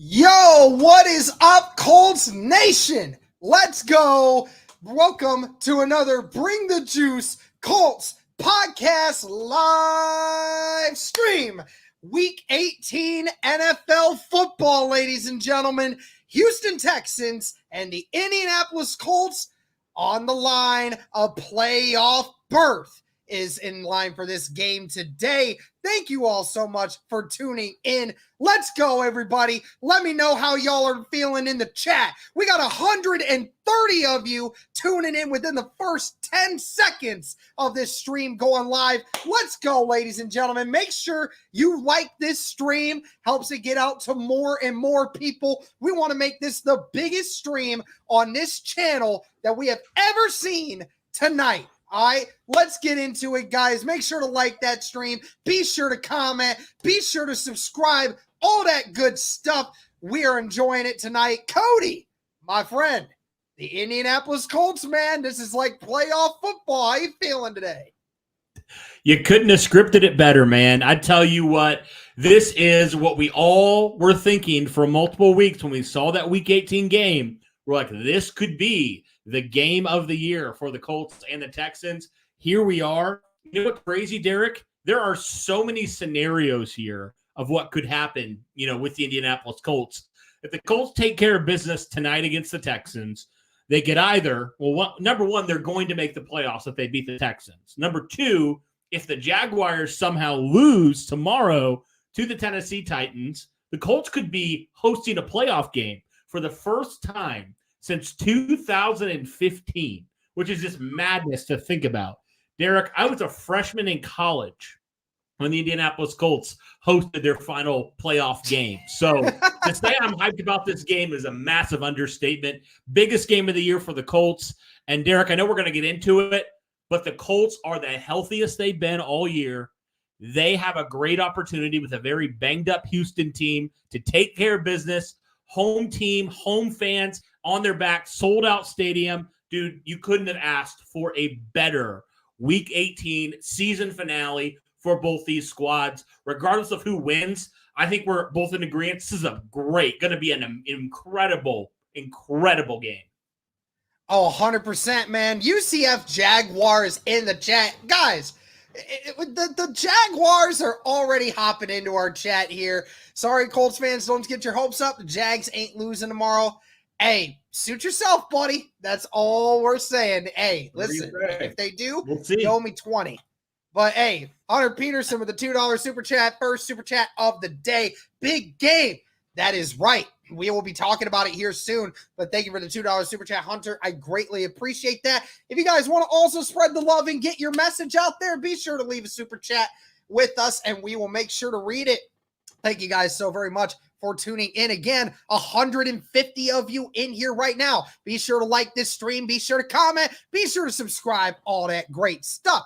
Yo, what is up, Colts Nation? Let's go. Welcome to another Bring the Juice Colts podcast live stream. Week 18 NFL football, ladies and gentlemen. Houston Texans and the Indianapolis Colts on the line. A playoff berth is in line for this game today. Thank you all so much for tuning in. Let's go, everybody. Let me know how y'all are feeling in the chat. We got 130 of you tuning in within the first 10 seconds of this stream going live. Let's go, ladies and gentlemen. Make sure you like this stream. Helps it get out to more and more people. We want to make this the biggest stream on this channel that we have ever seen tonight. All right, let's get into it, guys. Make sure to like that stream. Be sure to comment. Be sure to subscribe. All that good stuff. We are enjoying it tonight. Cody, my friend, the Indianapolis Colts, man. This is like playoff football. How you feeling today? You couldn't have scripted it better, man. I tell you what, this is what we all were thinking for multiple weeks when we saw that Week 18 game. We're like, this could be the game of the year for the Colts and the Texans. Here we are. You know what's crazy, Derek? There are so many scenarios here of what could happen, with the Indianapolis Colts. If the Colts take care of business tonight against the Texans, they get either, number one, they're going to make the playoffs if they beat the Texans. Number two, if the Jaguars somehow lose tomorrow to the Tennessee Titans, the Colts could be hosting a playoff game for the first time since 2015, which is just madness to think about. Derek, I was a freshman in college when the Indianapolis Colts hosted their final playoff game. So to say I'm hyped about this game is a massive understatement. Biggest game of the year for the Colts. And Derek, I know we're going to get into it, but the Colts are the healthiest they've been all year. They have a great opportunity with a very banged-up Houston team to take care of business. Home team, home fans on their back, sold-out stadium. Dude, you couldn't have asked for a better Week 18 season finale for both these squads. Regardless of who wins, I think we're both in agreement. This is going to be an incredible game. Oh, 100%, man. UCF Jaguars in the chat. Guys, the Jaguars are already hopping into our chat here. Sorry, Colts fans, don't get your hopes up. The Jags ain't losing tomorrow. Hey, suit yourself, buddy. That's all we're saying. Hey, listen, if they do, you owe me 20. But hey, Hunter Peterson with the $2 super chat, first super chat of the day. Big game. That is right. We will be talking about it here soon. But thank you for the $2 super chat, Hunter. I greatly appreciate that. If you guys want to also spread the love and get your message out there, be sure to leave a super chat with us, and we will make sure to read it. Thank you guys so very much for tuning in. Again, 150 of you in here right now. Be sure to like this stream. Be sure to comment. Be sure to subscribe. All that great stuff.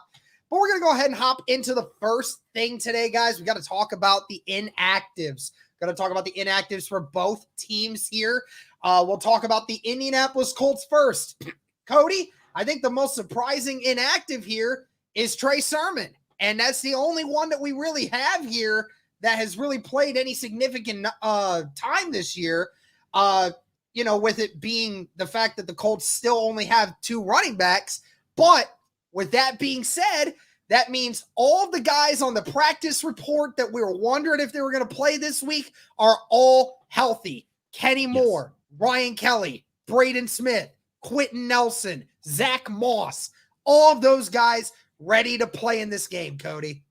But we're going to go ahead and hop into the first thing today, guys. We got to talk about the inactives. Going to talk about the inactives for both teams here. We'll talk about the Indianapolis Colts first. Cody, I think the most surprising inactive here is Trey Sermon. And that's the only one that we really have here that has really played any significant time this year, with it being the fact that the Colts still only have two running backs. But with that being said, that means all of the guys on the practice report that we were wondering if they were going to play this week are all healthy. Kenny Moore, Ryan Kelly, Braden Smith, Quentin Nelson, Zach Moss, all of those guys ready to play in this game, Cody.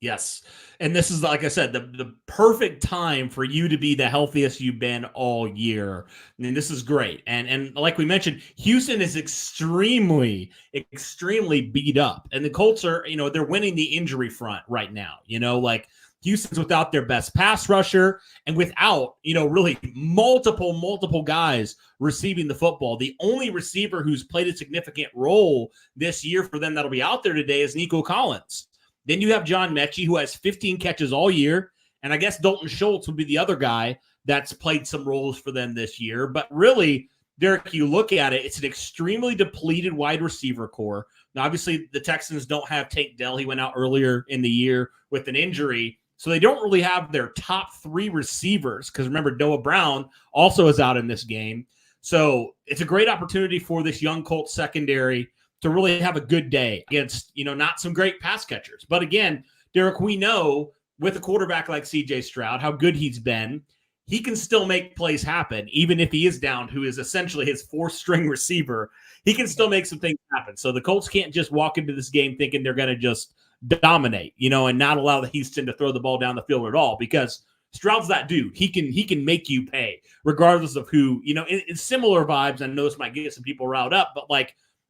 Yes. And this is, like I said, the perfect time for you to be the healthiest you've been all year. I mean, this is great. And like we mentioned, Houston is extremely, extremely beat up. And the Colts are, they're winning the injury front right now. Houston's without their best pass rusher and without, really multiple guys receiving the football. The only receiver who's played a significant role this year for them that'll be out there today is Nico Collins. Then you have John Mechie, who has 15 catches all year. And I guess Dalton Schultz would be the other guy that's played some roles for them this year. But really, Derek, you look at it, it's an extremely depleted wide receiver core. Now, obviously, the Texans don't have Tank Dell. He went out earlier in the year with an injury. So they don't really have their top 3 receivers because remember, Noah Brown also is out in this game. So it's a great opportunity for this young Colts secondary to really have a good day against, not some great pass catchers. But again, Derek, we know with a quarterback like C.J. Stroud, how good he's been, he can still make plays happen, even if he is down, who is essentially his 4th-string receiver. He can still make some things happen. So the Colts can't just walk into this game thinking they're going to just dominate, and not allow the Houston to throw the ball down the field at all, because Stroud's that dude. He can make you pay regardless of who, in similar vibes. I know this might get some people riled up, but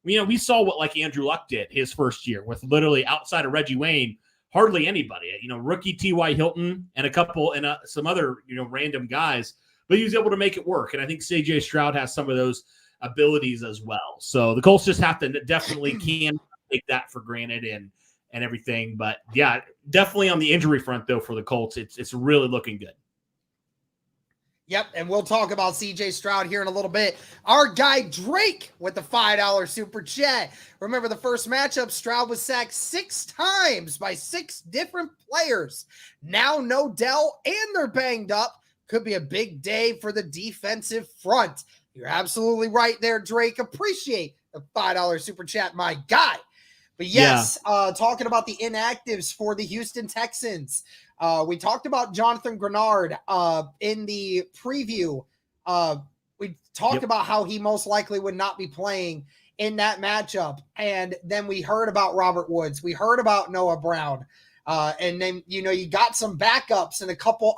we saw what Andrew Luck did his first year with literally outside of Reggie Wayne, hardly anybody, rookie T.Y. Hilton and a couple and some other, random guys, but he was able to make it work. And I think C.J. Stroud has some of those abilities as well. So the Colts just have to definitely can take that for granted and everything. But yeah, definitely on the injury front though, for the Colts, it's really looking good. Yep, and we'll talk about CJ Stroud here in a little bit. Our guy Drake with the $5 super chat. Remember the first matchup, Stroud was sacked 6 times by 6 different players. Now no Dell and they're banged up. Could be a big day for the defensive front. You're absolutely right there, Drake. Appreciate the $5 super chat, my guy. But yes, talking about the inactives for the Houston Texans. We talked about Jonathan Grenard in the preview. We talked about how he most likely would not be playing in that matchup. And then we heard about Robert Woods. We heard about Noah Brown. And then, you got some backups in a couple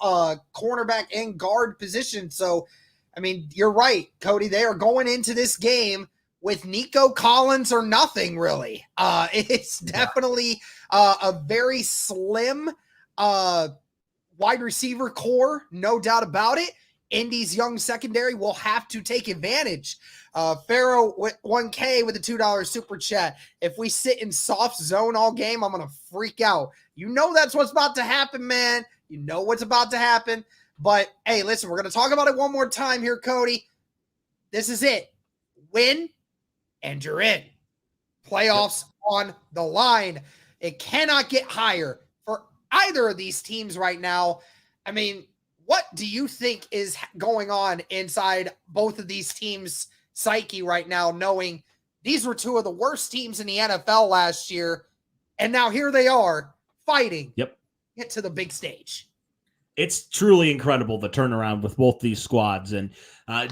cornerback and guard positions. So, I mean, you're right, Cody. They are going into this game with Nico Collins or nothing, really. It's definitely a very slim wide receiver core, no doubt about it. Indy's young secondary will have to take advantage. Pharaoh with 1K with a $2 super chat. If we sit in soft zone all game, I'm going to freak out. That's what's about to happen, man. You know what's about to happen. But, hey, listen, we're going to talk about it one more time here, Cody. This is it. Win, and you're in. Playoffs on the line. It cannot get higher for either of these teams right now. I mean, what do you think is going on inside both of these teams' psyche right now, knowing these were 2 of the worst teams in the NFL last year, and now here they are fighting get to the big stage? It's truly incredible, the turnaround with both these squads. And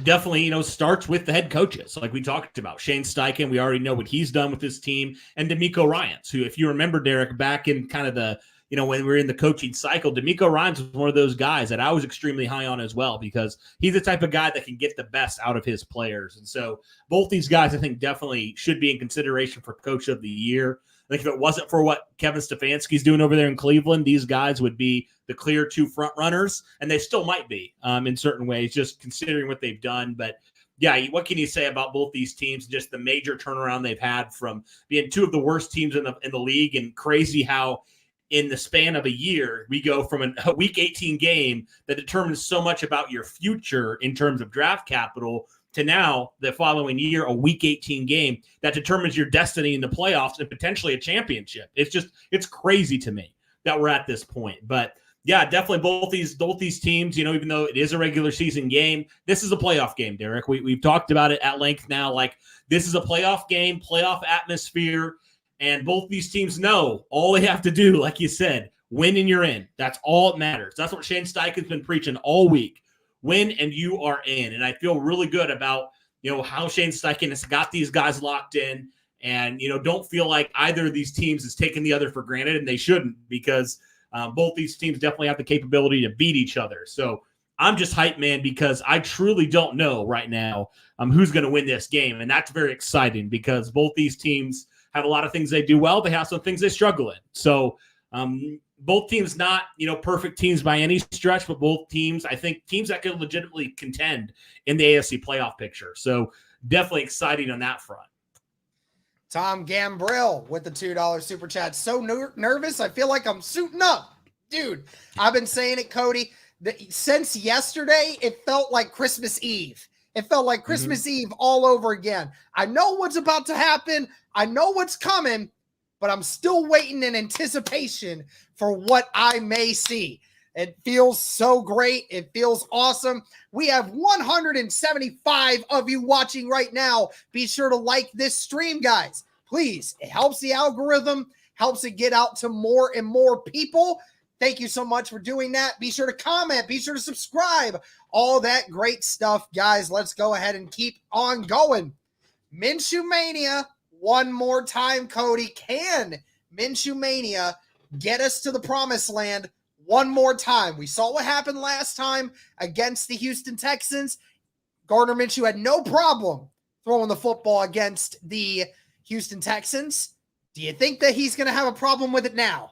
definitely, starts with the head coaches. Like we talked about, Shane Steichen, we already know what he's done with his team, and D'Amico Ryans, who, if you remember, Derek, back in kind of the, when we were in the coaching cycle, D'Amico Ryans was one of those guys that I was extremely high on as well, because he's the type of guy that can get the best out of his players. And so both these guys, I think, definitely should be in consideration for Coach of the Year. I think if it wasn't for what Kevin Stefanski's doing over there in Cleveland, these guys would be the clear 2 front runners, and they still might be in certain ways, just considering what they've done. But yeah, what can you say about both these teams? Just the major turnaround they've had from being 2 of the worst teams in the league, and crazy how in the span of a year we go from a Week 18 game that determines so much about your future in terms of draft capital to now the following year, a Week 18 game that determines your destiny in the playoffs and potentially a championship. It's crazy to me that we're at this point. But yeah, definitely both these teams, even though it is a regular season game, this is a playoff game, Derek. We've talked about it at length now. Like, this is a playoff game, playoff atmosphere, and both these teams know all they have to do, like you said, win and you're in. That's all that matters. That's what Shane Steichen's been preaching all week. Win and you are in. And I feel really good about, how Shane Steichen has got these guys locked in, and, don't feel like either of these teams is taking the other for granted, and they shouldn't, because both these teams definitely have the capability to beat each other. So I'm just hyped, man, because I truly don't know right now who's going to win this game. And that's very exciting, because both these teams have a lot of things they do well. They have some things they struggle in. So both teams not, perfect teams by any stretch, but both teams, I think, teams that can legitimately contend in the AFC playoff picture. So definitely exciting on that front. Tom Gambrill with the $2 super chat. So nervous, I feel like I'm suiting up. Dude, I've been saying it, Cody, since yesterday, it felt like Christmas Eve. It felt like Christmas Eve all over again. I know what's about to happen. I know what's coming. but I'm still waiting in anticipation for what I may see. It feels so great. It feels awesome. We have 175 of you watching right now. Be sure to like this stream, guys. Please, it helps the algorithm, helps it get out to more and more people. Thank you so much for doing that. Be sure to comment. Be sure to subscribe. All that great stuff, guys. Let's go ahead and keep on going. Minshew Mania, one more time, Cody. Can Minshew Mania get us to the promised land one more time? We saw what happened last time against the Houston Texans. Gardner Minshew had no problem throwing the football against the Houston Texans. Do you think that he's going to have a problem with it now?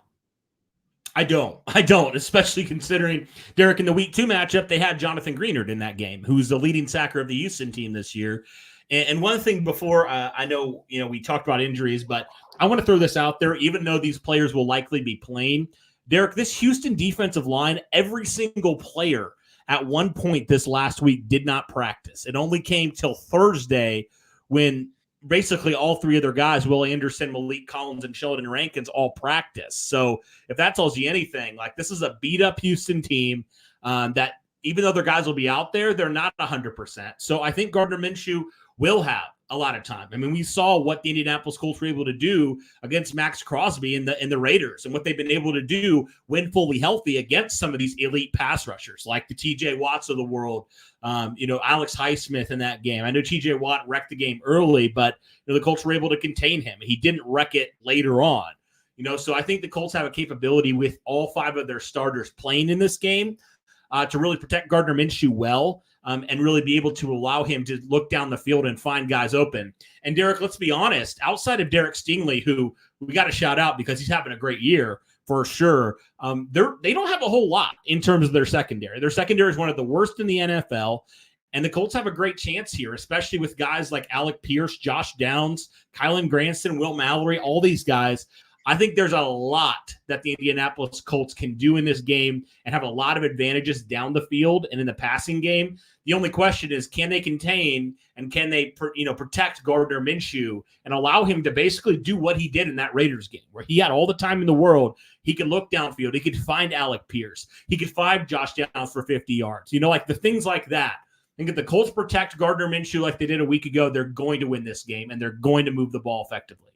I don't, especially considering, Derek, in the week 2 matchup, they had Jonathan Greenard in that game, who's the leading sacker of the Houston team this year. And one thing before, I know, we talked about injuries, but I want to throw this out there, even though these players will likely be playing. Derek, this Houston defensive line, every single player at one point this last week did not practice. It only came till Thursday when basically all 3 of their guys, Will Anderson, Malik Collins, and Sheldon Rankins, all practice. So if that tells you anything, like, this is a beat-up Houston team that even though their guys will be out there, they're not 100%. So I think Gardner Minshew will have a lot of time. I mean, we saw what the Indianapolis Colts were able to do against Max Crosby and the Raiders, and what they've been able to do when fully healthy against some of these elite pass rushers like the TJ Watts of the world, Alex Highsmith in that game. I know TJ Watt wrecked the game early, but the Colts were able to contain him. He didn't wreck it later on. So I think the Colts have a capability with all 5 of their starters playing in this game to really protect Gardner Minshew well. And really be able to allow him to look down the field and find guys open. And Derek, let's be honest, outside of Derek Stingley, who we got to shout out because he's having a great year for sure, they don't have a whole lot in terms of their secondary. Their secondary is one of the worst in the NFL, and the Colts have a great chance here, especially with guys like Alec Pierce, Josh Downs, Kylan Granson, Will Mallory, all these guys. I think there's a lot that the Indianapolis Colts can do in this game and have a lot of advantages down the field and in the passing game. The only question is, can they contain and can they protect Gardner Minshew and allow him to basically do what he did in that Raiders game, where he had all the time in the world. He could look downfield. He could find Alec Pierce. He could find Josh Downs for 50 yards. Like the things like that. I think if the Colts protect Gardner Minshew like they did a week ago, they're going to win this game, and they're going to move the ball effectively.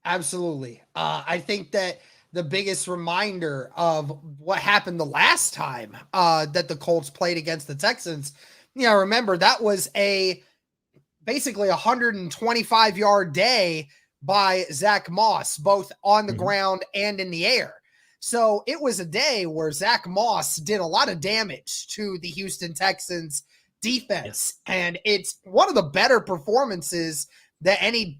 Absolutely. I think that the biggest reminder of what happened the last time that the Colts played against the Texans, remember that was basically 125-yard day by Zach Moss, both on the ground and in the air. So it was a day where Zach Moss did a lot of damage to the Houston Texans defense. Yes. And it's one of the better performances that any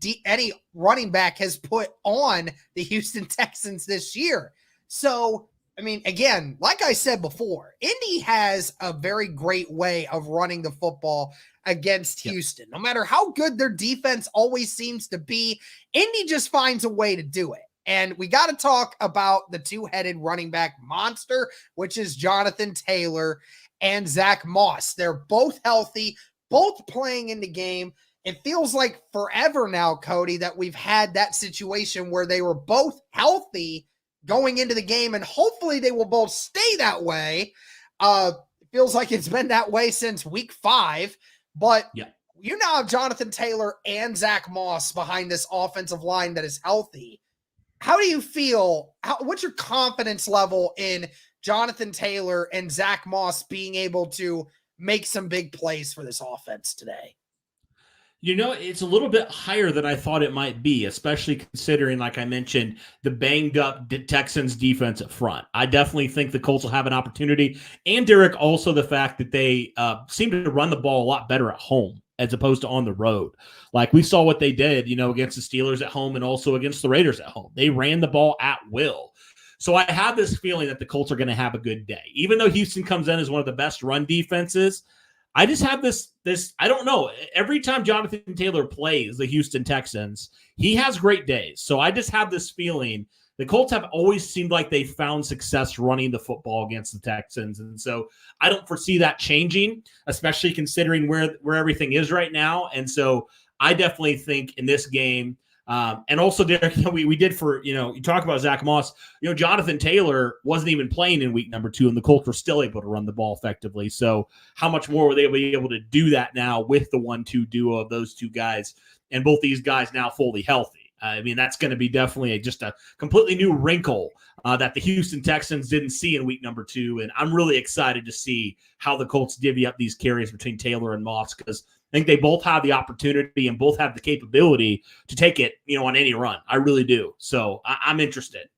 running back has put on the Houston Texans this year. So, I mean, again, like I said before, Indy has a very great way of running the football against Houston. No matter how good their defense always seems to be, Indy just finds a way to do it. And we got to talk about the 2-headed running back monster, which is Jonathan Taylor and Zach Moss. They're both healthy, both playing in the game. It feels like forever now, Cody, that we've had that situation where they were both healthy going into the game, and hopefully they will both stay that way. It feels like it's been that way since week 5, but you now have Jonathan Taylor and Zach Moss behind this offensive line that is healthy. How do you feel? What's your confidence level in Jonathan Taylor and Zach Moss being able to make some big plays for this offense today? It's a little bit higher than I thought it might be, especially considering, like I mentioned, the banged-up Texans defense up front. I definitely think the Colts will have an opportunity. And, Derek, also the fact that they seem to run the ball a lot better at home as opposed to on the road. Like we saw what they did, against the Steelers at home and also against the Raiders at home. They ran the ball at will. So I have this feeling that the Colts are going to have a good day. Even though Houston comes in as one of the best run defenses, I just have this, I don't know. Every time Jonathan Taylor plays the Houston Texans, he has great days. So I just have this feeling the Colts have always seemed like they found success running the football against the Texans. And so I don't foresee that changing, especially considering where everything is right now. And so I definitely think in this game, And also, Derek, we did for, you talk about Zach Moss, Jonathan Taylor wasn't even playing in week number 2, and the Colts were still able to run the ball effectively. So how much more were they able to do that now with the 1-2 duo of those two guys, and both these guys now fully healthy? I mean, that's going to be definitely just a completely new wrinkle that the Houston Texans didn't see in week number 2. And I'm really excited to see how the Colts divvy up these carries between Taylor and Moss, because I think they both have the opportunity and both have the capability to take it, on any run. I really do. So I'm interested.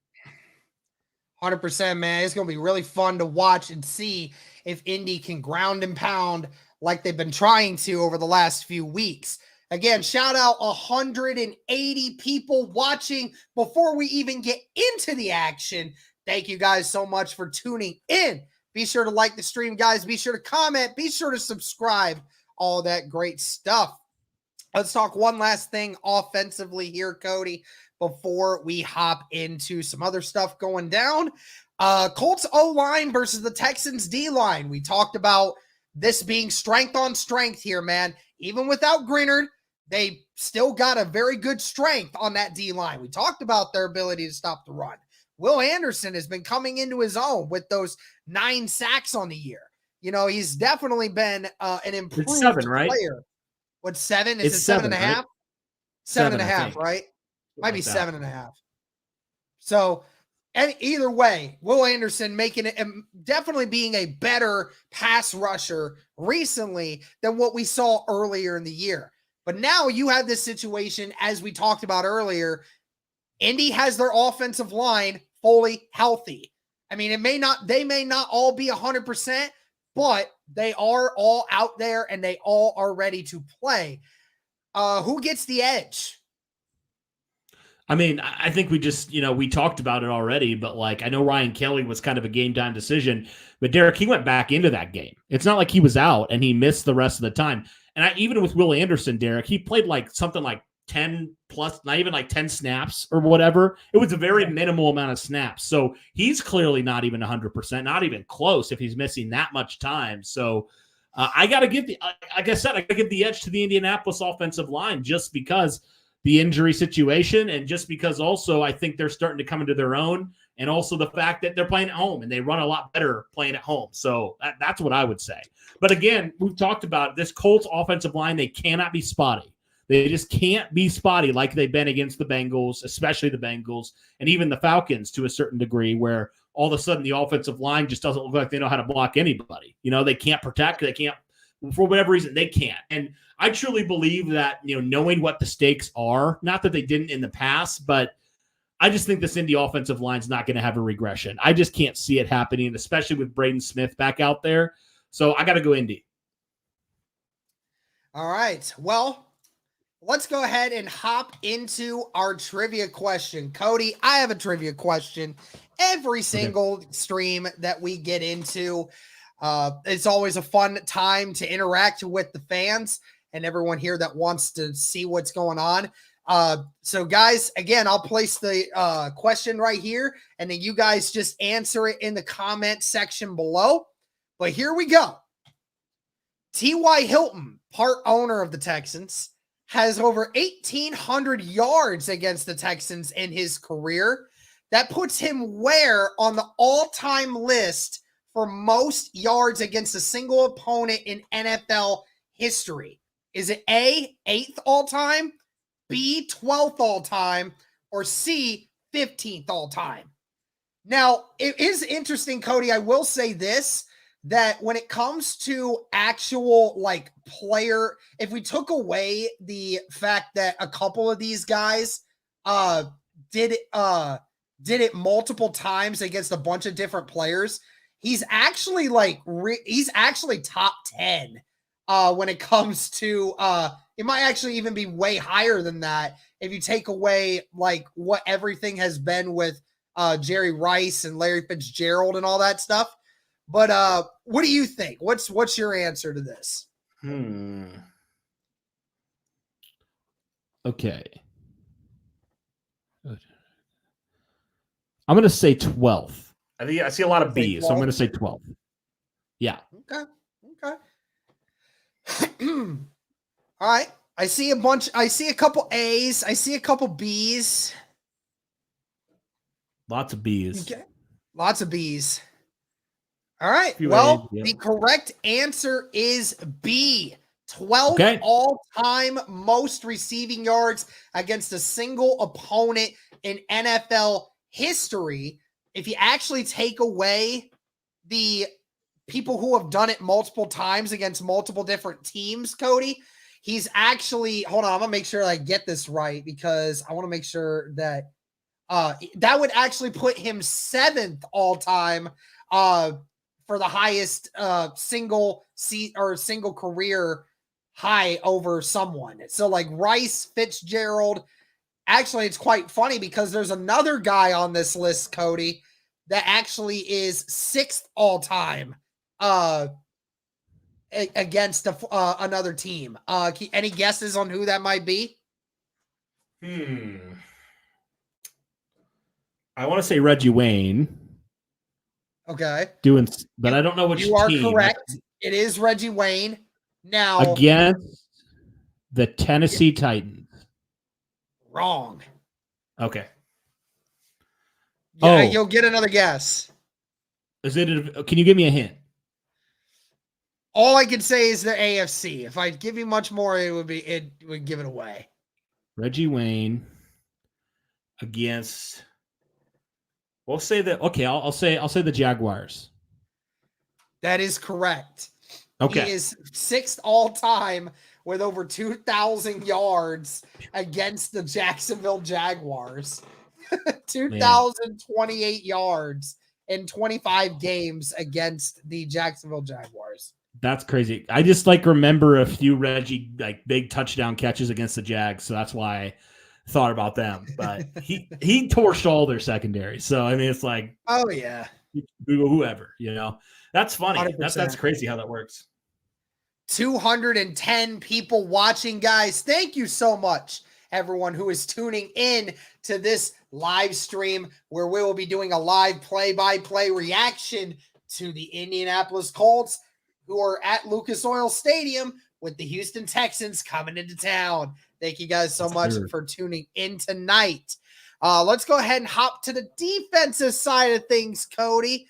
100%, man. It's going to be really fun to watch and see if Indy can ground and pound like they've been trying to over the last few weeks. Again, shout out 180 people watching before we even get into the action. Thank you guys so much for tuning in. Be sure to like the stream, guys. Be sure to comment. Be sure to subscribe. All that great stuff. Let's talk one last thing offensively here, Cody, before we hop into some other stuff going down. Colts O-line versus the Texans D-line. We talked about this being strength on strength here, man. Even without Greenard, they still got a very good strength on that D-line. We talked about their ability to stop the run. Will Anderson has been coming into his own with those 9 sacks on the year. He's definitely been an improved it's 7, right? player. What's 7? Is it's it 7.5? Right? 7.5, right? Might be 7.5. So, either way, Will Anderson making it, definitely being a better pass rusher recently than what we saw earlier in the year. But now you have this situation, as we talked about earlier. Indy has their offensive line fully healthy. I mean, they may not all be 100%, but they are all out there and they all are ready to play. Who gets the edge? I mean, I think we just, we talked about it already, but I know Ryan Kelly was kind of a game time decision, but Derek, he went back into that game. It's not like he was out and he missed the rest of the time. And even with Will Anderson, Derek, he played something like 10 plus, not even 10 snaps or whatever. It was a very minimal amount of snaps. So he's clearly not even 100%, not even close if he's missing that much time. So I got to give like I said, I got to give the edge to the Indianapolis offensive line just because the injury situation, and just because also I think they're starting to come into their own, and also the fact that they're playing at home and they run a lot better playing at home. So that's what I would say. But again, we've talked about this Colts offensive line. They cannot be spotty. They just can't be spotty like they've been against the Bengals, especially the Bengals, and even the Falcons to a certain degree, where all of a sudden the offensive line just doesn't look like they know how to block anybody. They can't protect. They can't, for whatever reason, they can't. And I truly believe that, knowing what the stakes are, not that they didn't in the past, but I just think this Indy offensive line is not going to have a regression. I just can't see it happening, especially with Braden Smith back out there. So I got to go Indy. All right. Well, let's go ahead and hop into our trivia question. Cody, I have a trivia question every single stream that we get into. It's always a fun time to interact with the fans and everyone here that wants to see what's going on. So guys, again, I'll place the question right here, and then you guys just answer it in the comment section below. But here we go. T.Y. Hilton, part owner of the Texans, has over 1,800 yards against the Texans in his career. That puts him where on the all-time list for most yards against a single opponent in NFL history? Is it A, 8th all-time, B, 12th all-time, or C, 15th all-time? Now, it is interesting, Cody. I will say this, that when it comes to actual player, if we took away the fact that a couple of these guys did it multiple times against a bunch of different players, he's actually he's actually top 10 when it comes to it might actually even be way higher than that if you take away what everything has been with Jerry Rice and Larry Fitzgerald and all that stuff. But what do you think? What's your answer to this? Okay. I'm going to say 12th. I see a lot of B's, so I'm going to say 12th. Yeah. Okay. All right. I see a couple A's. I see a couple B's. Lots of B's. Okay. Lots of B's. All right. Few Well, A's, yep. the correct answer is B. 12 all-time most receiving yards against a single opponent in NFL history. If you actually take away the people who have done it multiple times against multiple different teams, Cody, he's actually, hold on, I'm going to make sure I get this right because I want to make sure that that would actually put him 7th all-time for the highest single career high over someone. So like Rice, Fitzgerald. Actually, it's quite funny because there's another guy on this list, Cody, that actually is 6th all time against another team. Any guesses on who that might be? I want to say Reggie Wayne. Okay. But I don't know which team. You are correct. It is Reggie Wayne. Now against the Tennessee Titans. Wrong. Okay. Yeah, you'll get another guess. Can you give me a hint? All I can say is the AFC. If I give you much more, it would give it away. Reggie Wayne against. We'll say that. Okay, I'll say the Jaguars. That is correct. Okay. He is 6th all time with over 2,000 yards against the Jacksonville Jaguars. 2,028 yards in 25 games against the Jacksonville Jaguars. That's crazy. I just remember a few Reggie big touchdown catches against the Jags, so that's why I thought about them. But he torched all their secondary. So I mean, it's like, oh yeah, whoever, that's funny. 100%. That's crazy how that works. 210 people watching, guys. Thank you so much, everyone who is tuning in to this live stream where we will be doing a live play-by-play reaction to the Indianapolis Colts, who are at Lucas Oil Stadium with the Houston Texans coming into town. Thank you guys so much for tuning in tonight. Let's go ahead and hop to the defensive side of things, Cody.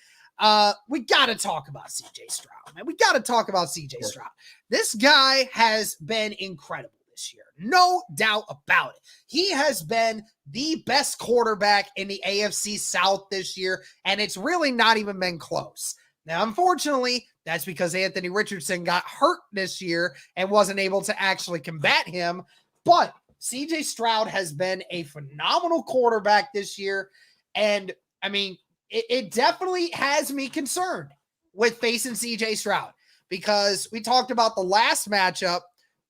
We got to talk about CJ Stroud, man. We got to talk about CJ Stroud. This guy has been incredible this year. No doubt about it. He has been the best quarterback in the AFC South this year, and it's really not even been close. Now, unfortunately, that's because Anthony Richardson got hurt this year and wasn't able to actually combat him. But CJ Stroud has been a phenomenal quarterback this year. And, I mean, it definitely has me concerned with facing CJ Stroud because we talked about the last matchup.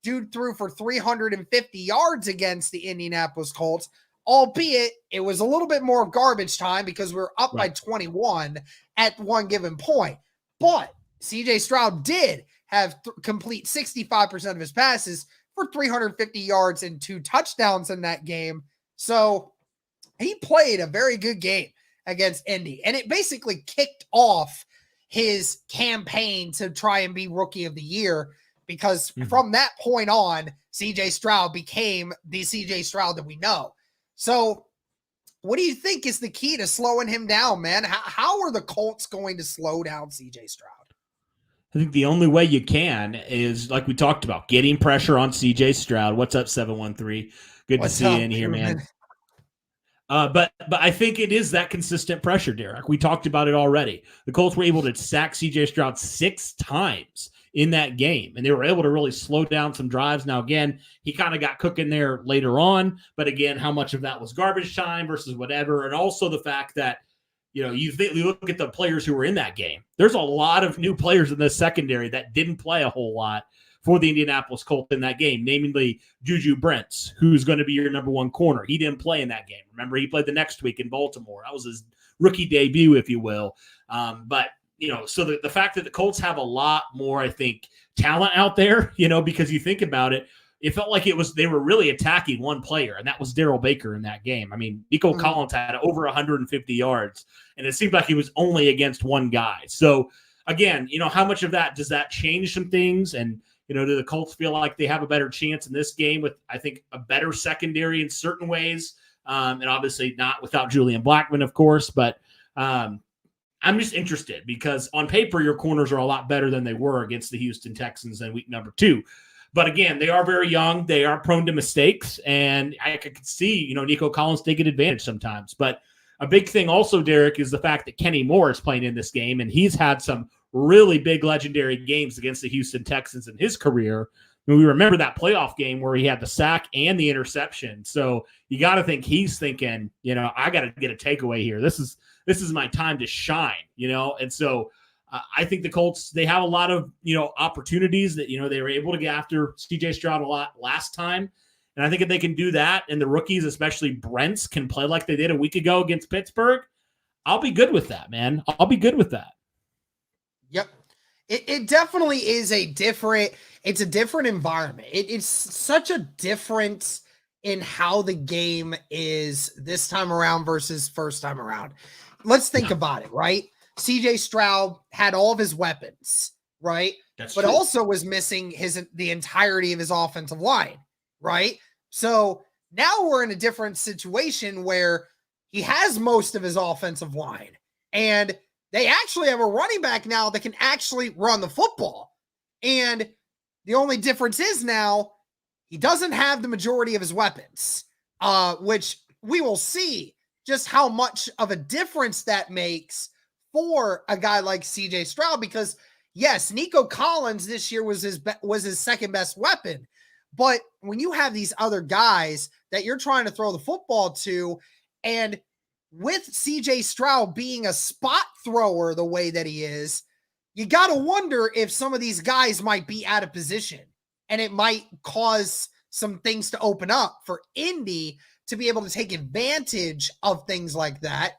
Dude threw for 350 yards against the Indianapolis Colts, albeit it was a little bit more garbage time because we were up by 21 at one given point. But CJ Stroud did have complete 65% of his passes for 350 yards and 2 touchdowns in that game. So he played a very good game against Indy, and it basically kicked off his campaign to try and be Rookie of the Year because from that point on, CJ Stroud became the CJ Stroud that we know. So what do you think is the key to slowing him down, man? How are the Colts going to slow down CJ Stroud? I think the only way you can is, like we talked about, getting pressure on CJ Stroud. What's up, 713? Good to see you in here, man. But I think it is that consistent pressure, Derek. We talked about it already. The Colts were able to sack CJ Stroud 6 times in that game, and they were able to really slow down some drives. Now, again, he kind of got cooking there later on, but again, how much of that was garbage time versus whatever, and also the fact that, you look at the players who were in that game. There's a lot of new players in the secondary that didn't play a whole lot for the Indianapolis Colts in that game, namely Juju Brents, who's going to be your number 1 corner. He didn't play in that game. Remember, he played the next week in Baltimore. That was his rookie debut, if you will. But so the fact that the Colts have a lot more, I think, talent out there, because you think about it, it felt like they were really attacking one player, and that was Darrell Baker in that game. I mean, Nico Collins had over 150 yards, and it seemed like he was only against one guy. So, again, how much of that does that change some things? And, Do the Colts feel like they have a better chance in this game with, I think, a better secondary in certain ways? And obviously not without Julian Blackmon, of course, but I'm just interested because on paper, your corners are a lot better than they were against the Houston Texans in week number 2. But again, they are very young. They are prone to mistakes. And I could see, Nico Collins taking advantage sometimes. But a big thing also, Derek, is the fact that Kenny Moore is playing in this game. And he's had some really big legendary games against the Houston Texans in his career. And we remember that playoff game where he had the sack and the interception. So you got to think he's thinking, I got to get a takeaway here. This is my time to shine, And so I think the Colts, they have a lot of, opportunities that, they were able to get after CJ Stroud a lot last time. And I think if they can do that and the rookies, especially Brents, can play like they did a week ago against Pittsburgh, I'll be good with that, man. I'll be good with that. Yep. It definitely is a different environment. It's such a difference in how the game is this time around versus first time around. Let's think about it, right? CJ Stroud had all of his weapons, right? That's but true. Also was missing the entirety of his offensive line, right? So now we're in a different situation where he has most of his offensive line, and they actually have a running back now that can actually run the football. And the only difference is now he doesn't have the majority of his weapons, which we will see just how much of a difference that makes for a guy like CJ Stroud, because yes, Nico Collins this year was his second best weapon. But when you have these other guys that you're trying to throw the football to, and with CJ Stroud being a spot thrower the way that he is, you got to wonder if some of these guys might be out of position, and it might cause some things to open up for Indy to be able to take advantage of things like that.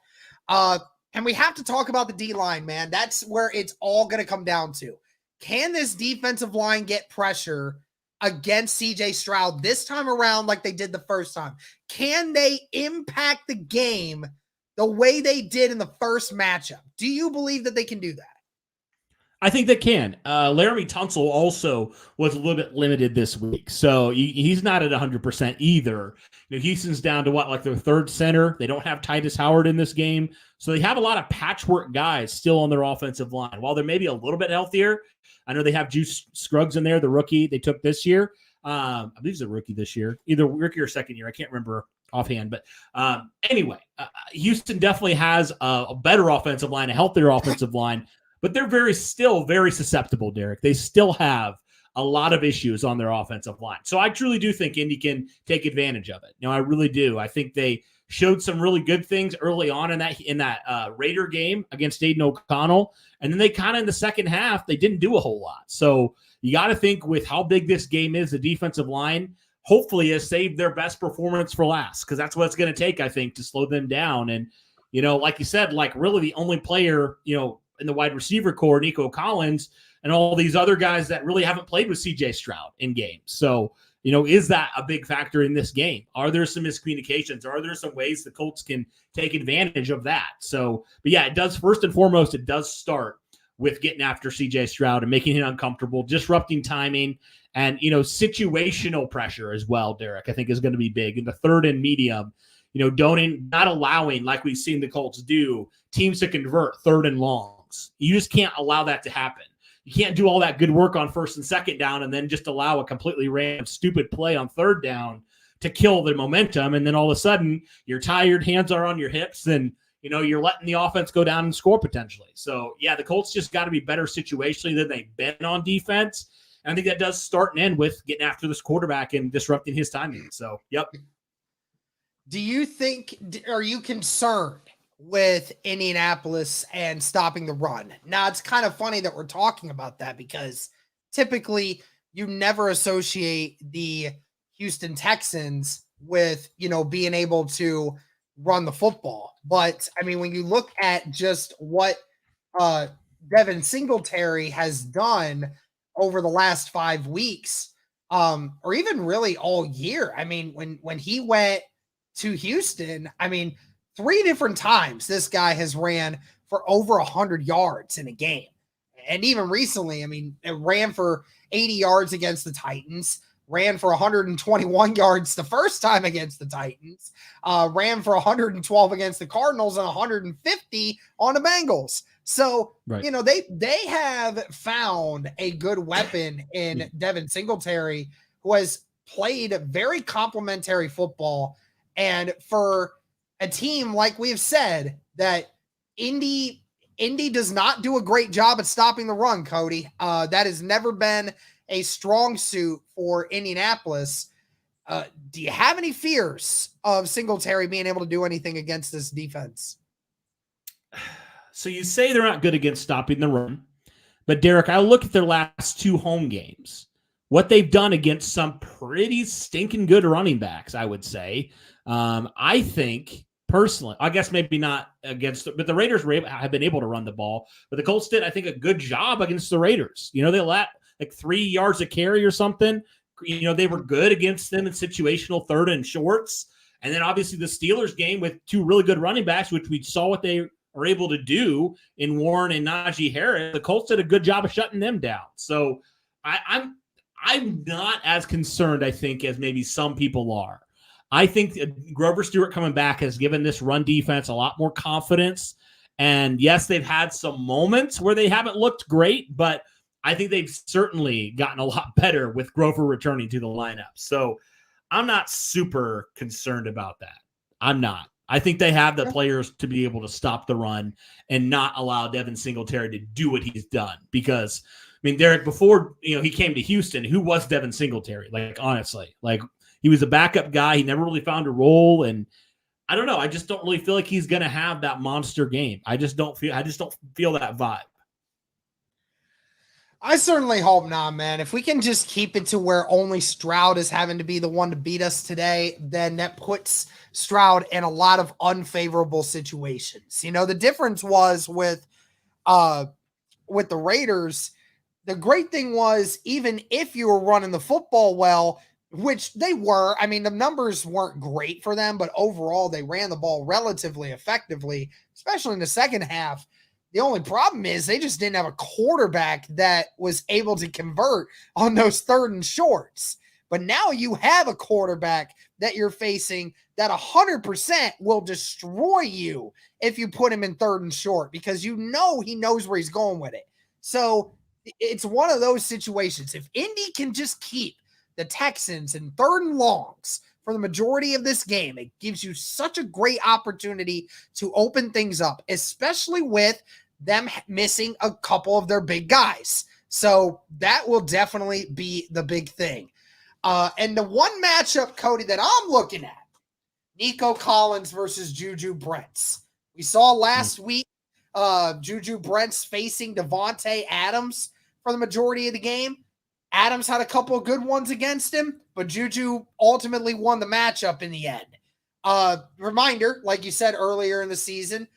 And we have to talk about the D-line, man. That's where it's all going to come down to. Can this defensive line get pressure against CJ Stroud this time around like they did the first time? Can they impact the game the way they did in the first matchup? Do you believe that they can do that? I think they can. Laramie Tunsil also was a little bit limited this week, so he's not at 100% either. Houston's down to like their third center. They don't have Titus Howard in this game, so they have a lot of patchwork guys still on their offensive line. While they're maybe a little bit healthier, I know they have Juice Scruggs in there, the rookie they took this year. I believe he's a rookie this year, either rookie or second year. I can't remember offhand, but anyway, Houston definitely has a better offensive line, a healthier offensive line. But they're still very susceptible, Derek. They still have a lot of issues on their offensive line. So I truly do think Indy can take advantage of it. I really do. I think they showed some really good things early on in that Raider game against Aiden O'Connell. And then they kind of in the second half, they didn't do a whole lot. So you got to think with how big this game is, the defensive line hopefully has saved their best performance for last, because that's what it's going to take, I think, to slow them down. And, like you said, like really the only player, in the wide receiver core, Nico Collins, and all these other guys that really haven't played with CJ Stroud in games. So, is that a big factor in this game? Are there some miscommunications? Are there some ways the Colts can take advantage of that? So, but yeah, it does, first and foremost, it does start with getting after CJ Stroud and making him uncomfortable, disrupting timing, and, situational pressure as well, Derek, I think is going to be big. In the third and medium, not allowing, like we've seen the Colts do, teams to convert third and longs. You just can't allow that to happen. You can't do all that good work on first and second down and then just allow a completely random, stupid play on third down to kill the momentum. And then all of a sudden you're tired, hands are on your hips, and, you're letting the offense go down and score potentially. So yeah, the Colts just got to be better situationally than they've been on defense. And I think that does start and end with getting after this quarterback and disrupting his timing. So, yep. Are you concerned with Indianapolis and stopping the run? Now, it's kind of funny that we're talking about that because typically you never associate the Houston Texans with, being able to run the football. But I mean, when you look at just what Devin Singletary has done over the last 5 weeks, or even really all year, I mean, when he went to Houston, I mean, 3 different times this guy has ran for over 100 yards in a game. And even recently, I mean, it ran for 80 yards against the Titans, ran for 121 yards the first time against the Titans, ran for 112 against the Cardinals and 150 on the Bengals. So, Right. you know, they have found a good weapon in Devin Singletary, who has played very complimentary football. And for a team, like we've said, that Indy does not do a great job at stopping the run, Cody. That has never been a strong suit for Indianapolis. Do you have any fears of Singletary being able to do anything against this defense? So you say they're not good against stopping the run, but Derek, I look at their last 2 home games, what they've done against some pretty stinking good running backs, I would say. I think personally, I guess maybe not against, but the Raiders have been able to run the ball, but the Colts did, I think, a good job against the Raiders. You know, they let like 3 yards a carry or something. You know, they were good against them in situational third and shorts. And then obviously the Steelers game with 2 really good running backs, which we saw what they are able to do in Warren and Najee Harris. The Colts did a good job of shutting them down. So I'm not as concerned, I think, as maybe some people are. I think Grover Stewart coming back has given this run defense a lot more confidence. And yes, they've had some moments where they haven't looked great, but I think they've certainly gotten a lot better with Grover returning to the lineup. So I'm not super concerned about that. I'm not. I think they have the players to be able to stop the run and not allow Devin Singletary to do what he's done. Because, I mean, Derek, before he came to Houston, who was Devin Singletary? Like, honestly, like he was a backup guy. He never really found a role, and I don't know. I just don't really feel like he's going to have that monster game. I just don't feel that vibe. I certainly hope not, man. If we can just keep it to where only Stroud is having to be the one to beat us today, then that puts Stroud in a lot of unfavorable situations. You know, the difference was with the Raiders, the great thing was, even if you were running the football well, which they were, I mean, the numbers weren't great for them, but overall they ran the ball relatively effectively, especially in the second half. The only problem is they just didn't have a quarterback that was able to convert on those third and shorts. But now you have a quarterback that you're facing that 100% will destroy you if you put him in third and short, because you know he knows where he's going with it. So it's one of those situations. If Indy can just keep the Texans in third and longs for the majority of this game, it gives you such a great opportunity to open things up, especially with them missing a couple of their big guys. So that will definitely be the big thing. And the one matchup, Cody, that I'm looking at, Nico Collins versus Juju Brents. We saw last week Juju Brents facing Devontae Adams for the majority of the game. Adams had a couple of good ones against him, but Juju ultimately won the matchup in the end. Reminder, like you said earlier in the season,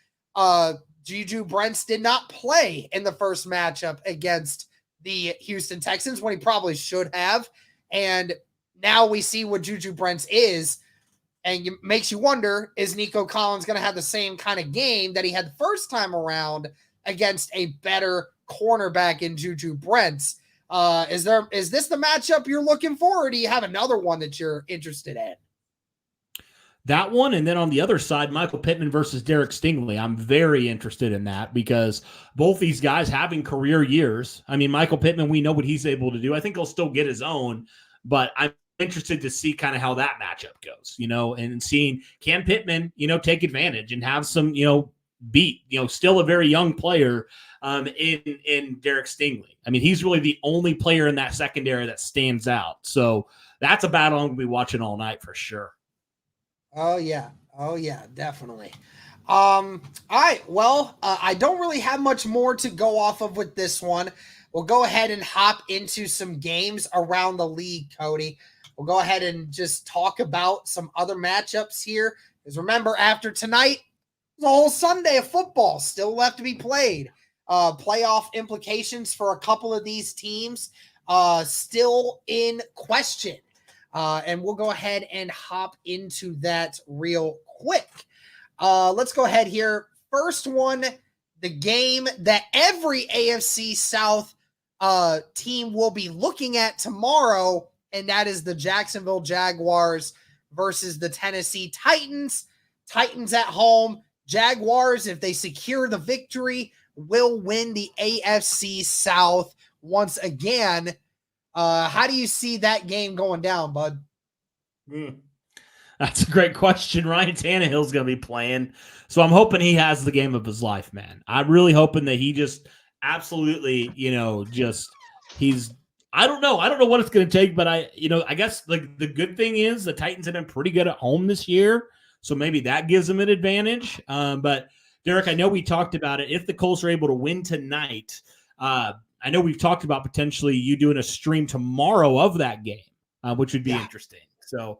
Juju Brents did not play in the first matchup against the Houston Texans when he probably should have. And now we see what Juju Brents is. And it makes you wonder, is Nico Collins going to have the same kind of game that he had the first time around against a better cornerback in Juju Brents? Is this the matchup you're looking for, or do you have another one that you're interested in? That one, and then on the other side, Michael Pittman versus Derek Stingley. I'm very interested in that because both these guys having career years. I mean, Michael Pittman, we know what he's able to do. I think he'll still get his own, but I'm interested to see kind of how that matchup goes, and seeing can Pittman, take advantage and have some, beat, still a very young player in Derek Stingley. I mean, he's really the only player in that secondary that stands out. So that's a battle I'm going to be watching all night for sure. Oh yeah, definitely. All right, well, I don't really have much more to go off of with this one. We'll go ahead and hop into some games around the league, Cody. We'll go ahead and just talk about some other matchups here. Because remember, after tonight, the whole Sunday of football still left to be played. Playoff implications for a couple of these teams still in question. And we'll go ahead and hop into that real quick. Let's go ahead here. First one, the game that every AFC South team will be looking at tomorrow, and that is the Jacksonville Jaguars versus the Tennessee Titans. Titans at home. Jaguars, if they secure the victory, will win the AFC South once again. How do you see that game going down, bud? That's a great question. Ryan Tannehill's going to be playing, so I'm hoping he has the game of his life, man. I'm really hoping that he just absolutely, I don't know what it's going to take, but I guess like the good thing is the Titans have been pretty good at home this year, so maybe that gives them an advantage. But Derek, I know we talked about it. If the Colts are able to win tonight, I know we've talked about potentially you doing a stream tomorrow of that game, which would be interesting. So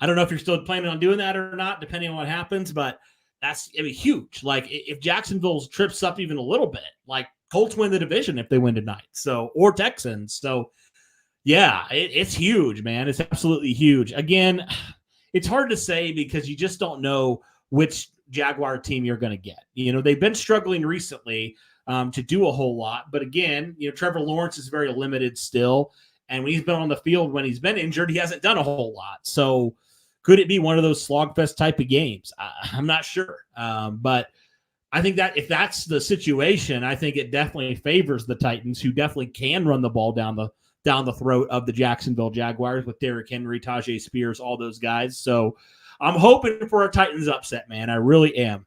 I don't know if you're still planning on doing that or not, depending on what happens, but that's huge. Like if Jacksonville trips up even a little bit, like Colts win the division if they win tonight. So, or Texans. So yeah, it's huge, man. It's absolutely huge. Again, it's hard to say because you just don't know which Jaguar team you're going to get. They've been struggling recently to do a whole lot. But again, Trevor Lawrence is very limited still. And when he's been on the field, when he's been injured, he hasn't done a whole lot. So could it be one of those slogfest type of games? I'm not sure. But I think that if that's the situation, I think it definitely favors the Titans, who definitely can run the ball down the throat of the Jacksonville Jaguars with Derrick Henry, Tajay Spears, all those guys. So I'm hoping for a Titans upset, man. I really am.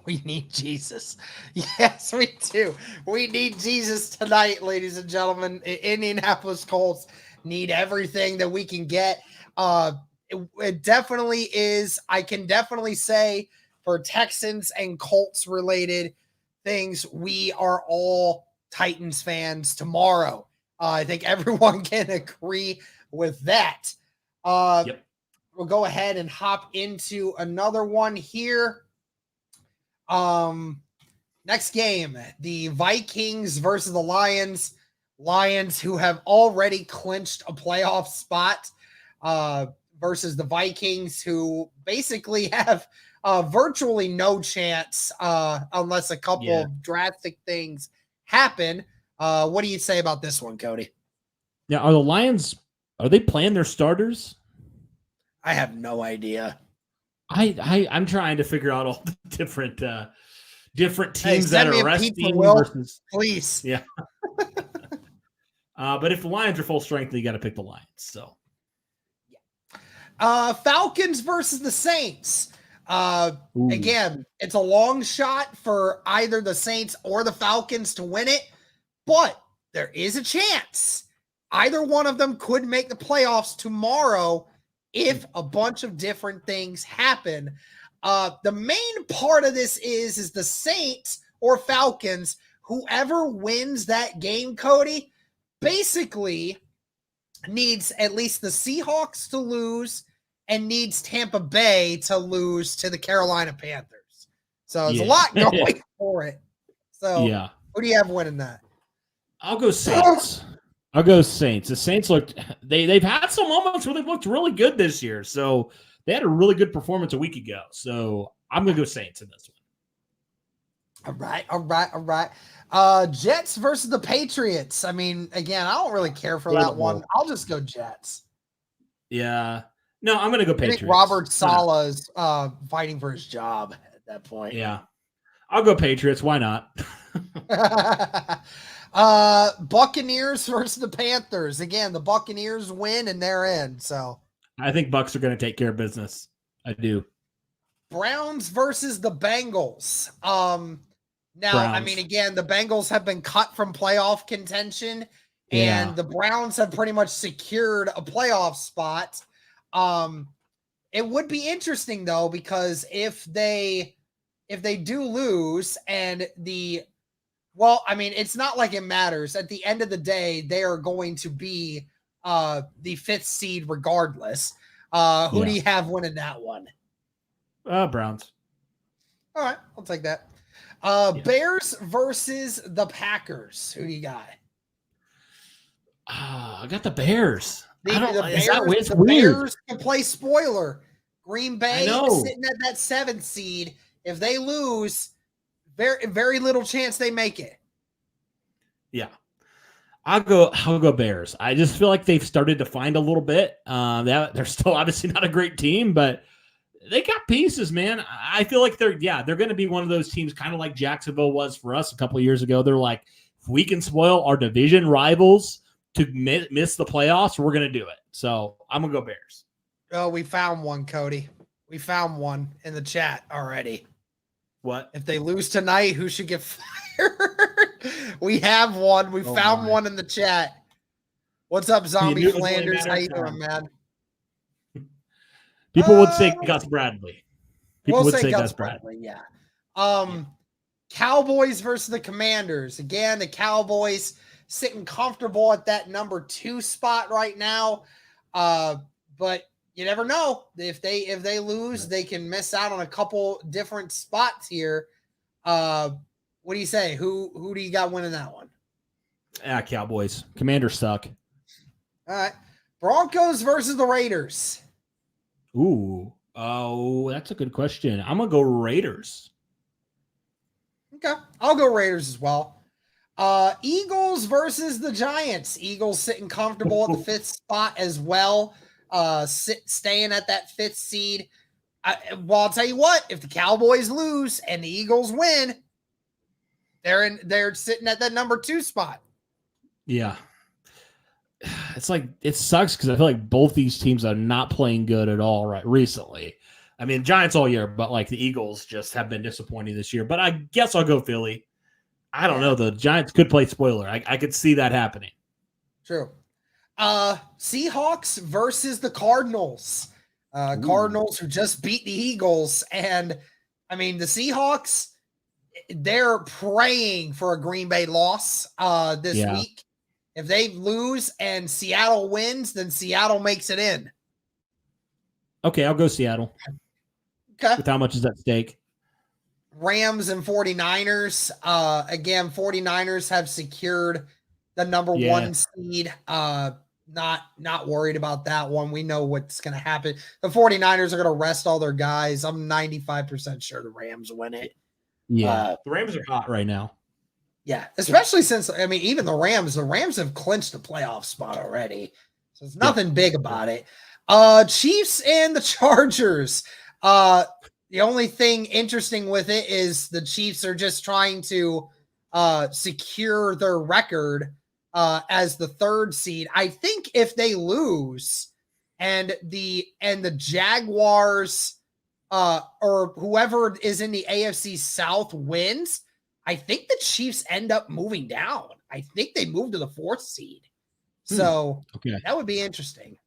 We need Jesus. Yes, we do. We need Jesus tonight, ladies and gentlemen. Indianapolis Colts need everything that we can get. It definitely is. I can definitely say for Texans and Colts related things, we are all Titans fans tomorrow. I think everyone can agree with that. Yep. We'll go ahead and hop into another one here. Next game, the Vikings versus the Lions. Lions, who have already clinched a playoff spot, versus the Vikings, who basically have virtually no chance unless a couple of drastic things happen. What do you say about this one, Cody? Now, are the Lions, are they playing their starters? I have no idea. I'm trying to figure out all the different teams that are resting versus, please. Yeah. But if the Lions are full strength, you got to pick the Lions. So, Falcons versus the Saints. Again, it's a long shot for either the Saints or the Falcons to win it, but there is a chance either one of them could make the playoffs tomorrow if a bunch of different things happen. The main part of this is the Saints or Falcons, whoever wins that game, Cody, basically needs at least the Seahawks to lose and needs Tampa Bay to lose to the Carolina Panthers. So there's a lot going for it. So who do you have winning that? I'll go Saints. The Saints they've had some moments where they've looked really good this year. So they had a really good performance a week ago. So I'm going to go Saints in this one. All right. Jets versus the Patriots. I mean, again, I don't really care for that one. I'll just go Jets. Yeah. No, I'm going to go Patriots. I think Robert Saleh is fighting for his job at that point. Yeah. I'll go Patriots. Why not? Buccaneers versus the Panthers. Again, the Buccaneers win and they're in. So I think Bucs are going to take care of business. I do. Browns versus the Bengals. Now, Browns. I mean, again, the Bengals have been cut from playoff contention, and the Browns have pretty much secured a playoff spot. It would be interesting though, because if they do lose and it's not like it matters. At the end of the day, they are going to be the fifth seed regardless. Who do you have winning that one? Browns. All right, I'll take that. Bears versus the Packers. Who do you got? I got the Bears. The Bears can play spoiler. Green Bay is sitting at that 7th seed. If they lose, very, very little chance they make it. Yeah. I'll go Bears. I just feel like they've started to find a little bit. They're still obviously not a great team, but they got pieces, man. I feel like they're going to be one of those teams kind of like Jacksonville was for us a couple of years ago. They're like, if we can spoil our division rivals to miss the playoffs, we're going to do it. So I'm going to go Bears. Oh, we found one, Cody. We found one in the chat already. What? If they lose tonight, who should get fired? We have one. We found one in the chat. What's up, Zombie Flanders? How you doing, man? People would say Gus Bradley. People would say Gus Bradley. Yeah. Cowboys versus the Commanders. Again, the Cowboys sitting comfortable at that number 2 spot right now. But you never know. If they lose, they can miss out on a couple different spots here. What do you say? Who do you got winning that one? Cowboys. Commanders suck. All right. Broncos versus the Raiders. Ooh. Oh, that's a good question. I'm going to go Raiders. Okay. I'll go Raiders as well. Eagles versus the Giants. Eagles sitting comfortable at the 5th spot as well. Staying at that 5th seed. Well, I'll tell you what, if the Cowboys lose and the Eagles win, they're sitting at that number 2 spot. Yeah. It's like, it sucks because I feel like both these teams are not playing good at all right recently. I mean, Giants all year, but like the Eagles just have been disappointing this year. But I guess I'll go Philly. I don't know. The Giants could play spoiler. I could see that happening. True. Seahawks versus the Cardinals. Cardinals who just beat the Eagles. And, I mean, the Seahawks, they're praying for a Green Bay loss this week. If they lose and Seattle wins, then Seattle makes it in. Okay, I'll go Seattle. Okay. With how much is at stake? Rams and 49ers. Again, 49ers have secured the number 1 seed. Not worried about that one. We know what's going to happen. The 49ers are going to rest all their guys. I'm 95% sure the Rams win it. Yeah. The Rams are hot right now. Yeah, especially since, I mean, even the Rams have clinched the playoff spot already. So it's nothing big about it. Chiefs and the Chargers. The only thing interesting with it is the Chiefs are just trying to secure their record as the 3rd seed. I think if they lose and the Jaguars or whoever is in the AFC South wins, I think the Chiefs end up moving down. I think they move to the 4th seed. So that would be interesting.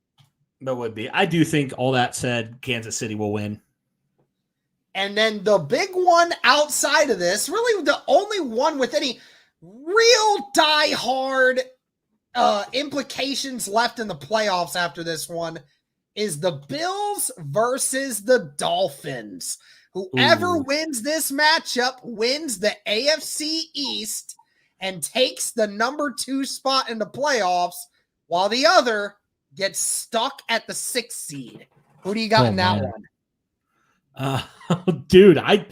That would be. I do think, all that said, Kansas City will win. And then the big one outside of this, really the only one with any real diehard implications left in the playoffs after this one, is the Bills versus the Dolphins. Whoever wins this matchup wins the AFC East and takes the number 2 spot in the playoffs, while the other gets stuck at the 6th seed. Who do you got in that one? Dude, I'm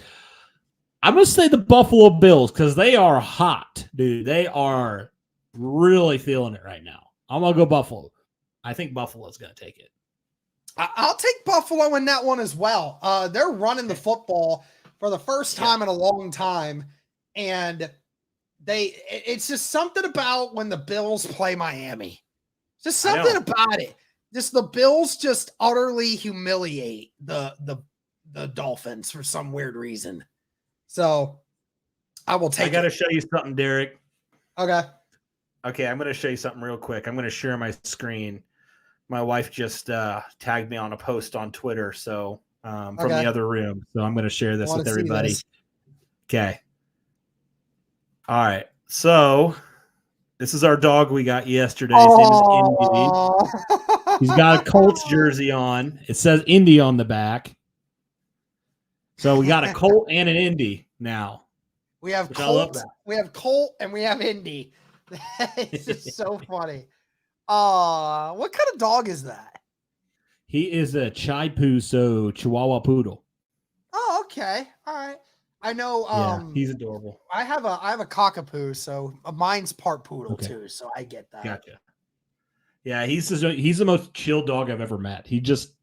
going to say the Buffalo Bills because they are hot, dude. They are really feeling it right now. I'm going to go Buffalo. I think Buffalo's going to take it. I'll take Buffalo in that one as well. They're running the football for the first time in a long time. And it's just something about when the Bills play Miami. Just something about it. Just the Bills just utterly humiliate the Dolphins for some weird reason. So I will take it. I got to show you something, Derek. Okay. Okay, I'm going to show you something real quick. I'm going to share my screen. My wife just tagged me on a post on Twitter, so from the other room. So I'm going to share this with everybody. Okay. All right. So this is our dog we got yesterday. His name is Indy. He's got a Colts jersey on. It says Indy on the back. So we got a Colt and an Indy now. We have Colt. We have Colt and we have Indy. It's just so funny. What kind of dog is that? He is a Chai Puso Chihuahua Poodle. Oh, okay. All right. I know. He's adorable. I have a cockapoo, so mine's part poodle Okay. too. So I get that. Gotcha. Yeah, he's the most chill dog I've ever met. He's just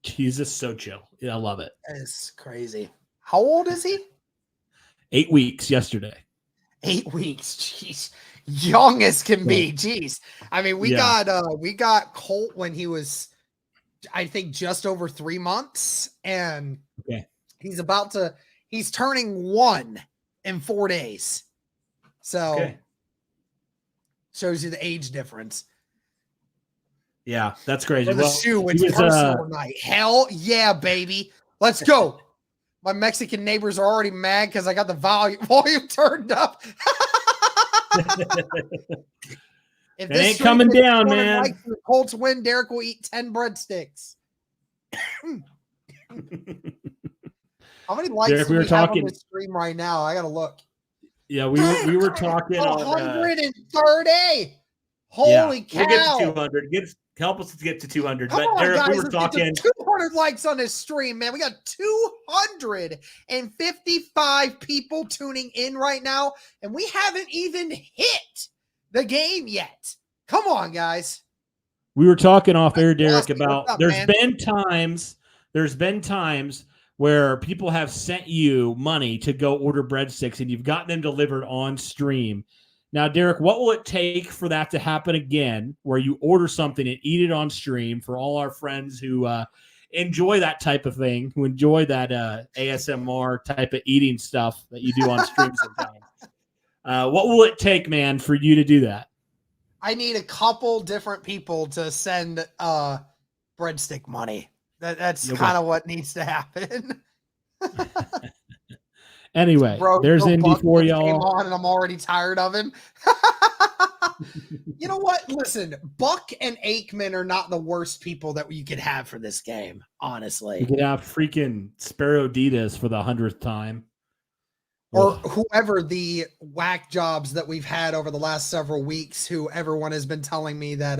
so chill. Yeah, I love it. It's crazy. How old is he? 8 weeks yesterday. 8 weeks. Jeez. Young as can be. Jeez. I mean, we got Colt when he was, I think, just over 3 months, and he's turning 1 in 4 days. So shows you the age difference. Yeah, that's crazy. For the shoe, it's personal night. Hell yeah, baby. Let's go. My Mexican neighbors are already mad because I got the volume turned up. If this ain't coming down, man. Like the Colts win, Derek will eat 10 breadsticks. How many likes Derek, do we have on the stream right now? I gotta look. Yeah, we were talking 130. Holy cow! We'll get to 200. Help us to get to 200. Come but on, Derek, guys, we were talking 200 likes on this stream, man. We got 255 people tuning in right now, and we haven't even hit the game yet. Come on, guys. We were talking off air, Derek, about up, there's man? been times where people have sent you money to go order breadsticks and you've gotten them delivered on stream. Now, Derek, what will it take for that to happen again, where you order something and eat it on stream, for all our friends who enjoy that type of thing, who enjoy that ASMR type of eating stuff that you do on stream sometimes? What will it take, man, for you to do that? I need a couple different people to send breadstick money. That's kind of what needs to happen. Anyway, there's Indy for y'all. On and I'm already tired of him. You know what? Listen, Buck and Aikman are not the worst people that you could have for this game, honestly. You could have freaking Sparrow Adidas for the 100th time. Or whoever the whack jobs that we've had over the last several weeks, who everyone has been telling me that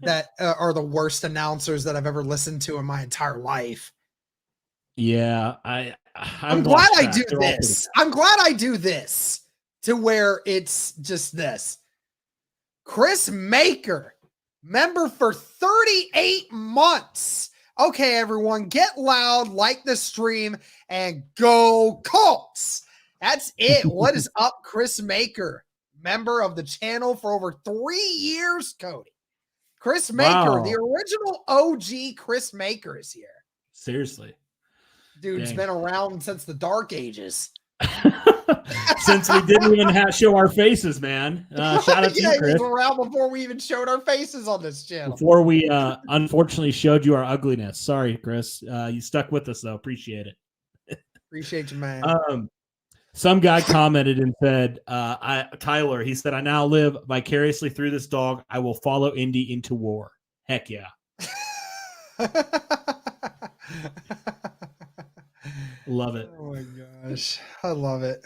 that are the worst announcers that I've ever listened to in my entire life. Yeah, I'm glad I do this. I'm glad I do this to where it's just this. Chris Maker, member for 38 months. Okay, everyone, get loud, like the stream, and go Colts. That's it. What is up, Chris Maker? Member of the channel for over 3 years, Cody. Chris Maker, the original OG Chris Maker is here. Seriously. Dude's been around since the dark ages. Since we didn't even show our faces, man. Shout out to you, Chris. He was around before we even showed our faces on this channel. Before we unfortunately showed you our ugliness. Sorry, Chris. You stuck with us, though. Appreciate it. Appreciate you, man. Some guy commented and said, Tyler, he said, I now live vicariously through this dog. I will follow Indy into war. Heck yeah. Love it. Oh my gosh. I love it.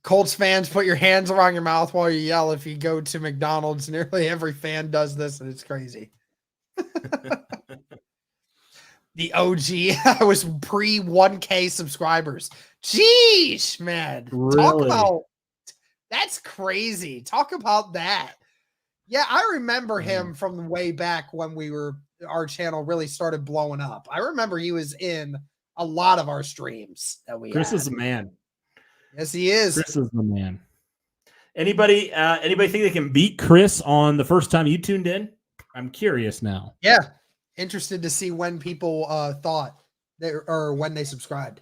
Colts fans, put your hands around your mouth while you yell if you go to McDonald's. Nearly every fan does this, and it's crazy. The OG, I was pre 1K subscribers. Jeez, man. Really? Talk about that's crazy. Talk about that. Yeah, I remember him from way back when our channel really started blowing up. I remember he was in a lot of our streams that we Chris had. is a man. Yes, he is. Chris is the man. Anybody think they can beat Chris on the first time you tuned in? I'm curious now. Yeah. Interested to see when people thought or when they subscribed.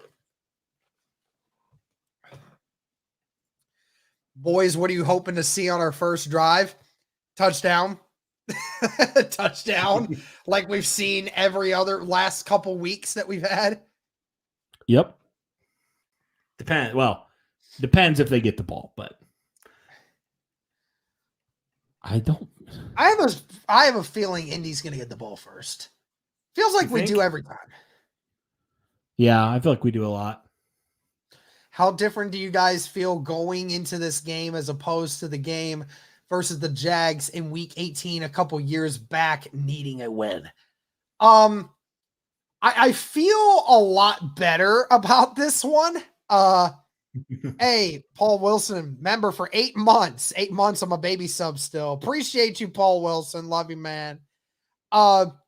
Boys, what are you hoping to see on our first drive? Touchdown. Touchdown. Like we've seen every other last couple weeks that we've had. Yep. Depends if they get the ball, but I have a feeling Indy's going to get the ball first. Feels like we do every time. Yeah, I feel like we do a lot. How different do you guys feel going into this game as opposed to the game versus the Jags in week 18 a couple years back needing a win? I feel a lot better about this one. Hey, Paul Wilson, member for 8 months. 8 months. I'm a baby sub still. Appreciate you, Paul Wilson. Love you, man. I'll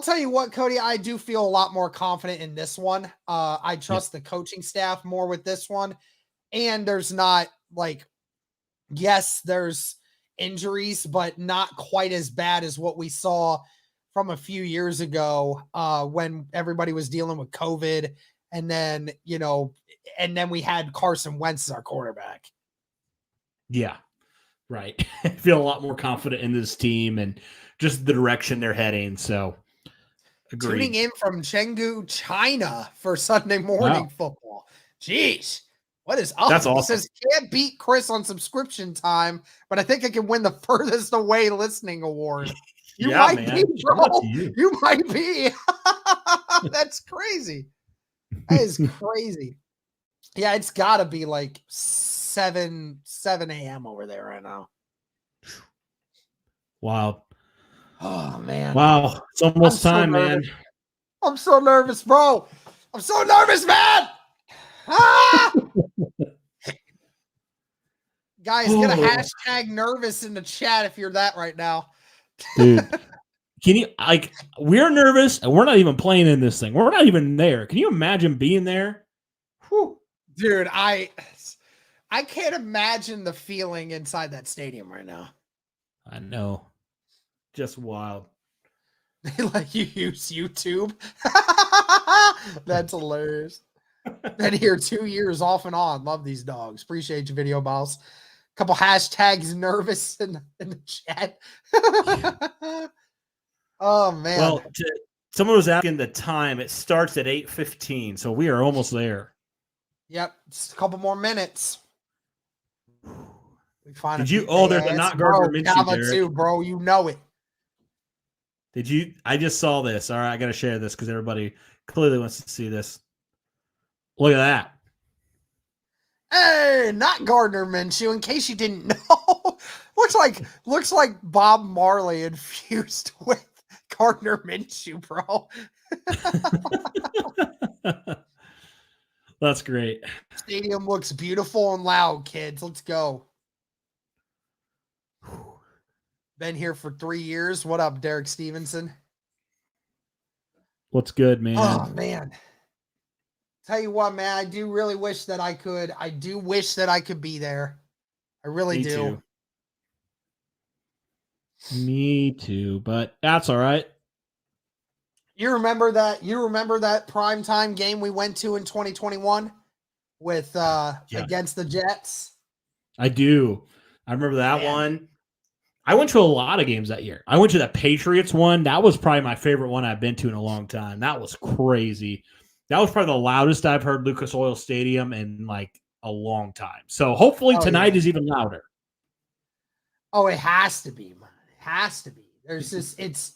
tell you what, Cody, I do feel a lot more confident in this one. I trust the coaching staff more with this one. And there's not like, yes, there's injuries, but not quite as bad as what we saw from a few years ago when everybody was dealing with COVID. And then, and then we had Carson Wentz as our quarterback. Yeah, right. I feel a lot more confident in this team and just the direction they're heading. So, agreed. Tuning in from Chengdu, China for Sunday morning football. Jeez, what is up? That's awesome. He says, can't beat Chris on subscription time, but I think I can win the furthest away listening award. You might be, bro. You might be. That's crazy. That is crazy. Yeah, it's got to be like 7 a.m. over there right now. Wow. Oh, man. Wow. It's almost time, man. I'm so nervous, bro. I'm so nervous, man. Ah! Guys, get a hashtag nervous in the chat if you're that right now. Dude, can you, we're nervous and we're not even playing in this thing. We're not even there. Can you imagine being there? Whew. Dude, I can't imagine the feeling inside that stadium right now. I know. Just wild. Like you use YouTube. That's hilarious. Been here 2 years off and on. Love these dogs. Appreciate you, Video Boss. Couple hashtags nervous in the chat. Oh, man. Well, someone was asking the time. It starts at 8:15, so we are almost there. Yep. Just a couple more minutes. We find Did you? Oh, there's a not Gardner Minshew, too, bro. You know it. Did you? I just saw this. All right, I got to share this because everybody clearly wants to see this. Look at that. Hey, not Gardner Minshew. In case you didn't know, looks like Bob Marley infused with Gardner Minshew, bro. That's great. Stadium looks beautiful and loud, kids. Let's go. Been here for 3 years. What up, Derek Stevenson? What's good, man? Oh, man. Tell you what, man, I do really wish that I could. I do wish that I could be there. I really do. Me too, but that's all right. You remember that primetime game we went to in 2021 with against the Jets? I do. I remember that one. I went to a lot of games that year. I went to the Patriots one. That was probably my favorite one I've been to in a long time. That was crazy. That was probably the loudest I've heard Lucas Oil Stadium in like a long time. So hopefully tonight is even louder. Oh, it has to be, man. It has to be. There's this, it's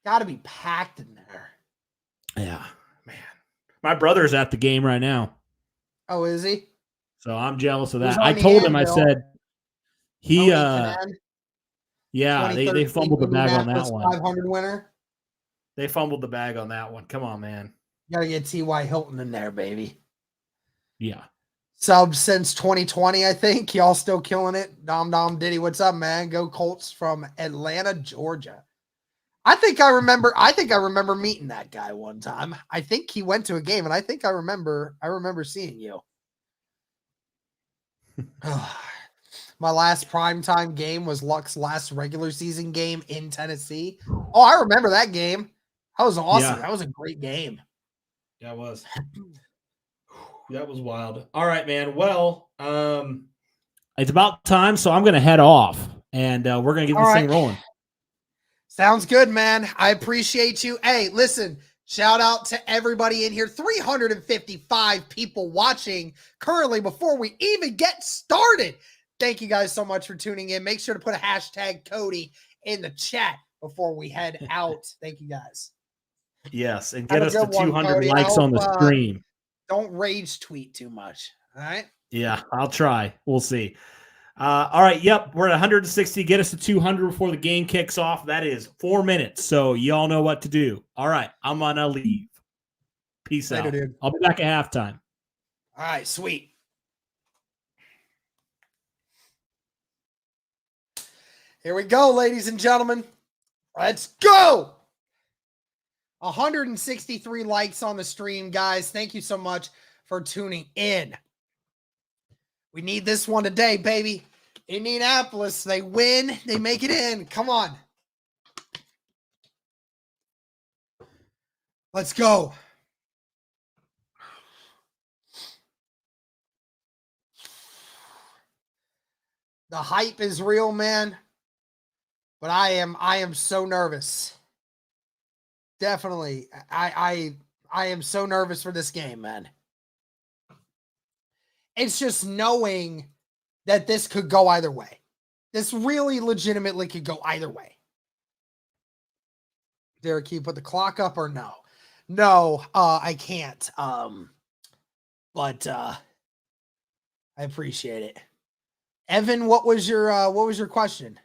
got to be packed in there. Yeah, man. My brother's at the game right now. Oh, is he? So I'm jealous of that. I told him, I said, they fumbled the bag on that one. 500 winner. They fumbled the bag on that one. Come on, man. You gotta get T.Y. Hilton in there, baby. Yeah. Sub since 2020, I think. Y'all still killing it. Dom Diddy, what's up, man? Go Colts from Atlanta, Georgia. I think I remember meeting that guy one time. I think he went to a game, and I think I remember seeing you. My last primetime game was Luck's last regular season game in Tennessee. Oh, I remember that game. That was awesome. Yeah. That was a great game. That was. That was wild. All right, man. Well, it's about time, so I'm going to head off, and we're going to get this thing rolling. Sounds good, man. I appreciate you. Hey, listen, shout out to everybody in here. 355 people watching currently before we even get started. Thank you guys so much for tuning in. Make sure to put a hashtag Cody in the chat before we head out. Thank you guys. Yes, and get us to 200 likes on the stream. Don't rage tweet too much. All right? Yeah, I'll try. We'll see. All right. Yep. We're at 160. Get us to 200 before the game kicks off. That is 4 minutes. So y'all know what to do. All right. I'm going to leave. Peace Later, out. dude. I'll be back at halftime. All right, sweet. Here we go, ladies and gentlemen. Let's go. 163 likes on the stream, guys. Thank you so much for tuning in. We need this one today, baby. Indianapolis, they win. They make it in. Come on. Let's go. The hype is real, man. But I am so nervous. Definitely. I am so nervous for this game, man. It's just knowing that this could go either way. This really legitimately could go either way. Derek, can you put the clock up or no? No, I can't. But I appreciate it. Evan, what was your question?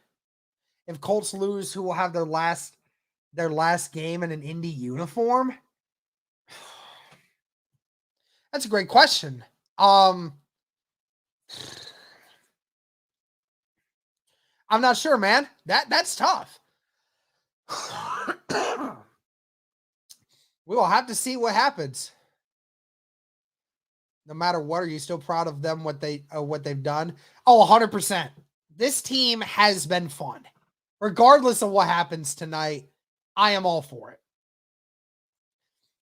If Colts lose, who will have their last game in an Indy uniform? That's a great question. I'm not sure, man. That's tough. We will have to see what happens. No matter what, are you still proud of them, what they've done? Oh, 100%. This team has been fun. Regardless of what happens tonight, I am all for it.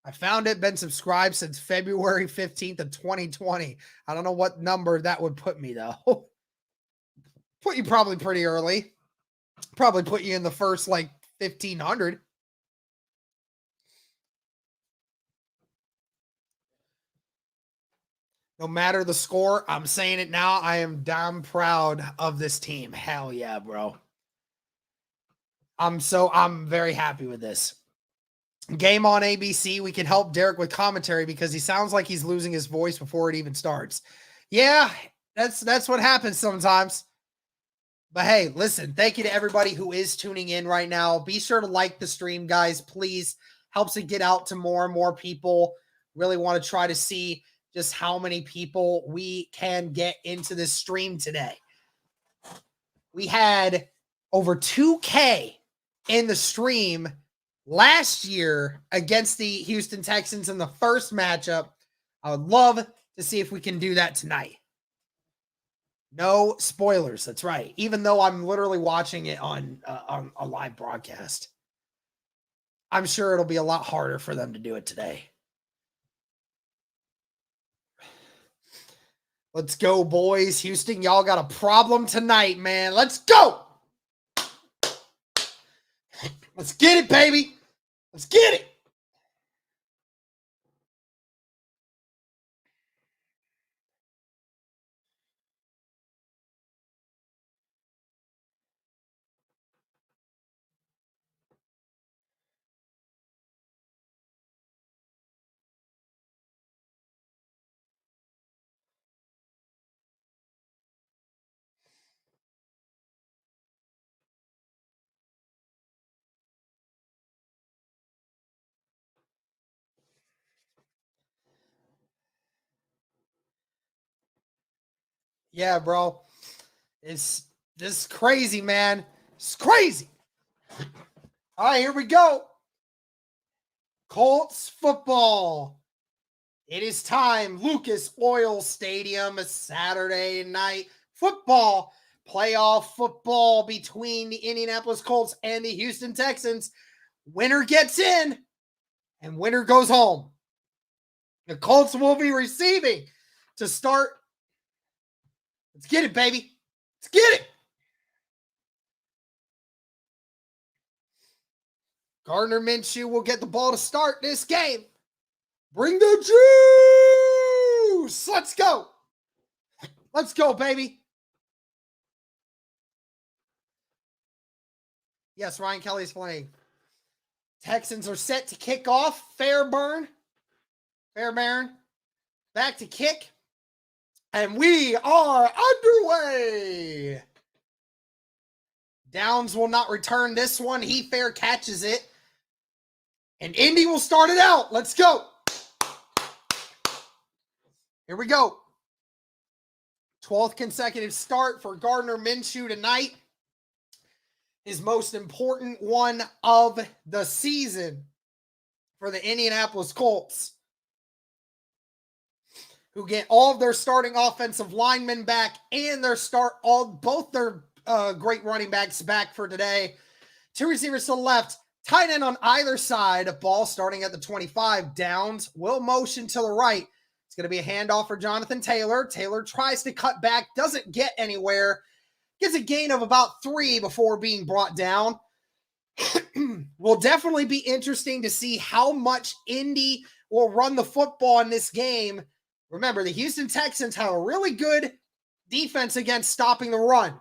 I found it, been subscribed since February 15th of 2020. I don't know what number that would put me, though. Put you probably pretty early. Probably put you in the first, 1,500. No matter the score, I'm saying it now, I am damn proud of this team. Hell yeah, bro. I'm very happy with this. Game on ABC. We can help Derek with commentary because he sounds like he's losing his voice before it even starts. Yeah, that's what happens sometimes. But hey, listen, thank you to everybody who is tuning in right now. Be sure to like the stream, guys. Please. Helps it get out to more and more people. Really want to try to see just how many people we can get into this stream today. We had over 2K in the stream last year against the Houston Texans in the first matchup. I would love to see if we can do that tonight. No spoilers. That's right. Even though I'm literally watching it on a live broadcast, I'm sure it'll be a lot harder for them to do it today. Let's go, boys. Houston, y'all got a problem tonight, man. Let's go. Let's get it, baby. Let's get it. Yeah, bro. This is crazy, man. It's crazy. All right, here we go. Colts football. It is time. Lucas Oil Stadium, a Saturday night football. Playoff football between the Indianapolis Colts and the Houston Texans. Winner gets in and winner goes home. The Colts will be receiving to start. Let's get it, baby. Let's get it. Gardner Minshew will get the ball to start this game. Bring the juice. Let's go. Let's go, baby. Yes, Ryan Kelly's playing. Texans are set to kick off. Fairbairn. Back to kick. And we are underway. Downs will not return this one. He fair catches it. And Indy will start it out. Let's go. Here we go. 12th consecutive start for Gardner Minshew tonight. His most important one of the season for the Indianapolis Colts, who get all of their starting offensive linemen back and both their great running backs back for today. 2 receivers to the left, tight end on either side, ball starting at the 25, downs, will motion to the right. It's going to be a handoff for Jonathan Taylor. Taylor tries to cut back, doesn't get anywhere, gets a gain of about 3 before being brought down. Will definitely be interesting to see how much Indy will run the football in this game. Remember, the Houston Texans have a really good defense against stopping the run.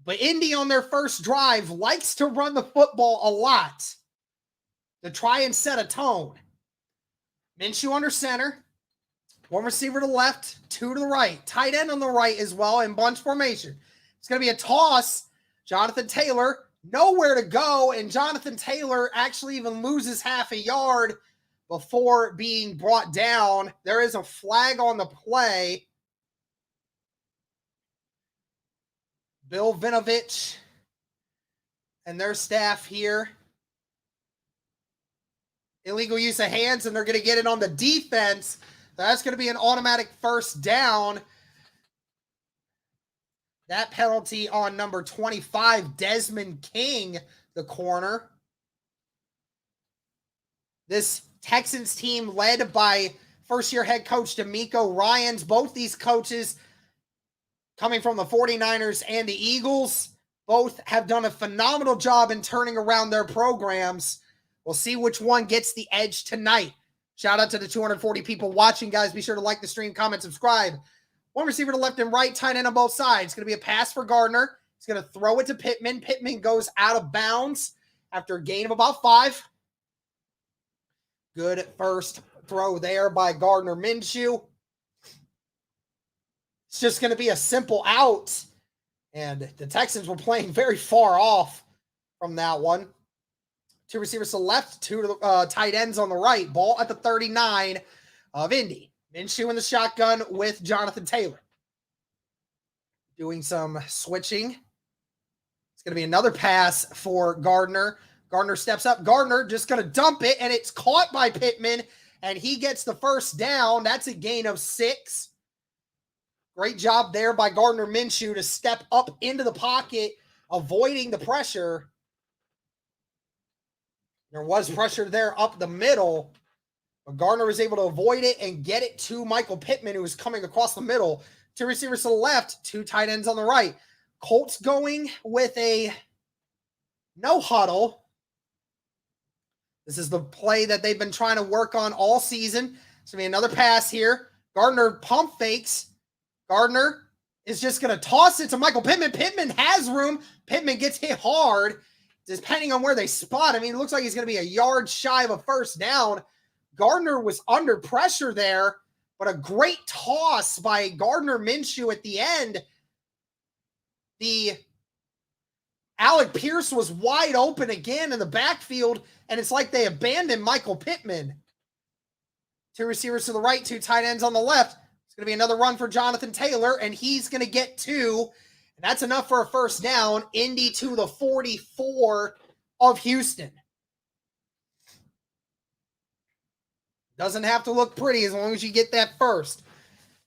But Indy on their first drive likes to run the football a lot to try and set a tone. Minshew under center. 1 receiver to the left, 2 to the right. Tight end on the right as well in bunch formation. It's going to be a toss. Jonathan Taylor, nowhere to go, and Jonathan Taylor actually even loses half a yard before being brought down. There is a flag on the play. Bill Vinovich and their staff here. Illegal use of hands, and they're going to get it on the defense. That's going to be an automatic first down. That penalty on number 25, Desmond King, the corner. This Texans team led by first-year head coach D'Amico Ryans. Both these coaches coming from the 49ers and the Eagles. Both have done a phenomenal job in turning around their programs. We'll see which one gets the edge tonight. Shout out to the 240 people watching, guys. Be sure to like the stream, comment, subscribe. 1 receiver to left and right, tight end on both sides. It's going to be a pass for Gardner. He's going to throw it to Pittman. Pittman goes out of bounds after a gain of about 5. Good first throw there by Gardner Minshew. It's just going to be a simple out. And the Texans were playing very far off from that one. 2 receivers to the left, 2 tight ends on the right. Ball at the 39 of Indy. Minshew in the shotgun with Jonathan Taylor. Doing some switching. It's going to be another pass for Gardner. Gardner steps up. Gardner just going to dump it, and it's caught by Pittman, and he gets the first down. That's a gain of 6. Great job there by Gardner Minshew to step up into the pocket, avoiding the pressure. There was pressure there up the middle, but Gardner was able to avoid it and get it to Michael Pittman, who was coming across the middle. 2 receivers to the left, 2 tight ends on the right. Colts going with a no huddle. This is the play that they've been trying to work on all season. It's going to be another pass here. Gardner pump fakes. Gardner is just going to toss it to Michael Pittman. Pittman has room. Pittman gets hit hard. Depending on where they spot him, it looks like he's going to be a yard shy of a first down. Gardner was under pressure there, but a great toss by Gardner Minshew at the end. The Alec Pierce was wide open again in the backfield, and it's like they abandoned Michael Pittman. 2 receivers to the right, 2 tight ends on the left. It's going to be another run for Jonathan Taylor, and he's going to get 2. And that's enough for a first down. Indy to the 44 of Houston. Doesn't have to look pretty as long as you get that first.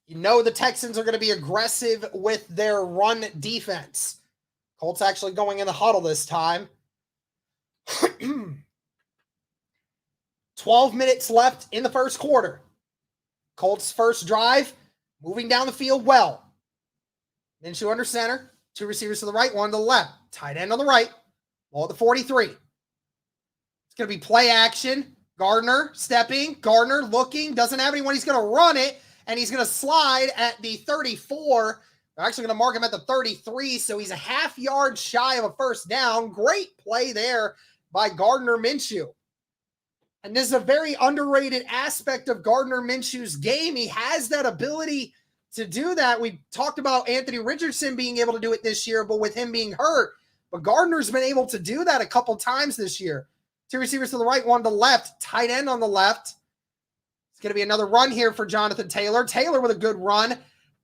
You know the Texans are going to be aggressive with their run defense. Colts actually going in the huddle this time. 12 minutes left in the first quarter. Colts first drive, moving down the field well. Minshew under center, 2 receivers to the right, 1 to the left. Tight end on the right, ball at the 43. It's going to be play action. Gardner stepping, Gardner looking, doesn't have anyone. He's going to run it, and he's going to slide at the 34. They're actually going to mark him at the 33, so he's a half yard shy of a first down. Great play there by Gardner Minshew. And this is a very underrated aspect of Gardner Minshew's game. He has that ability to do that. We talked about Anthony Richardson being able to do it this year, but with him being hurt. But Gardner's been able to do that a couple times this year. 2 receivers to the right, 1 to the left. Tight end on the left. It's going to be another run here for Jonathan Taylor. Taylor with a good run.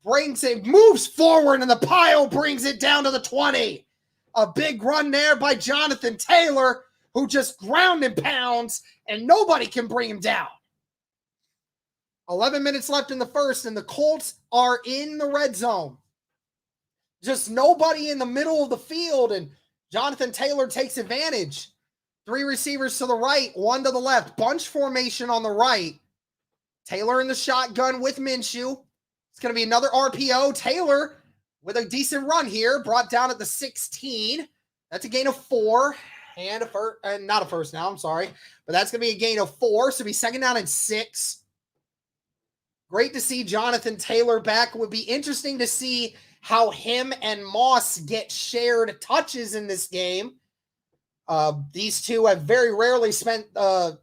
Brings it, moves forward, and the pile brings it down to the 20. A big run there by Jonathan Taylor, who just ground and pounds, and nobody can bring him down. 11 minutes left in the first, and the Colts are in the red zone. Just nobody in the middle of the field, and Jonathan Taylor takes advantage. 3 receivers to the right, 1 to the left. Bunch formation on the right. Taylor in the shotgun with Minshew. It's going to be another RPO. Taylor with a decent run here, brought down at the 16. That's a gain of 4. And not a first now, I'm sorry. But that's going to be a gain of 4. So it'll be second down and 6. Great to see Jonathan Taylor back. It would be interesting to see how him and Moss get shared touches in this game. These two have very rarely spent the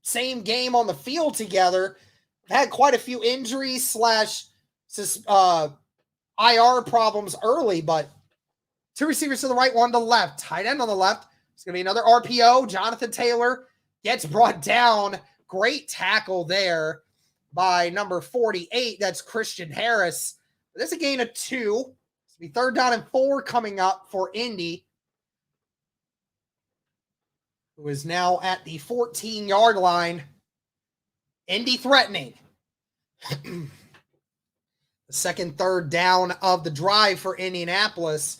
same game on the field together. Had quite a few injuries / IR problems early, but 2 receivers to the right, 1 to the left. Tight end on the left. It's going to be another RPO. Jonathan Taylor gets brought down. Great tackle there by number 48. That's Christian Harris. There's a gain of 2. It's going to be third down and 4 coming up for Indy, who is now at the 14-yard line. Indy threatening. The second third down of the drive for Indianapolis.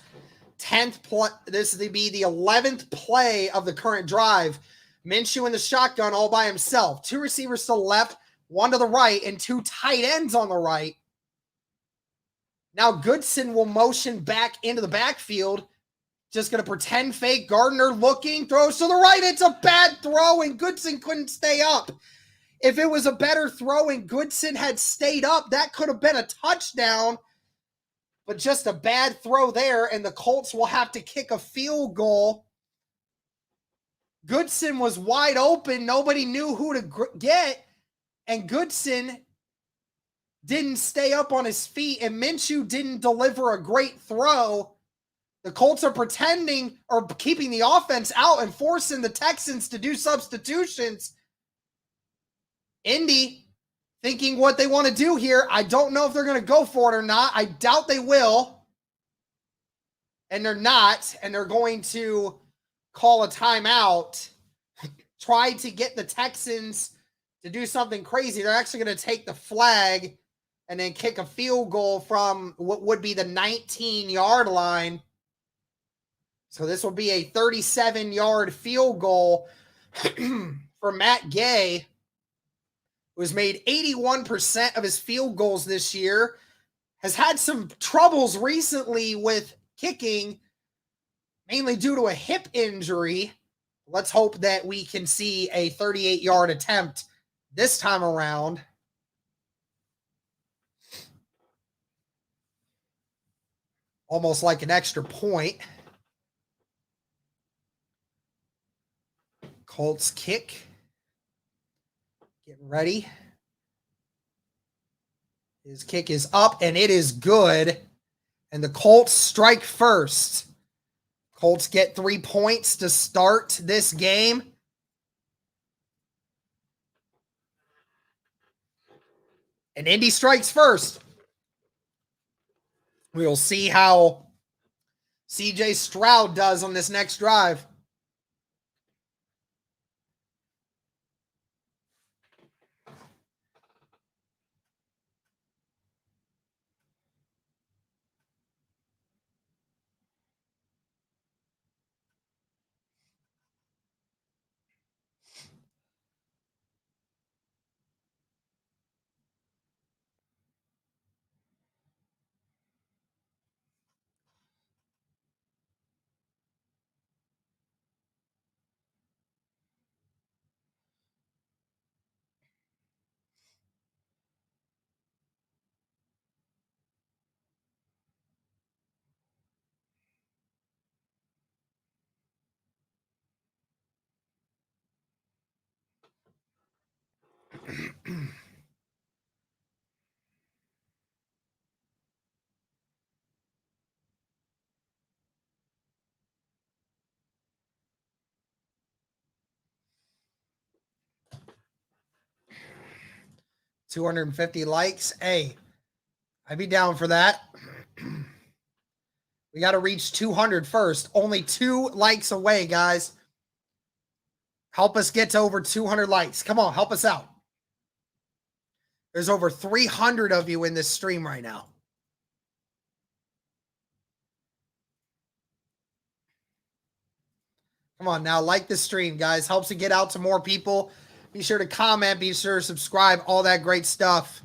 10th play. This will be the 11th play of the current drive. Minshew in the shotgun all by himself. 2 receivers to the left, 1 to the right, and 2 tight ends on the right. Now Goodson will motion back into the backfield. Just going to pretend fake. Gardner looking, throws to the right. It's a bad throw, and Goodson couldn't stay up. If it was a better throw and Goodson had stayed up, that could have been a touchdown. But just a bad throw there, and the Colts will have to kick a field goal. Goodson was wide open. Nobody knew who to get, and Goodson didn't stay up on his feet, and Minshew didn't deliver a great throw. The Colts are pretending or keeping the offense out and forcing the Texans to do substitutions. Indy thinking what they want to do here. I don't know if they're going to go for it or not. I doubt they will. And they're not. And they're going to call a timeout. Try to get the Texans to do something crazy. They're actually going to take the flag and then kick a field goal from what would be the 19-yard line. So this will be a 37-yard field goal for Matt Gay, who has made 81% of his field goals this year, has had some troubles recently with kicking, mainly due to a hip injury. Let's hope that we can see a 38-yard attempt this time around. Almost like an extra point. Colts kick. Getting ready. His kick is up, and it is good. And the Colts strike first. Colts get 3 points to start this game. And Indy strikes first. We'll see how CJ Stroud does on this next drive. 250 likes. Hey, I'd be down for that. We got to reach 200 first. Only 2 likes away, guys. Help us get to over 200 likes. Come on, help us out. There's over 300 of you in this stream right now. Come on now, like the stream, guys. Helps it get out to more people. Be sure to comment. Be sure to subscribe. All that great stuff.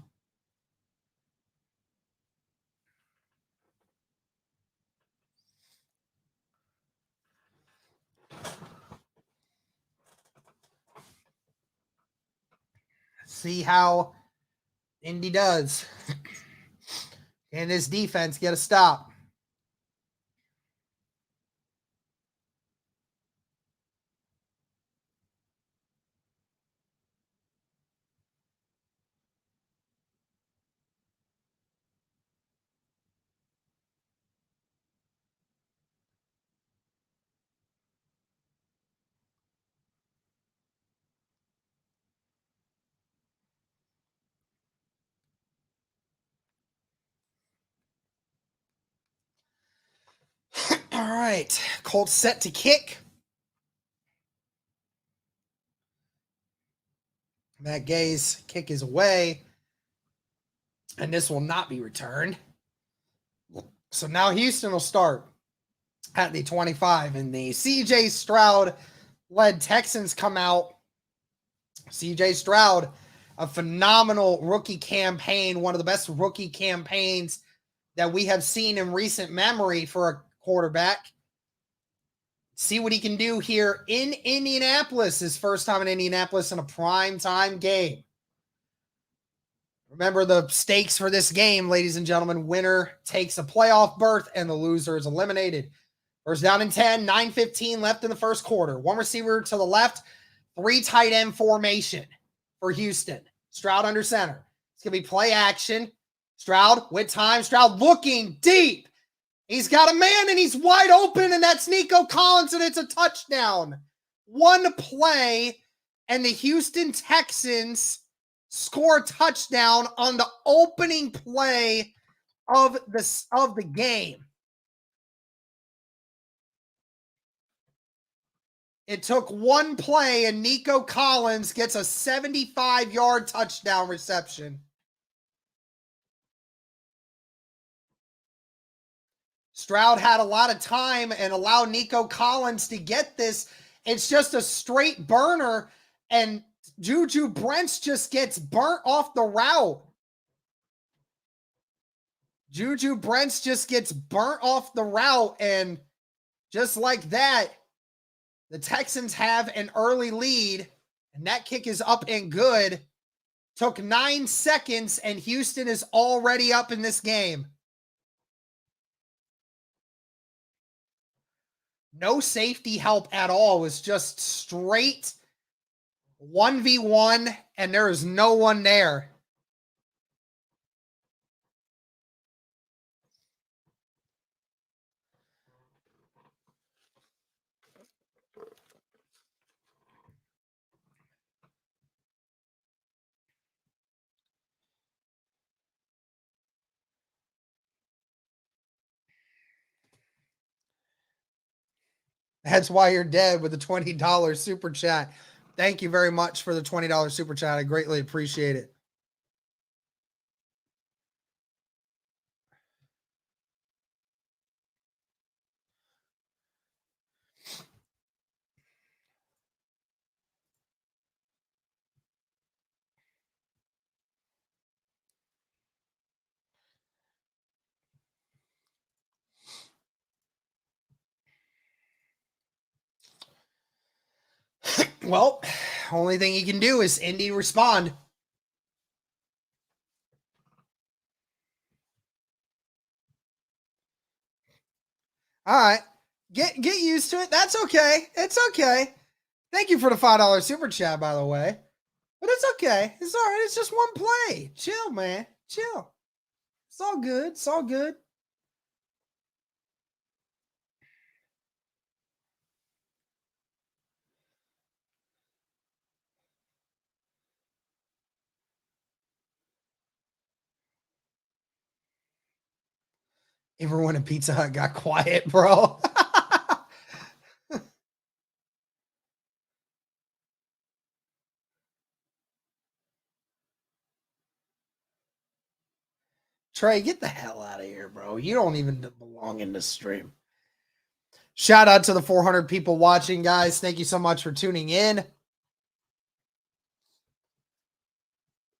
See how Indy does. And this defense get a stop. All right, Colts set to kick. Matt Gay's kick is away, and this will not be returned. So now Houston will start at the 25, and the C.J. Stroud-led Texans come out. C.J. Stroud, a phenomenal rookie campaign, one of the best rookie campaigns that we have seen in recent memory for a quarterback. See what he can do here in Indianapolis. His first time in Indianapolis in a primetime game. Remember the stakes for this game, ladies and gentlemen. Winner takes a playoff berth and the loser is eliminated. First down and 10, 9:15 left in the first quarter. One receiver to the left, 3 tight end formation for Houston. Stroud under center. It's going to be play action. Stroud with time. Stroud looking deep. He's got a man and he's wide open, and that's Nico Collins, and it's a touchdown. One play, and the Houston Texans score a touchdown on the opening play of the game. It took one play, and Nico Collins gets a 75-yard touchdown reception. Stroud had a lot of time and allowed Nico Collins to get this. It's just a straight burner, and Juju Brents just gets burnt off the route. Juju Brents just gets burnt off the route, and just like that, the Texans have an early lead, and that kick is up and good. Took 9 seconds, and Houston is already up in this game. No safety help at all. It was just straight 1v1, and there is no one there. That's why you're dead with the $20 super chat. Thank you very much for the $20 super chat. I greatly appreciate it. Well, only thing you can do is Indy respond. All right. Get used to it. That's okay. It's okay. Thank you for the $5 super chat, by the way. But it's okay. It's all right. It's just one play. Chill, man. Chill. It's all good. It's all good. Everyone at Pizza Hut got quiet, bro. Trey, get the hell out of here, bro. You don't even belong in this stream. Shout out to the 400 people watching, guys. Thank you so much for tuning in.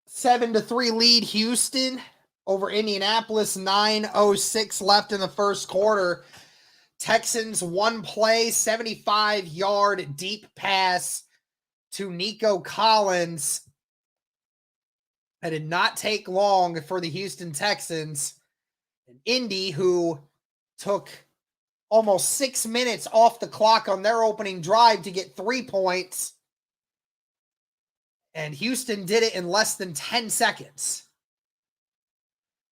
7-3 lead Houston over Indianapolis. 9:06 left in the first quarter. Texans one play, 75-yard deep pass to Nico Collins. It did not take long for the Houston Texans. And Indy, who took almost 6 minutes off the clock on their opening drive to get 3 points. And Houston did it in less than 10 seconds.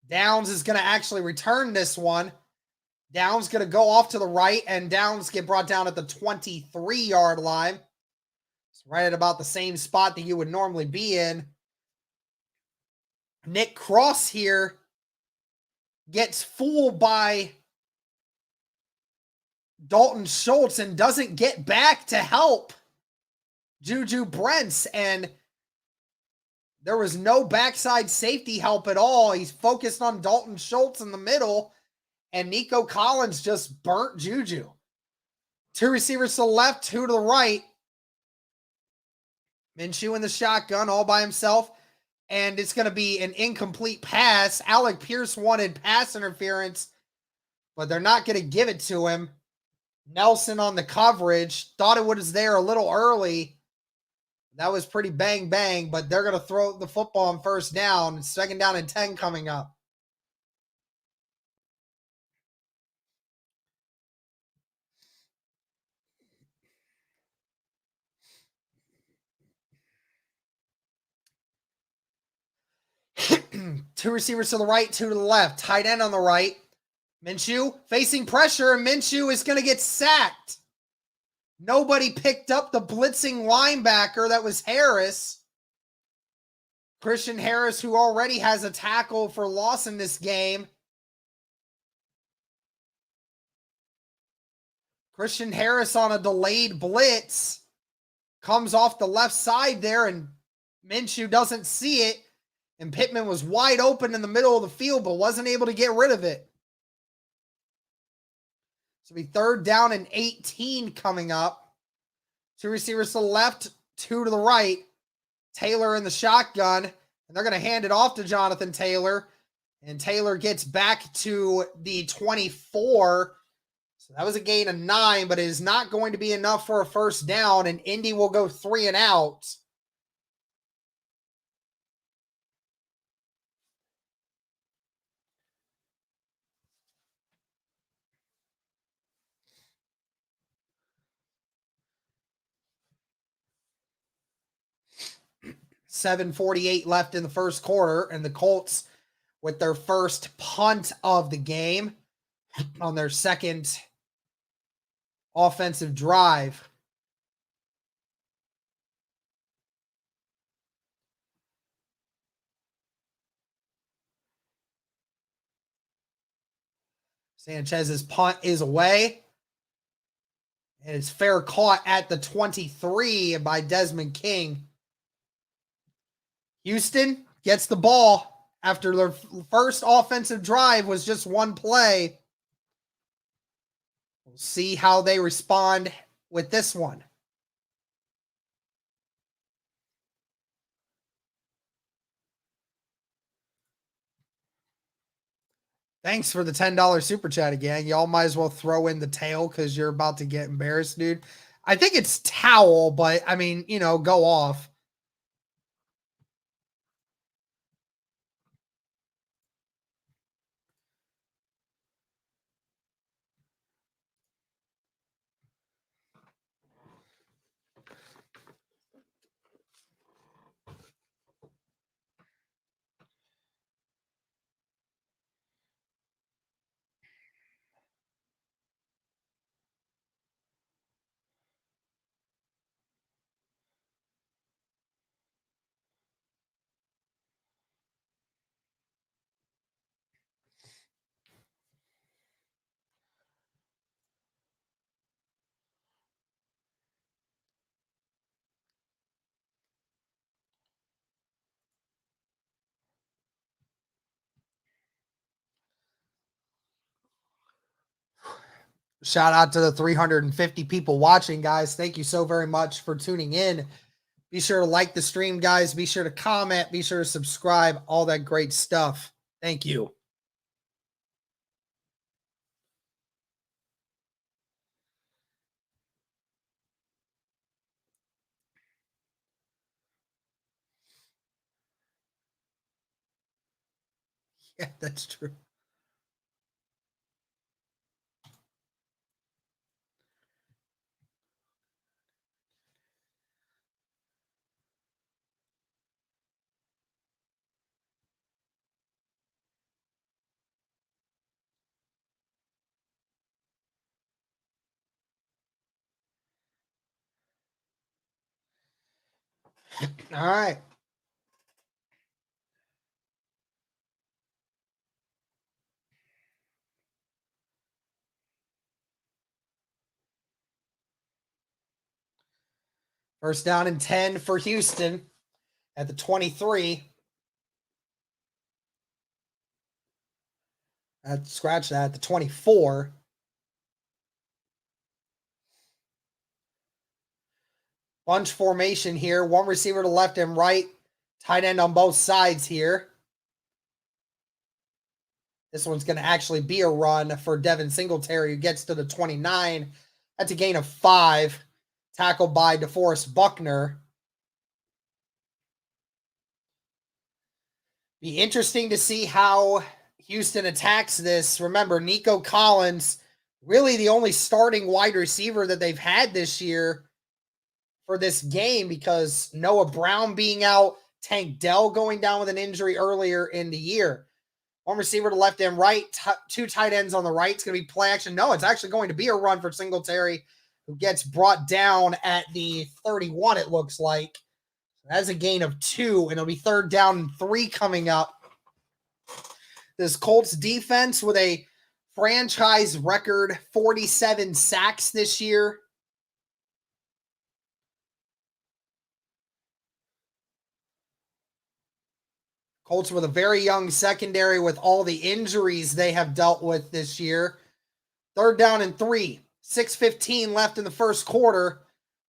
Downs is going to actually return this one. Downs going to go off to the right, and Downs get brought down at the 23-yard line. It's right at about the same spot that you would normally be in. Nick Cross here gets fooled by Dalton Schultz and doesn't get back to help Juju Brents, and there was no backside safety help at all. He's focused on Dalton Schultz in the middle, and Nico Collins just burnt Juju. 2 receivers to the left, 2 to the right. Minshew in the shotgun all by himself, and it's going to be an incomplete pass. Alec Pierce wanted pass interference, but they're not going to give it to him. Nelson on the coverage. Thought it was there a little early. That was pretty bang, bang, but they're going to throw the football on first down. 2nd down and 10 coming up. Two receivers to the right, 2 to the left. Tight end on the right. Minshew facing pressure, and Minshew is going to get sacked. Nobody picked up the blitzing linebacker. That was Harris. Christian Harris, who already has a tackle for loss in this game. Christian Harris on a delayed blitz. Comes off the left side there, and Minshew doesn't see it. And Pittman was wide open in the middle of the field, but wasn't able to get rid of it. So be 3rd down and 18 coming up. 2 receivers to the left, 2 to the right. Taylor in the shotgun, and they're going to hand it off to Jonathan Taylor. And Taylor gets back to the 24. So that was a gain of 9, but it is not going to be enough for a first down, and Indy will go 3 and out. .748 left in the first quarter, and the Colts with their first punt of the game on their second offensive drive. Sanchez's punt is away. And it's fair caught at the 23 by Desmond King. Houston gets the ball after their first offensive drive was just 1 play. We'll see how they respond with this one. Thanks for the $10 super chat again. Y'all might as well throw in the tail because you're about to get embarrassed, dude. I think it's towel, but I mean, go off. Shout out to the 350 people watching, guys. Thank you so very much for tuning in. Be sure to like the stream, guys. Be sure to comment. Be sure to subscribe. All that great stuff. Thank you. Yeah, that's true. All right. First down and 10 for Houston at the 23. Scratch that at the 24. Bunch formation here. One receiver to left and right. Tight end on both sides here. This one's going to actually be a run for Devin Singletary, who gets to the 29. That's a gain of 5. Tackled by DeForest Buckner. Be interesting to see how Houston attacks this. Remember, Nico Collins, really the only starting wide receiver that they've had this year for this game, because Noah Brown being out, Tank Dell going down with an injury earlier in the year. One receiver to left and right, two tight ends on the right. It's going to be play action. No, it's actually going to be a run for Singletary, who gets brought down at the 31, it looks like. That's a gain of 2, and it'll be 3rd down and 3 coming up. This Colts defense with a franchise record 47 sacks this year. Colts with a very young secondary with all the injuries they have dealt with this year. 3rd down and 3. 6:15 left in the first quarter.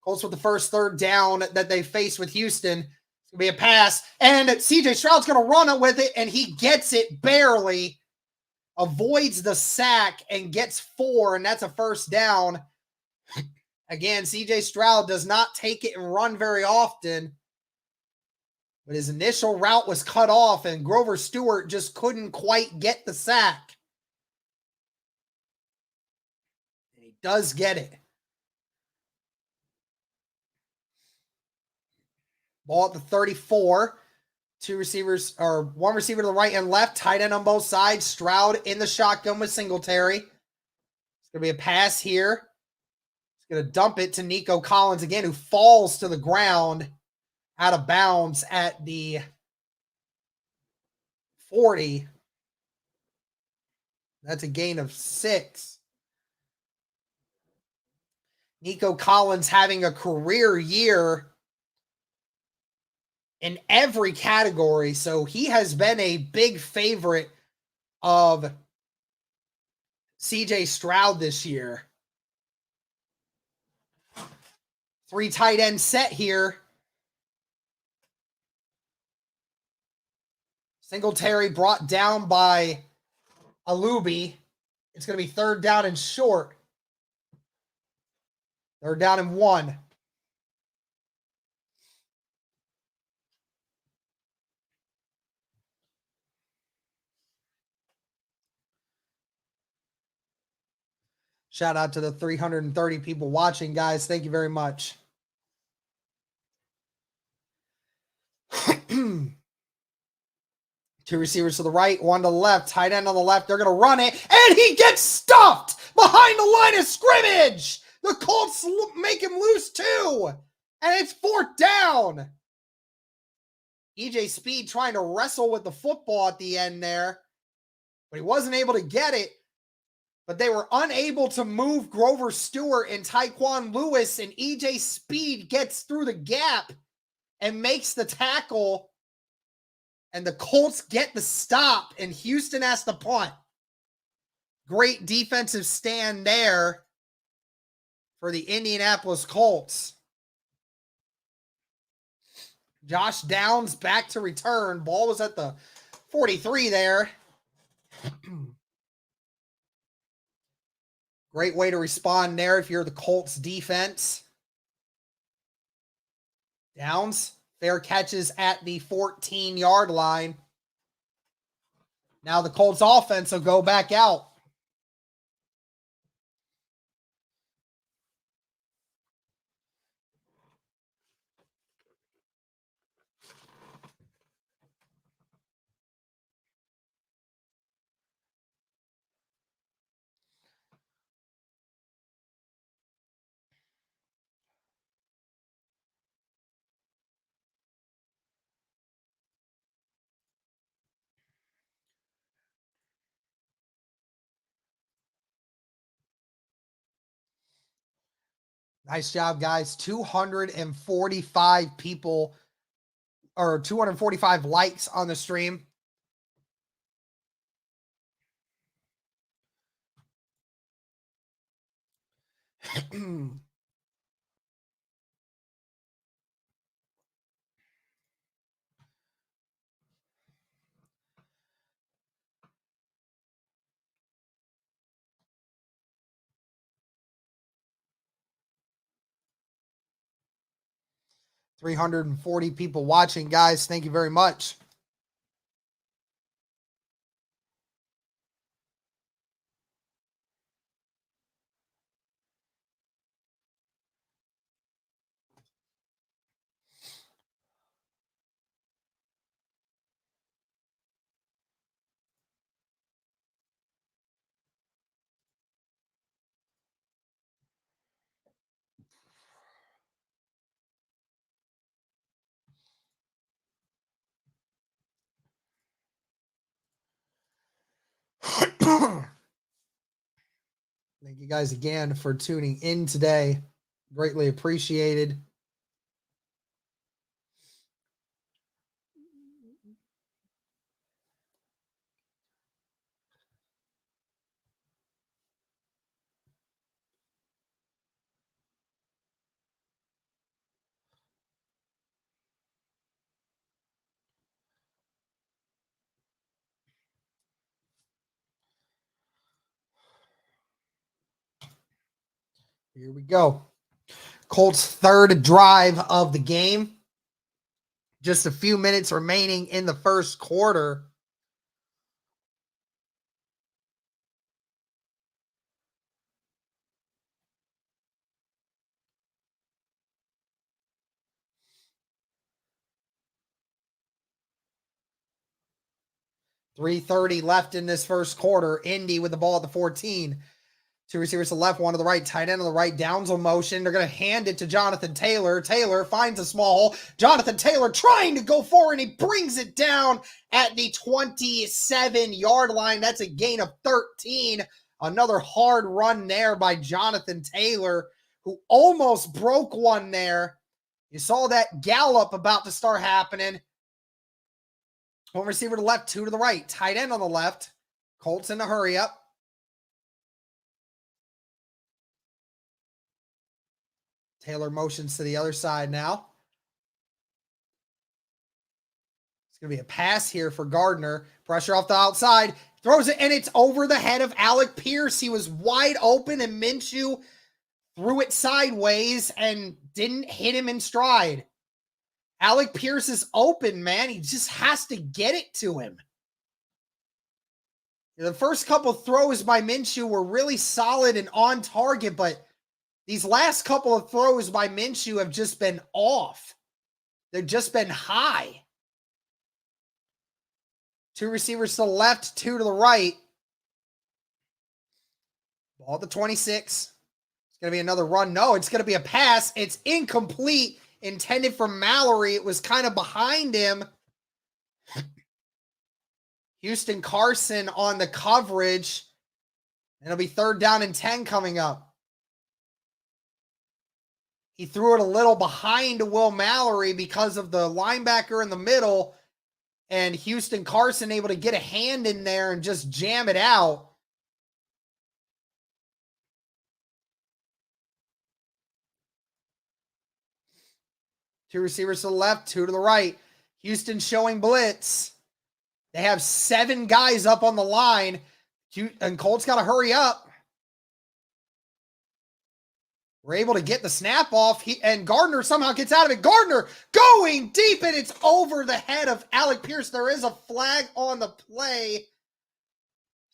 Colts with the first 3rd down that they face with Houston. It's going to be a pass, and CJ Stroud's going to run it with it, and he gets it barely. Avoids the sack and gets 4, and that's a 1st down. Again, CJ Stroud does not take it and run very often. But his initial route was cut off, and Grover Stewart just couldn't quite get the sack. And he does get it. Ball at the 34. One receiver to the right and left. Tight end on both sides. Stroud in the shotgun with Singletary. It's going to be a pass here. He's going to dump it to Nico Collins again, who falls to the ground out of bounds at the 40. That's a gain of 6. Nico Collins having a career year in every category, so he has been a big favorite of CJ Stroud this year. 3 tight end set here. Singletary brought down by Alubi. It's going to be 3rd down and short. 3rd down and 1. Shout out to the 330 people watching, guys. Thank you very much. Two receivers to the right, one to the left, tight end on the left. They're going to run it, and he gets stuffed behind the line of scrimmage. The Colts make him lose 2, and it's 4th down. EJ Speed trying to wrestle with the football at the end there, but he wasn't able to get it. But they were unable to move Grover Stewart and Tyquan Lewis, and EJ Speed gets through the gap and makes the tackle. And the Colts get the stop, and Houston has to punt. Great defensive stand there for the Indianapolis Colts. Josh Downs back to return. Ball was at the 43 there. Great way to respond there if you're the Colts defense. Downs, fair catches at the 14-yard line. Now the Colts offense will go back out. Nice job, guys. 245 people, or 245 likes on the stream. $340 people watching, guys. Thank you very much. Thank you guys again for tuning in today. Greatly appreciated. Here we go. Colts' third drive of the game. Just a few minutes remaining in the first quarter. .330 left in this first quarter. Indy with the ball at the 14. Two receivers to the left, one to the right, tight end on the right, Downs on motion. They're going to hand it to Jonathan Taylor. Taylor finds a small hole. Jonathan Taylor trying to go forward, and he brings it down at the 27-yard line. That's a gain of 13. Another hard run there by Jonathan Taylor, who almost broke one there. You saw that gallop about to start happening. One receiver to the left, two to the right, tight end on the left. Colts in a hurry up. Taylor motions to the other side now. It's going to be a pass here for Gardner. Pressure off the outside. Throws it, and it's over the head of Alec Pierce. He was wide open, and Minshew threw it sideways and didn't hit him in stride. Alec Pierce is open, man. He just has to get it to him. The first couple throws by Minshew were really solid and on target, but these last couple of throws by Minshew have just been off. They've just been high. Two receivers to the left, two to the right. Ball at the 26. It's going to be another run. No, it's going to be a pass. It's incomplete. Intended for Mallory. It was kind of behind him. Houston Carson on the coverage. It'll be 3rd down and 10 coming up. He threw it a little behind to Will Mallory because of the linebacker in the middle, and Houston Carson able to get a hand in there and just jam it out. Two receivers to the left, two to the right. Houston showing blitz. They have 7 guys up on the line. And Colts got to hurry up. We're able to get the snap off. And Gardner somehow gets out of it. Gardner going deep, and it's over the head of Alec Pierce. There is a flag on the play.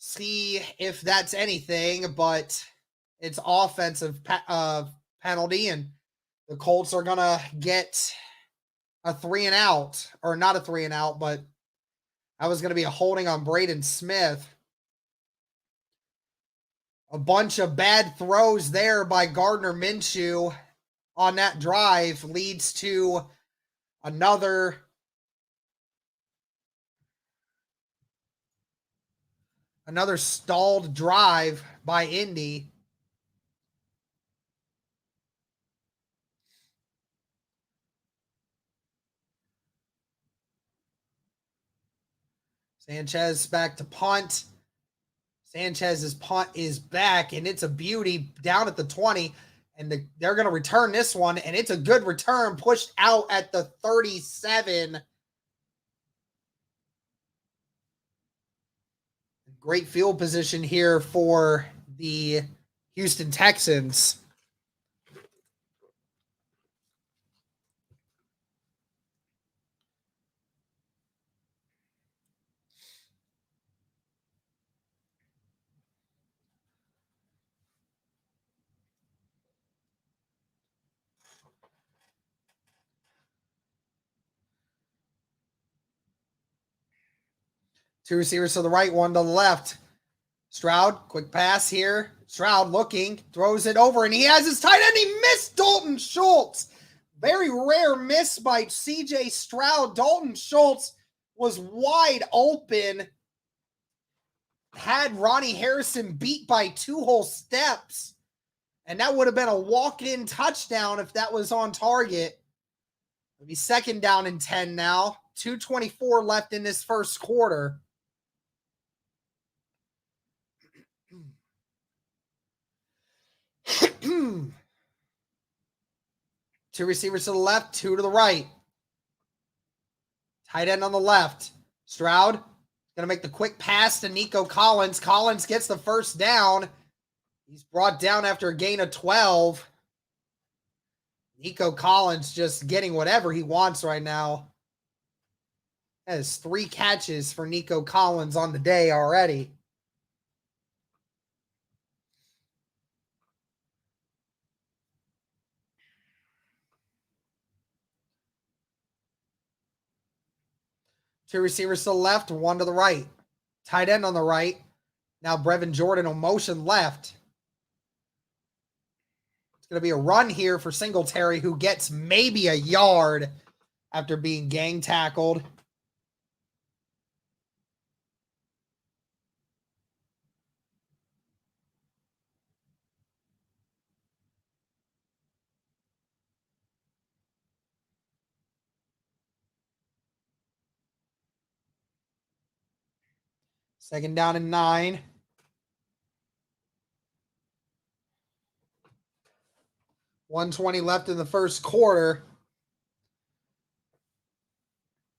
See if that's anything, but it's offensive penalty, and the Colts are going to get a 3-and-out. Or not a 3-and-out, but that was going to be a holding on Braden Smith. A bunch of bad throws there by Gardner Minshew on that drive leads to another stalled drive by Indy. Sanchez back to punt. Sanchez's punt is back, and it's a beauty down at the 20. And they're going to return this one, and it's a good return, pushed out at the 37. Great field position here for the Houston Texans. Two receivers to the right, one to the left. Stroud, quick pass here. Stroud looking, throws it over, and he has his tight end. He missed Dalton Schultz. Very rare miss by C.J. Stroud. Dalton Schultz was wide open. Had Ronnie Harrison beat by 2 whole steps. And that would have been a walk-in touchdown if that was on target. It'll be 2nd down and 10 now. 2:24 left in this first quarter. Two receivers to the left, two to the right. Tight end on the left. Stroud going to make the quick pass to Nico Collins. Collins gets the first down. He's brought down after a gain of 12. Nico Collins just getting whatever he wants right now. That is 3 catches for Nico Collins on the day already. Two receivers to the left, one to the right. Tight end on the right. Now Brevin Jordan on motion left. It's going to be a run here for Singletary, who gets maybe a yard after being gang tackled. Second down and 9. $1:20 left in the first quarter.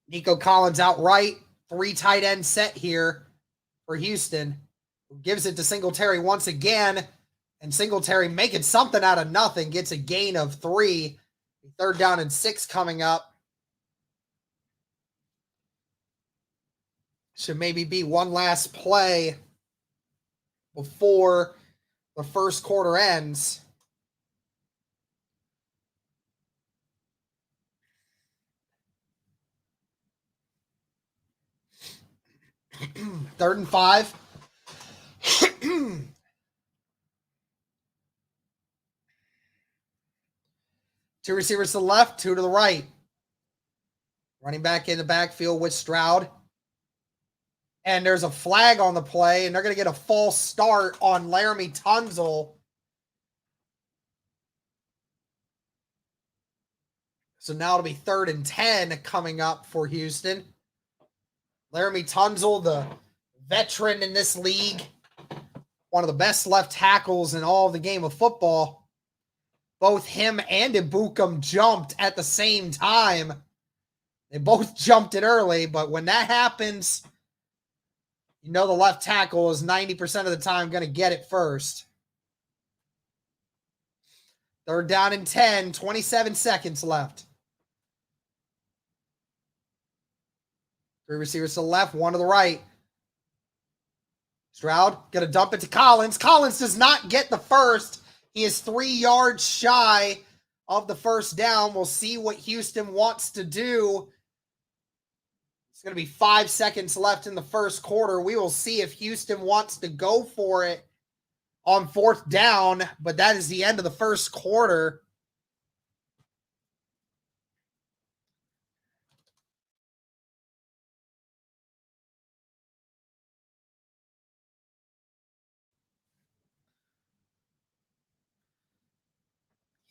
Nico Collins out right. 3 tight end set here for Houston. Gives it to Singletary once again. And Singletary making something out of nothing. Gets a gain of 3. 3rd down and 6 coming up. Should maybe be one last play before the first quarter ends. Third and 5. Two receivers to the left, 2 to the right. Running back in the backfield with Stroud. And there's a flag on the play, and they're going to get a false start on Laramie Tunzel. So now it'll be 3rd and 10 coming up for Houston. Laramie Tunzel, the veteran in this league, one of the best left tackles in all of the game of football. both him and Ibukam jumped at the same time. They both jumped it early, but when that happens, you know the left tackle is 90% of the time going to get it first. 3rd down and 10, 27 seconds left. 3 receivers to the left, 1 to the right. Stroud going to dump it to Collins. Collins does not get the first. He is 3 yards shy of the first down. We'll see what Houston wants to do. It's going to be 5 seconds left in the first quarter. We will see if Houston wants to go for it on 4th down, but that is the end of the first quarter.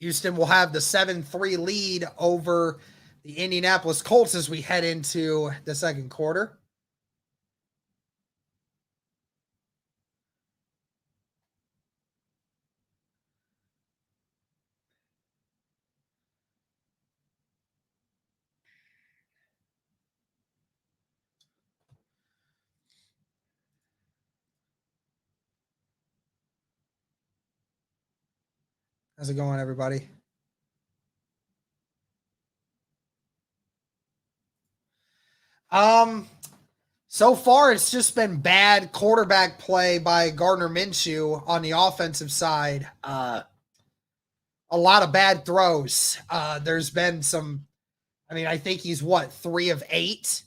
Houston will have the 7-3 lead over the Indianapolis Colts as we head into the second quarter. How's it going, everybody? So far it's just been bad quarterback play by Gardner Minshew on the offensive side. A lot of bad throws. There's been some, I think he's 3 of 8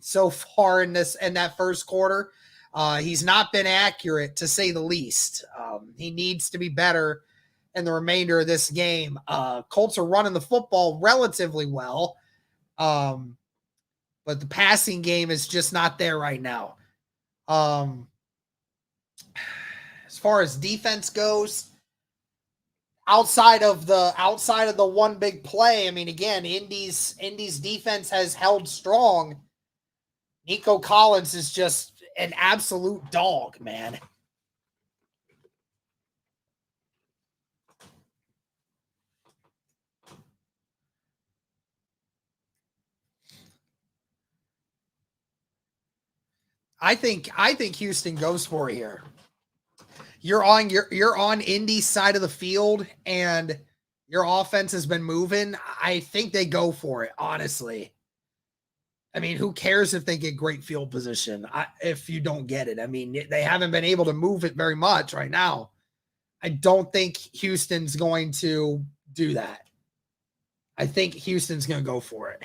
so far in that first quarter. He's not been accurate, to say the least. He needs to be better in the remainder of this game. Colts are running the football relatively well. But the passing game is just not there right now. As far as defense goes, outside of the one big play, again, Indy's defense has held strong. Nico Collins is just an absolute dog, man. I think Houston goes for it here. You're on Indy's side of the field, and your offense has been moving. I think they go for it, honestly. Who cares if they get great field position if you don't get it? They haven't been able to move it very much right now. I don't think Houston's going to do that. I think Houston's going to go for it.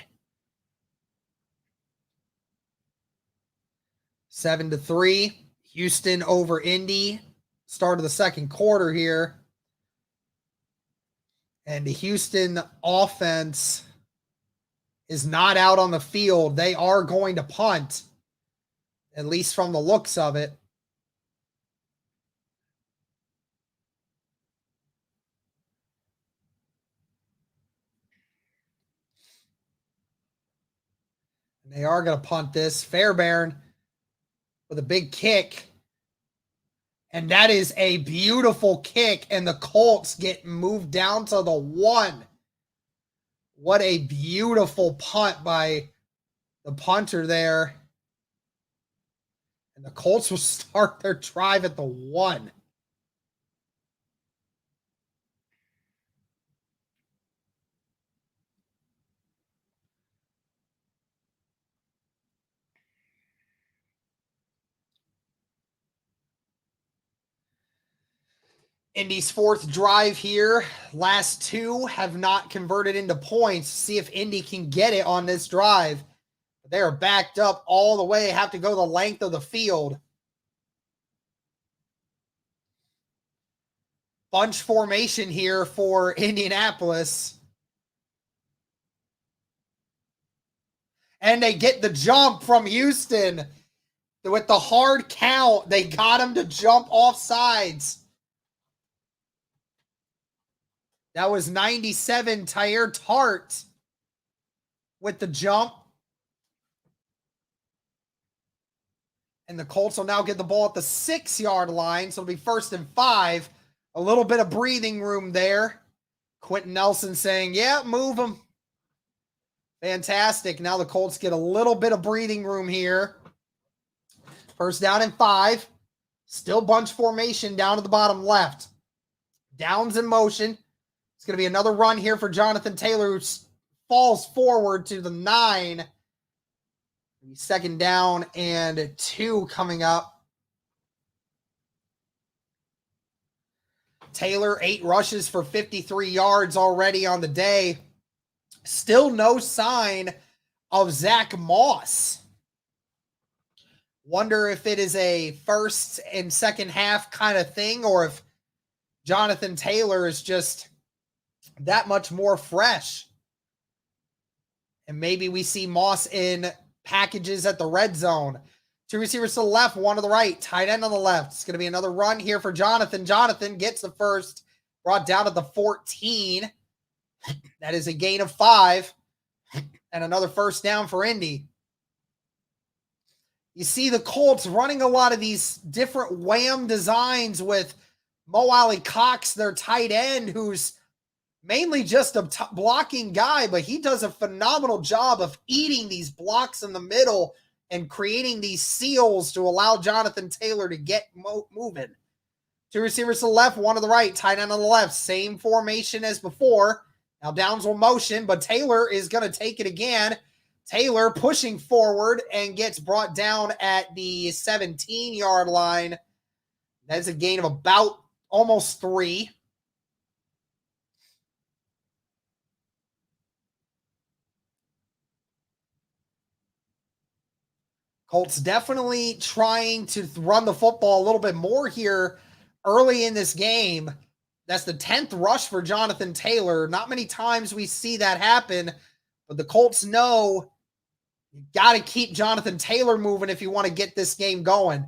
7-3, Houston over Indy. Start of the second quarter here. And the Houston offense is not out on the field. They are going to punt, at least from the looks of it. And they are going to punt this. Fairbairn with a big kick. And that is a beautiful kick. And the Colts get moved down to the 1. What a beautiful punt by the punter there. And the Colts will start their drive at the 1. Indy's 4th drive here. Last 2 have not converted into points. See if Indy can get it on this drive. They are backed up all the way. Have to go the length of the field. Bunch formation here for Indianapolis. And they get the jump from Houston. With the hard count, they got him to jump off sides. That was 97, Tyre Tart with the jump. And the Colts will now get the ball at the 6-yard line. So it'll be 1st and 5 A little bit of breathing room there. Quentin Nelson saying, yeah, move him. Fantastic. Now the Colts get a little bit of breathing room here. First down and 5. Still bunch formation down to the bottom left. Downs in motion. It's going to be another run here for Jonathan Taylor, who falls forward to the 9. Second down and 2 coming up. Taylor, 8 rushes for 53 yards already on the day. Still no sign of Zach Moss. Wonder if it is a first and second half kind of thing, or if Jonathan Taylor is just that much more fresh. And maybe we see Moss in packages at the red zone. 2 receivers to the left, 1 to the right, tight end on the left. It's going to be another run here for Jonathan. Jonathan gets the first, brought down at the 14. That is a gain of 5 and another first down for Indy. You see the Colts running a lot of these different wham designs with Mo Alley Cox, their tight end, who's mainly just a blocking guy, but he does a phenomenal job of eating these blocks in the middle and creating these seals to allow Jonathan Taylor to get moving. 2 receivers to the left, 1 to the right, tight end on the left. Same formation as before. Now Downs will motion, but Taylor is going to take it again. Taylor pushing forward and gets brought down at the 17-yard line. That's a gain of about almost 3. Colts definitely trying to run the football a little bit more here early in this game. That's the 10th rush for Jonathan Taylor. Not many times we see that happen, but the Colts know you got to keep Jonathan Taylor moving if you want to get this game going.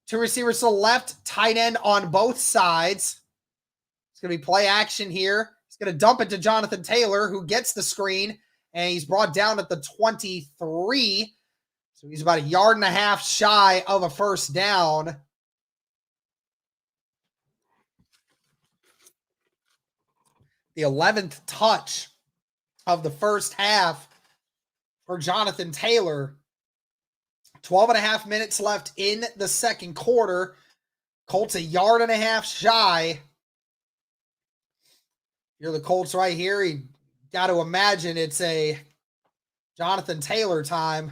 2 receivers to the left, tight end on both sides. It's going to be play action here. He's going to dump it to Jonathan Taylor, who gets the screen, and he's brought down at the 23. So he's about 1.5 yards shy of a first down. The 11th touch of the first half for Jonathan Taylor. 12.5 minutes left in the second quarter. Colts 1.5 yards shy. You're the Colts right here. You got to imagine it's a Jonathan Taylor time.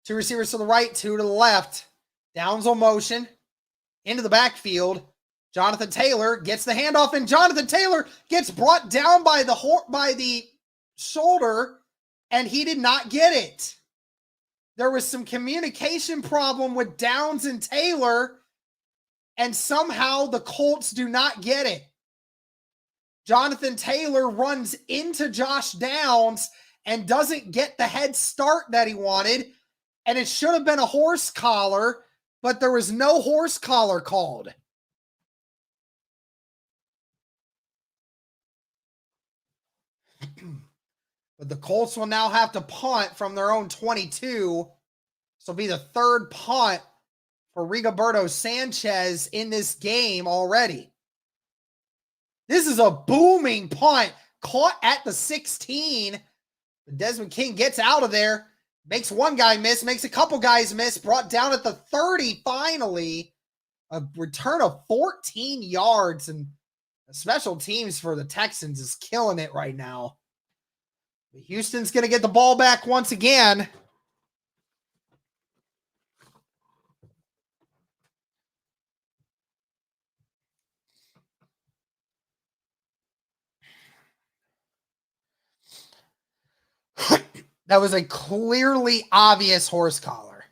2 receivers to the right, 2 to the left. Downs on motion. Into the backfield. Jonathan Taylor gets the handoff, and Jonathan Taylor gets brought down by the shoulder, and he did not get it. There was some communication problem with Downs and Taylor, and somehow the Colts do not get it. Jonathan Taylor runs into Josh Downs and doesn't get the head start that he wanted, and it should have been a horse collar, but there was no horse collar called. But the Colts will now have to punt from their own 22. This will be the 3rd punt for Rigoberto Sanchez in this game already. This is a booming punt, caught at the 16. Desmond King gets out of there, makes one guy miss, makes a couple guys miss, brought down at the 30 finally. A return of 14 yards, and the special teams for the Texans is killing it right now. Houston's going to get the ball back once again. That was a clearly obvious horse collar.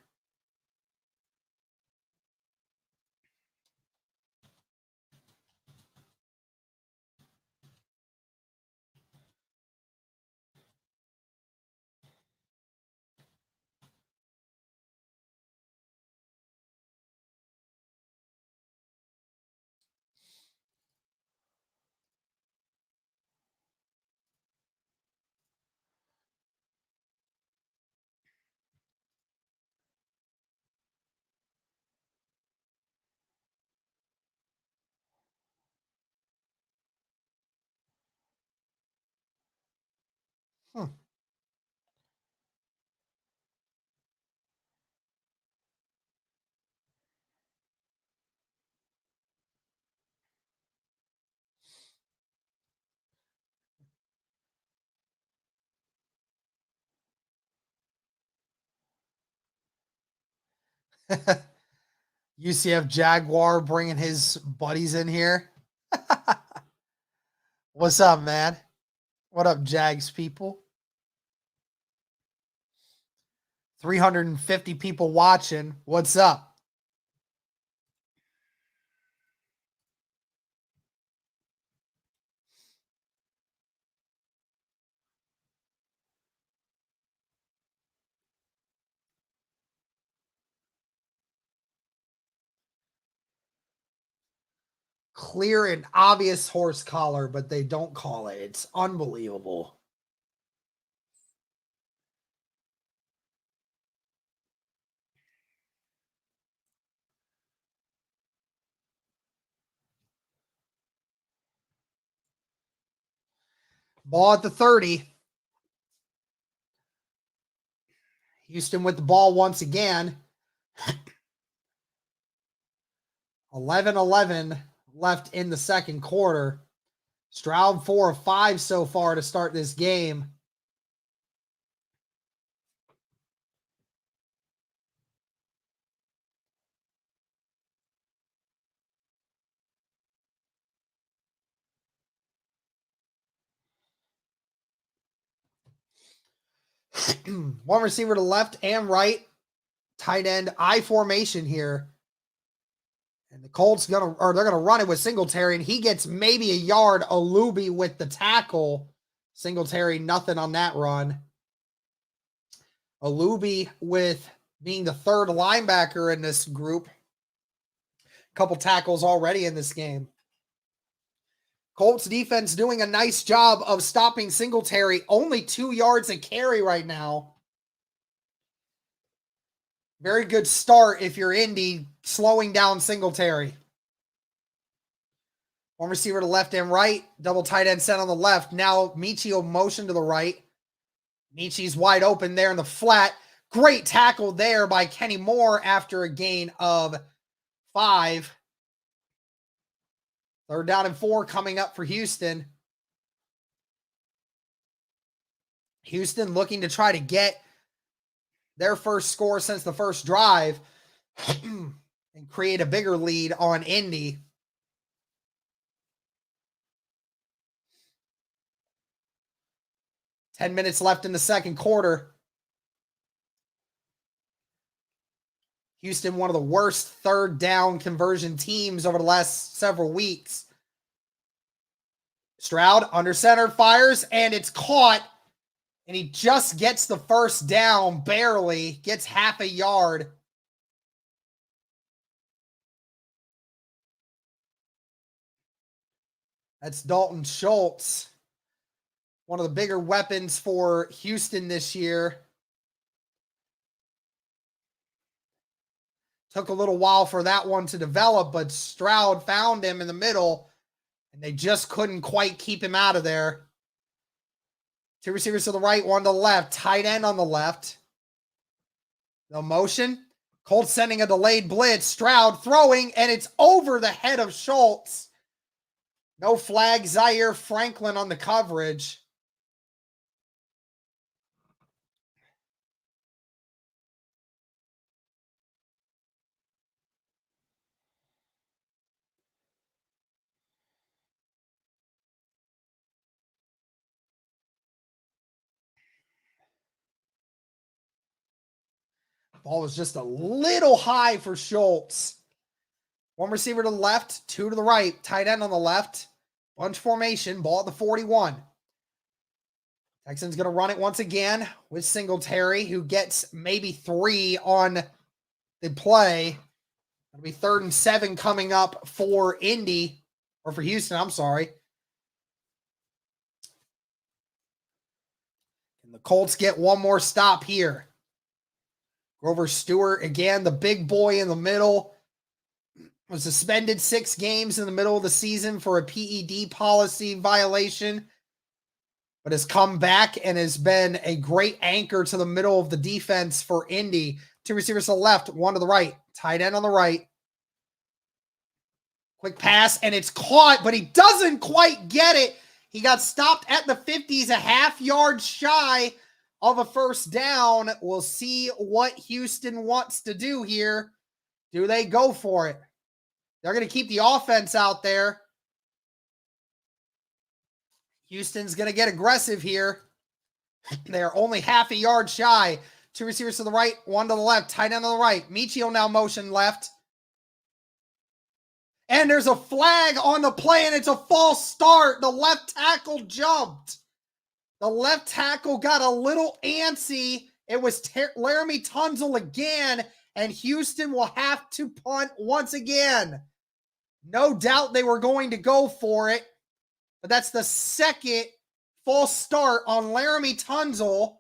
Hmm. UCF Jaguar bringing his buddies in here. What's up, man? What up, Jags people? 350 people watching. What's up? Clear and obvious horse collar, but they don't call it. It's unbelievable. Ball at the 30. Houston with the ball once again. 11-11 left in the second quarter. Stroud 4 of 5 so far to start this game. One receiver to left and right. Tight end I formation here. And the Colts they're gonna run it with Singletary, and he gets maybe a yard. Olubi with the tackle. Singletary, nothing on that run. Olubi with being the third linebacker in this group. A couple tackles already in this game. Colts defense doing a nice job of stopping Singletary. Only 2 yards a carry right now. Very good start if you're Indy, slowing down Singletary. One receiver to left and right. Double tight end set on the left. Now Michio motion to the right. Michi's wide open there in the flat. Great tackle there by Kenny Moore after a gain of 5. 3rd down and 4 coming up for Houston. Houston looking to try to get their first score since the first drive and create a bigger lead on Indy. Ten minutes left in the second quarter. Houston, one of the worst 3rd down conversion teams over the last several weeks. Stroud under center fires, and it's caught. And he just gets the first down, barely. Gets half a yard. That's Dalton Schultz. One of the bigger weapons for Houston this year. Took a little while for that one to develop, but Stroud found him in the middle, and they just couldn't quite keep him out of there. 2 receivers to the right, 1 to the left. Tight end on the left. No motion. Colts sending a delayed blitz. Stroud throwing, and it's over the head of Schultz. No flag. Zaire Franklin on the coverage. Ball was just a little high for Schultz. 1 receiver to the left, 2 to the right. Tight end on the left. Bunch formation. Ball at the 41. Texans going to run it once again with Singletary, who gets maybe 3 on the play. It'll be 3rd and 7 coming up for Indy, or for Houston, I'm sorry. And the Colts get one more stop here. Grover Stewart, again, the big boy in the middle, was suspended 6 games in the middle of the season for a PED policy violation. but has come back and has been a great anchor to the middle of the defense for Indy. 2 receivers to the left, 1 to the right. Tight end on the right. Quick pass, and it's caught, but he doesn't quite get it. He got stopped at the 50s, a half yard shy of a first down. We'll see what Houston wants to do here. Do they go for it? They're going to keep the offense out there. Houston's going to get aggressive here. They're only half a yard shy. 2 receivers to the right, 1 to the left. Tight end on the right. Michio now motion left. And there's a flag on the play, and it's a false start. The left tackle jumped. The left tackle got a little antsy. It was Laramie Tunzel again, and Houston will have to punt once again. No doubt they were going to go for it, but that's the second false start on Laramie Tunzel,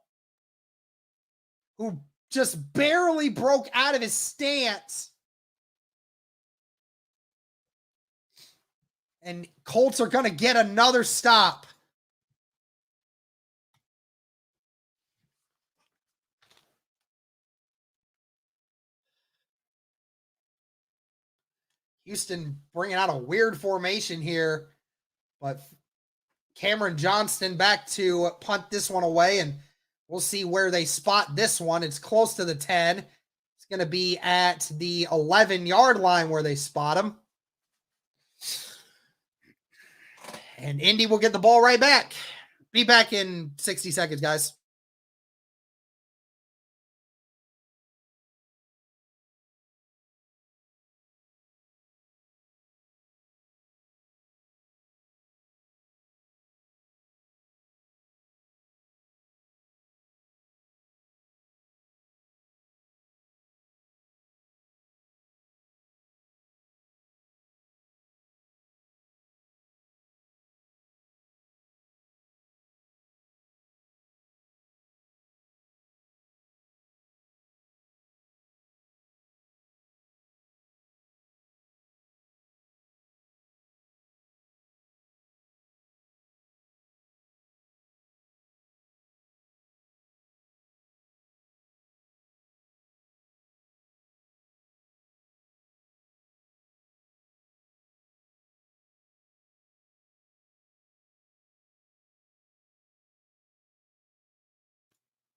who just barely broke out of his stance. And Colts are going to get another stop. Houston bringing out a weird formation here, but Cameron Johnston back to punt this one away, and we'll see where they spot this one. It's close to the 10. It's going to be at the 11-yard line where they spot him. And Indy will get the ball right back. Be back in 60 seconds, guys.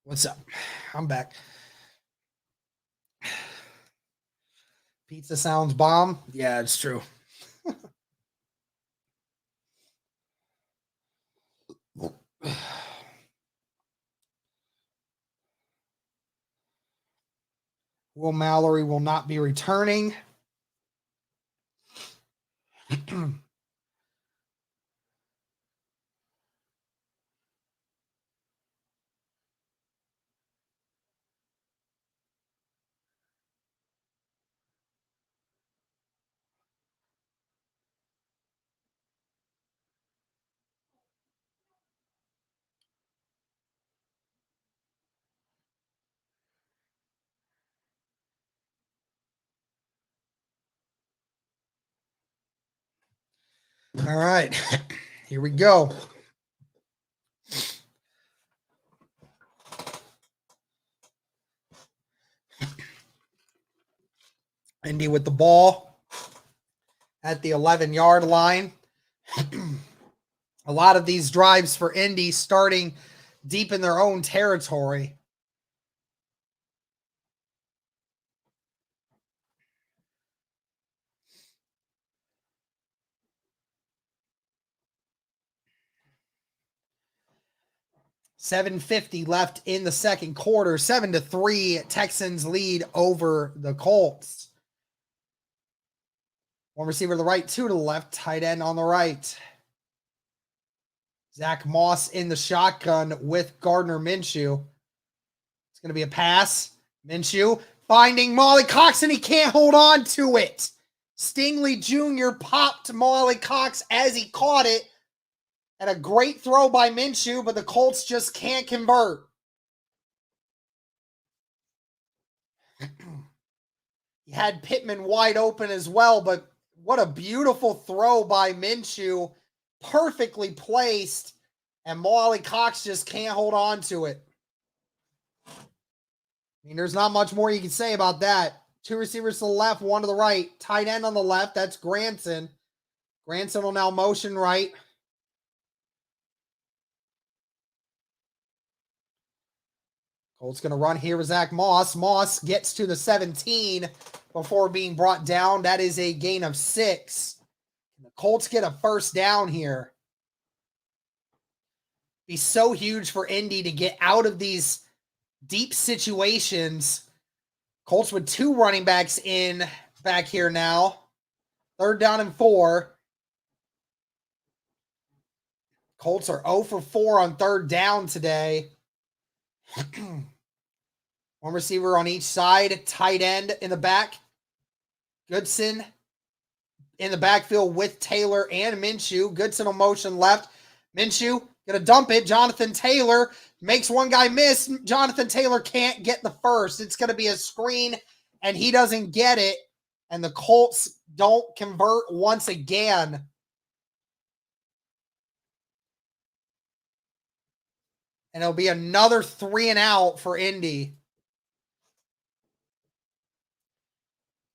What's up? I'm back. Pizza sounds bomb. Yeah, it's true. Will Mallory will not be returning. All right, here we go. Indy with the ball at the 11-yard line. A lot of these drives for Indy starting deep in their own territory. $7:50 left in the second quarter. 7-3, Texans lead over the Colts. 1 receiver to the right, 2 to the left, tight end on the right. Zach Moss in the shotgun with Gardner Minshew. It's going to be a pass. Minshew finding Molly Cox, and he can't hold on to it. Stingley Jr. popped Molly Cox as he caught it. And a great throw by Minshew, but the Colts just can't convert. He had Pittman wide open as well, but what a beautiful throw by Minshew. Perfectly placed. And Mo Cox just can't hold on to it. I mean, there's not much more you can say about that. 2 receivers to the left, 1 to the right. Tight end on the left, that's Granson. Granson will now motion right. Colts going to run here with Zach Moss. Moss gets to the 17 before being brought down. That is a gain of 6. The Colts get a first down here. Be so huge for Indy to get out of these deep situations. Colts with 2 running backs in back here now. 3rd down and 4. Colts are 0 for 4 on 3rd down today. 1 receiver on each side. Tight end in the back. Goodson in the backfield with Taylor and Minshew. Goodson on motion left. Minshew going to dump it. Jonathan Taylor makes one guy miss. Jonathan Taylor can't get the first. It's going to be a screen, and he doesn't get it. And the Colts don't convert once again. And it'll be another 3 and out for Indy.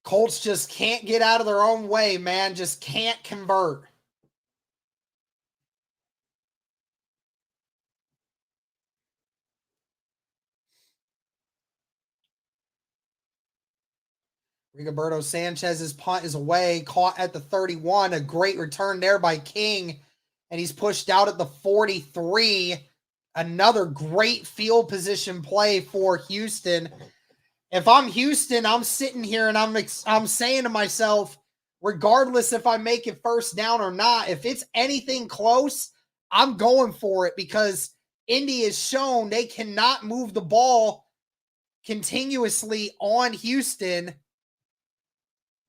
Colts just can't get out of their own way, man. Just can't convert. Rigoberto Sanchez's punt is away, caught at the 31. A great return there by King, and he's pushed out at the 43. Another great field position play for Houston. If I'm Houston, I'm sitting here and I'm saying to myself, regardless if I make it first down or not, if it's anything close, I'm going for it because Indy has shown they cannot move the ball continuously on Houston.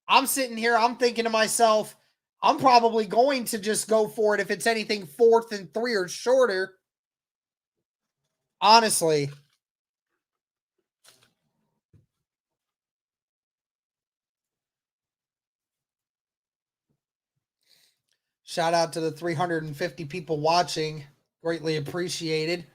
I'm sitting here, I'm thinking to myself, I'm probably going to just go for it if it's anything 4th and 3 or shorter. Honestly. Shout out to the 350 people watching. Greatly appreciated.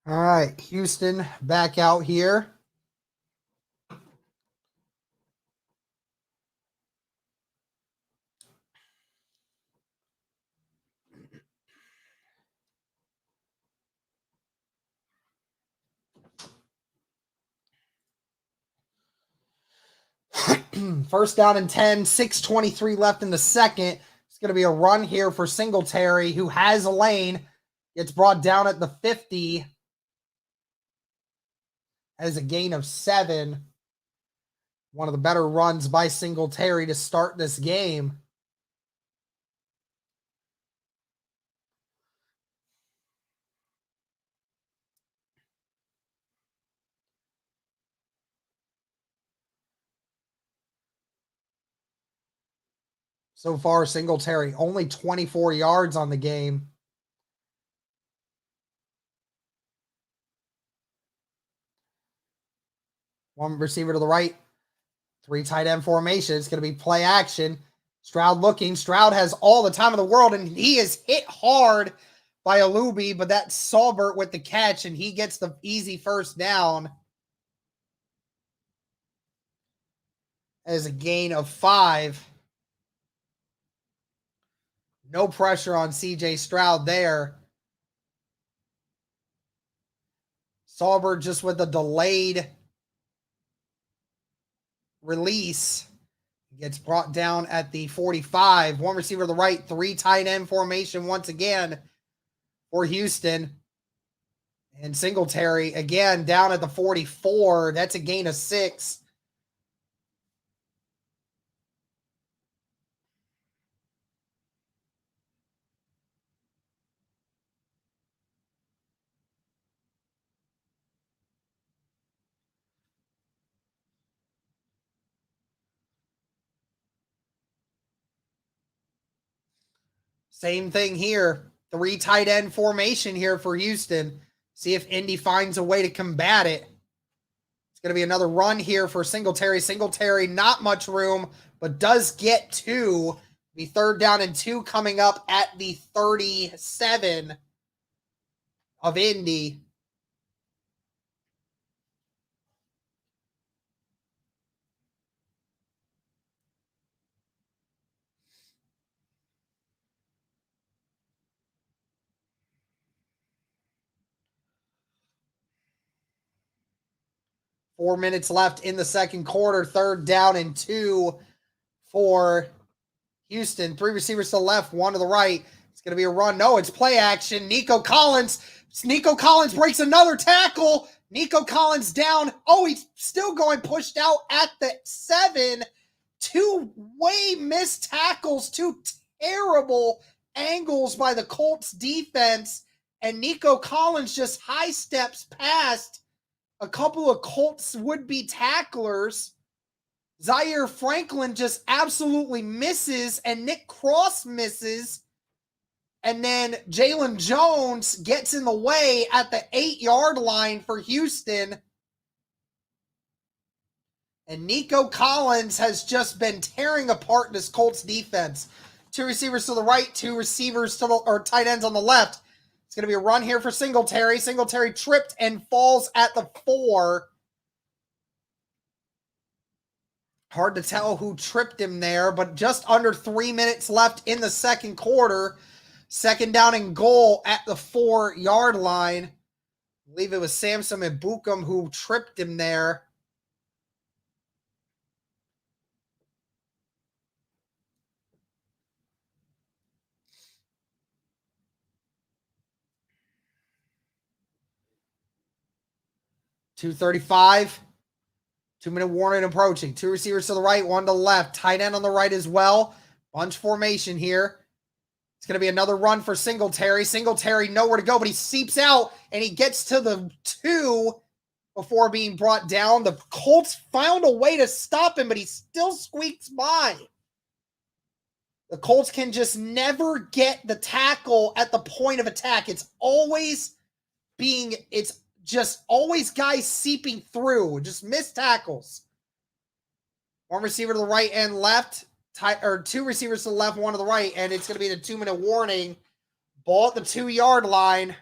All right, Houston back out here. First down and 10, 6:23 left in the second. It's going to be a run here for Singletary, who has a lane. Gets brought down at the 50. As a gain of 7. One of the better runs by Singletary to start this game. So far, Singletary only 24 yards on the game. One receiver to the right. 3 tight end formation. It's going to be play action. Stroud looking. Stroud has all the time in the world, and he is hit hard by Alubi, but that's Saubert with the catch, and he gets the easy first down. As a gain of 5. No pressure on CJ Stroud there. Saubert just with a delayed release. Gets brought down at the 45. One receiver to the right. 3 tight end formation once again for Houston. And Singletary again down at the 44. That's a gain of 6. Same thing here. 3 tight end formation here for Houston. See if Indy finds a way to combat it. It's going to be another run here for Singletary. Singletary, not much room, but does get 2. The 3rd down and 2 coming up at the 37 of Indy. Four minutes left in the second quarter. 3rd down and 2 for Houston. 3 receivers to the left, 1 to the right. It's going to be a run. No, it's play action. Nico Collins breaks another tackle. Nico Collins down. Oh, he's still going, pushed out at the 7. 2 way missed tackles. 2 terrible angles by the Colts defense. And Nico Collins just high steps past a couple of Colts would-be tacklers. Zaire Franklin just absolutely misses, and Nick Cross misses. And then Jalen Jones gets in the way at the 8-yard line for Houston. And Nico Collins has just been tearing apart this Colts defense. 2 receivers to the right, 2 receivers to the, or tight ends on the left. It's going to be a run here for Singletary. Singletary tripped and falls at the 4. Hard to tell who tripped him there, but just under 3 minutes left in the second quarter. 2nd down and goal at the 4-yard line. I believe it was Samson and Bukum who tripped him there. .235. 2-minute warning approaching. 2 receivers to the right, 1 to the left. Tight end on the right as well. Bunch formation here. It's going to be another run for Singletary. Singletary nowhere to go, but he seeps out, and he gets to the 2 before being brought down. The Colts found a way to stop him, but he still squeaks by. The Colts can just never get the tackle at the point of attack. It's just always guys seeping through, just missed tackles. 1 receiver to the right and left, 2 receivers to the left, 1 to the right, and it's going to be the 2-minute warning. Ball at the 2-yard line.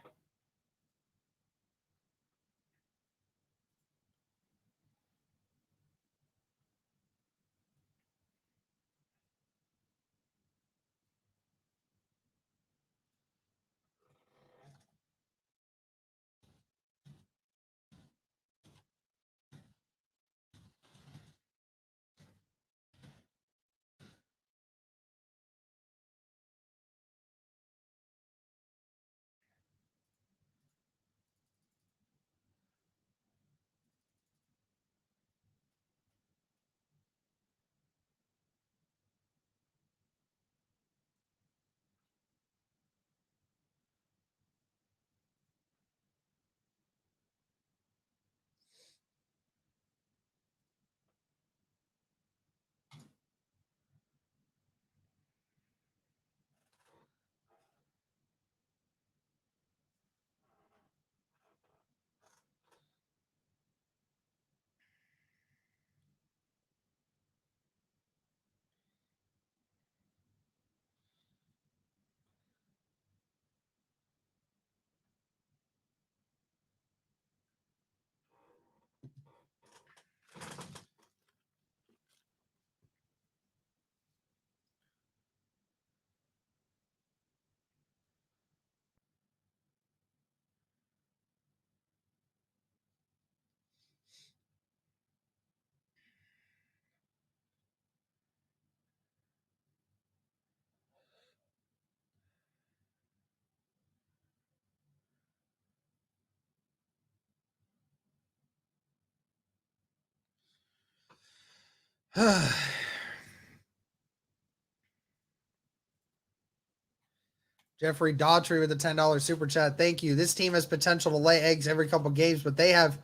Jeffrey Daughtry with a $10 super chat. Thank you. This team has potential to lay eggs every couple games, but they have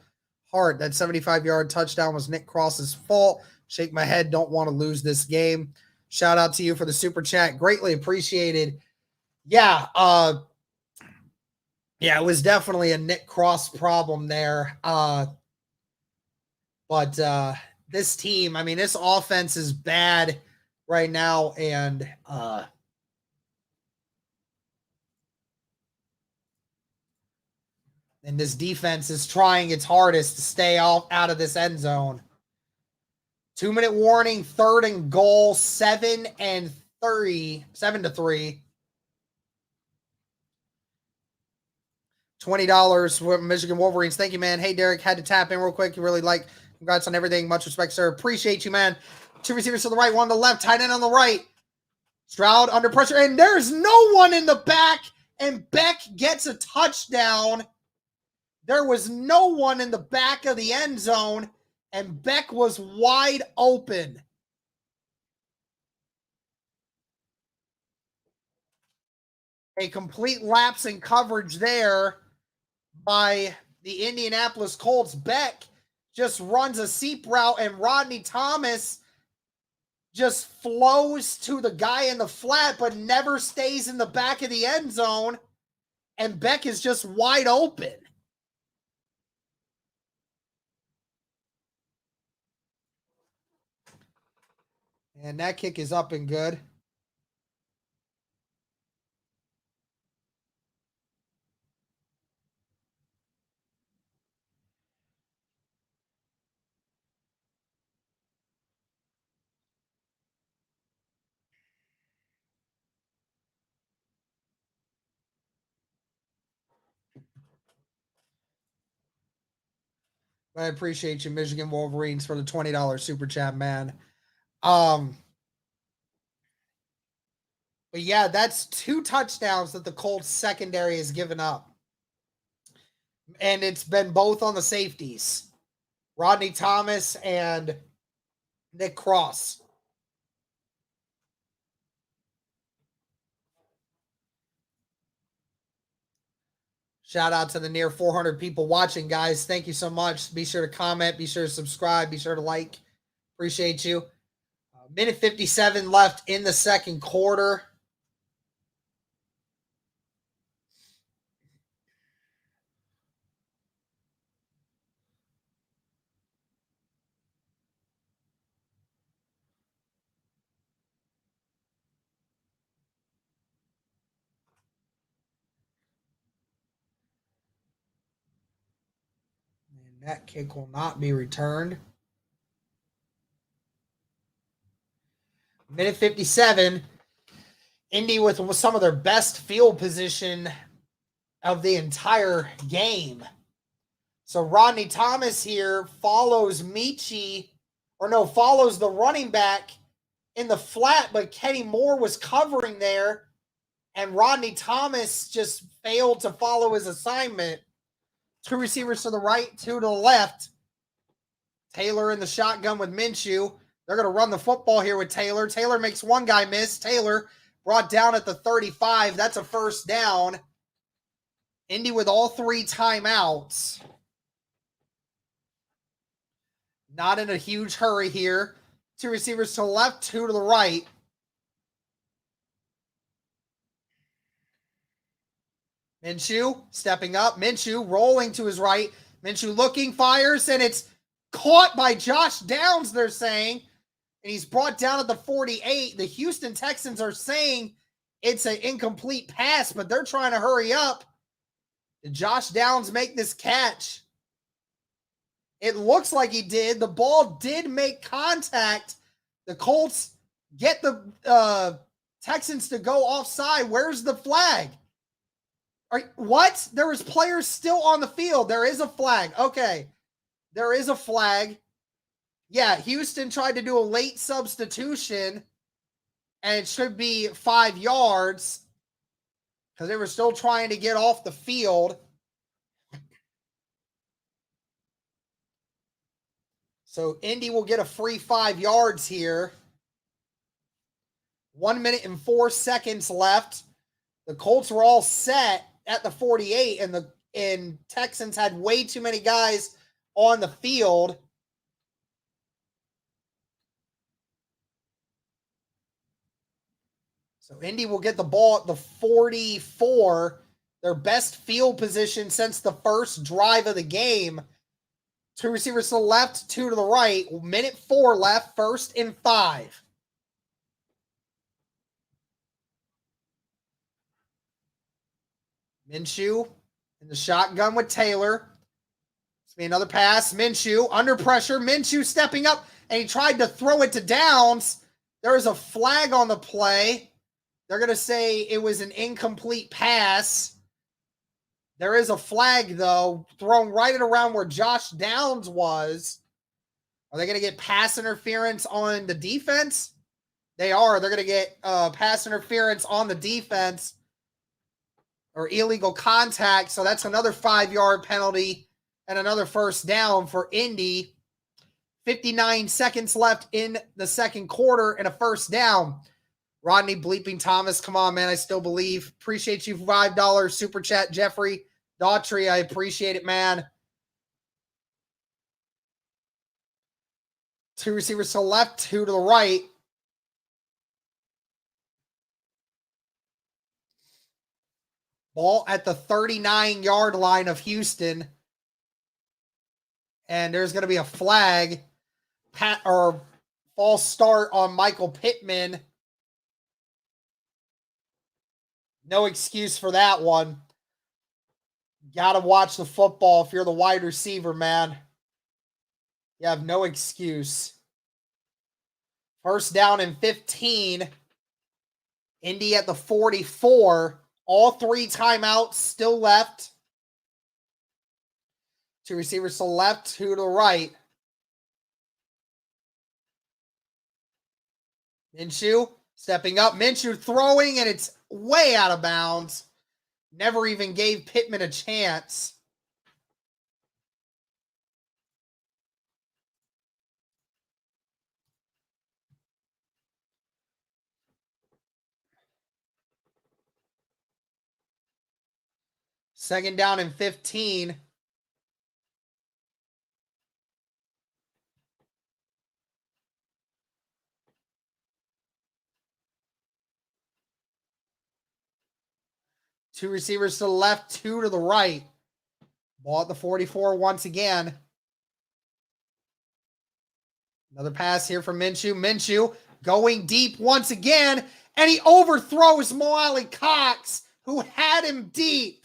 heart. That 75-yard touchdown was Nick Cross's fault. Shake my head. Don't want to lose this game. Shout out to you for the super chat. Greatly appreciated. Yeah, it was definitely a Nick Cross problem there. But this team, I mean, this offense is bad right now, and this defense is trying its hardest to stay out of this end zone. 2-minute warning, 3rd and goal, 7-3. $20 with Michigan Wolverines. Thank you, man. Hey, Derek, had to tap in real quick. You really like. Congrats on everything. Much respect, sir. Appreciate you, man. 2 receivers to the right, 1 on the left, tight end on the right. Stroud under pressure, and there's no one in the back, and Beck gets a touchdown. There was no one in the back of the end zone, and Beck was wide open. A complete lapse in coverage there by the Indianapolis Colts. Beck just runs a seep route, and Rodney Thomas just flows to the guy in the flat, but never stays in the back of the end zone, and Beck is just wide open. And that kick is up and good. I appreciate you, Michigan Wolverines, for the $20 super chat, man. But yeah, that's 2 touchdowns that the Colts secondary has given up. And it's been both on the safeties. Rodney Thomas and Nick Cross. Shout out to the near 400 people watching, guys. Thank you so much. Be sure to comment. Be sure to subscribe. Be sure to like. Appreciate you. Minute 57 left in the second quarter. And that kick will not be returned. Minute 57. Indy with some of their best field position of the entire game. So Rodney Thomas here follows follows the running back in the flat, but Kenny Moore was covering there, and Rodney Thomas just failed to follow his assignment. 2 receivers to the right, 2 to the left. Taylor in the shotgun with Minshew. They're going to run the football here with Taylor. Taylor makes one guy miss. Taylor brought down at the 35. That's a first down. Indy with all 3 timeouts. Not in a huge hurry here. 2 receivers to the left, 2 to the right. Minshew stepping up. Minshew rolling to his right. Minshew looking, fires, and it's caught by Josh Downs, they're saying. And he's brought down at the 48. The Houston Texans are saying it's an incomplete pass, but they're trying to hurry up. Did Josh Downs make this catch? It looks like he did. The ball did make contact. The Colts get the Texans to go offside. Where's the flag? What? There was players still on the field. There is a flag. Okay. There is a flag. Yeah, Houston tried to do a late substitution, and it should be 5 yards because they were still trying to get off the field. So Indy will get a free 5 yards here. 1 minute and 4 seconds left. The Colts were all set at the 48, and Texans had way too many guys on the field. So Indy will get the ball at the 44, their best field position since the first drive of the game. 2 receivers to the left, 2 to the right. Minute 4 left, 1st and 5. Minshew in the shotgun with Taylor. It's be another pass. Minshew under pressure. Minshew stepping up, and he tried to throw it to Downs. There is a flag on the play. They're going to say it was an incomplete pass. There is a flag, though, thrown right at around where Josh Downs was. Are they going to get pass interference on the defense? They are. They're going to get pass interference on the defense or illegal contact. So that's another 5-yard penalty and another first down for Indy. 59 seconds left in the second quarter and a first down. Rodney Bleeping Thomas, come on, man. I still believe. Appreciate you. $5 super chat. Jeffrey Daughtry, I appreciate it, man. 2 receivers to the left, 2 to the right. Ball at the 39-yard line of Houston. And there's going to be a flag or false start on Michael Pittman. No excuse for that one. Got to watch the football if you're the wide receiver, man. You have no excuse. First down and 15. Indy at the 44. All 3 timeouts still left. 2 receivers to the left, 2 to the right. Minshew stepping up. Minshew throwing, and it's way out of bounds. Never even gave Pittman a chance. Second down and 15. Two receivers to the left, 2 to the right. Ball at the 44 once again. Another pass here from Minshew. Minshew going deep once again, and he overthrows Mo Alley Cox, who had him deep.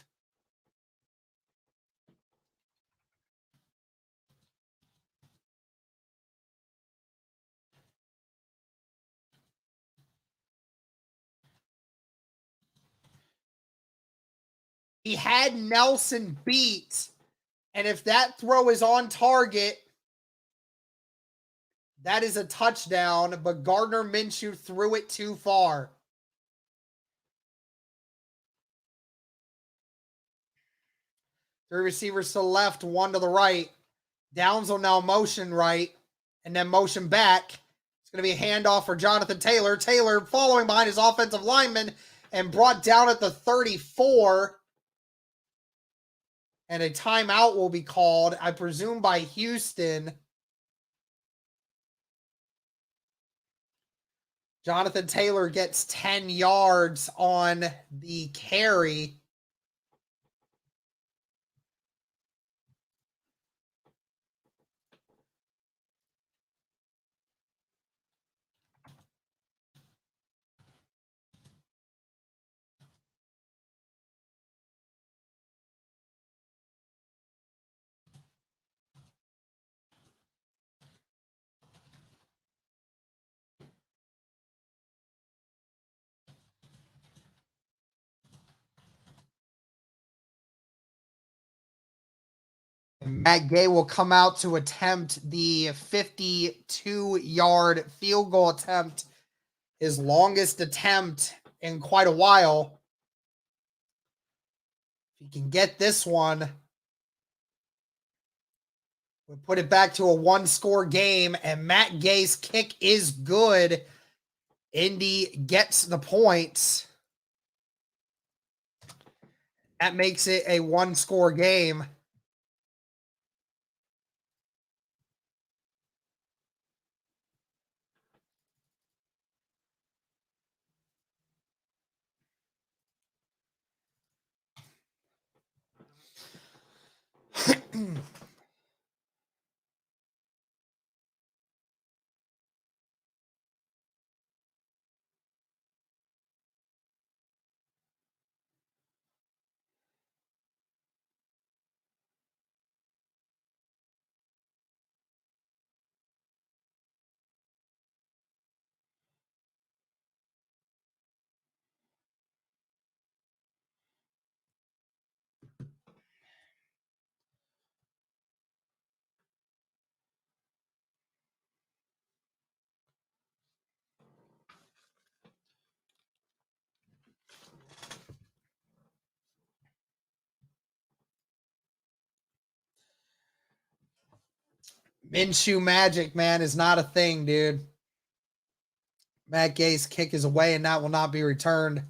He had Nelson beat, and if that throw is on target, that is a touchdown, but Gardner Minshew threw it too far. Three receivers to the left, 1 to the right. Downs will now motion right, and then motion back. It's going to be a handoff for Jonathan Taylor. Taylor following behind his offensive lineman and brought down at the 34. And a timeout will be called, I presume, by Houston. Jonathan Taylor gets 10 yards on the carry. Matt Gay will come out to attempt the 52-yard field goal attempt, his longest attempt in quite a while. If he can get this one We put it back to a one-score game, and Matt Gay's kick is good. Indy gets the points. That makes it a one-score game. Minshew magic, man, is not a thing, dude. Matt Gay's kick is away, and that will not be returned.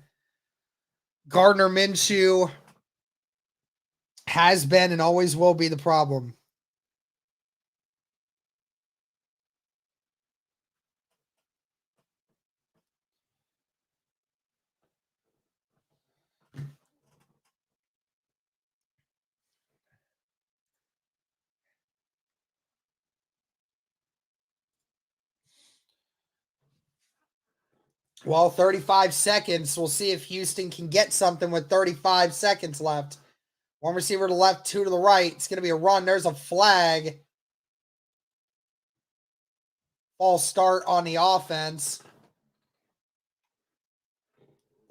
Gardner Minshew has been and always will be the problem. Well, 35 seconds. We'll see if Houston can get something with 35 seconds left. One receiver to the left, two to the right. It's going to be a run. There's a flag. False start on the offense.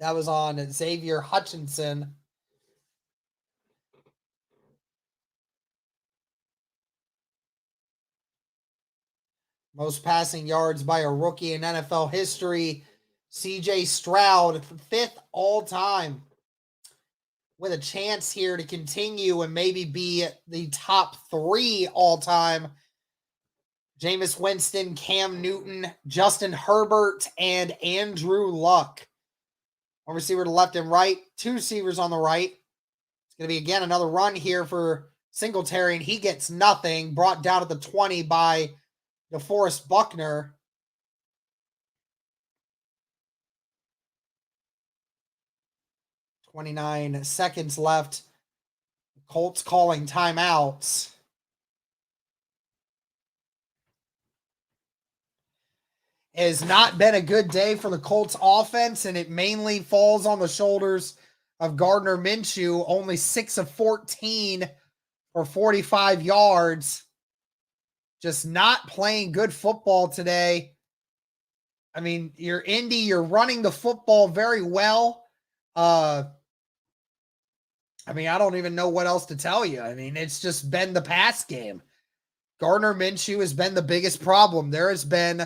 That was on Xavier Hutchinson. Most passing yards by a rookie in NFL history. CJ Stroud, fifth all time. With a chance here to continue and maybe be the top three all time. Jameis Winston, Cam Newton, Justin Herbert, and Andrew Luck. One receiver to left and right. Two receivers on the right. It's going to be, again, another run here for Singletary, and he gets nothing. Brought down at the 20 by DeForest Buckner. .29 seconds left. Colts calling timeouts. It has not been a good day for the Colts offense, and it mainly falls on the shoulders of Gardner Minshew. Only 6 of 14 for 45 yards. Just not playing good football today. I mean, you're Indy, you're running the football very well. I mean, I don't even know what else to tell you. I mean, it's just been the pass game. Gardner Minshew has been the biggest problem. There has been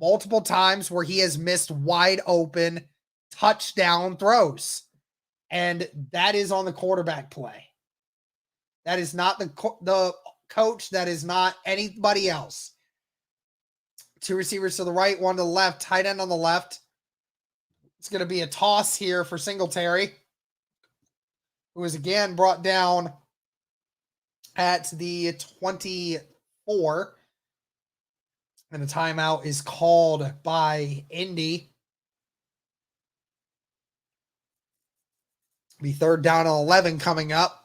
multiple times where he has missed wide open touchdown throws. And that is on the quarterback play. That is not the coach. That is not anybody else. Two receivers to the right, one to the left, tight end on the left. It's going to be a toss here for Singletary, who is again brought down at the 24. And the timeout is called by Indy. Be third down and 11 coming up.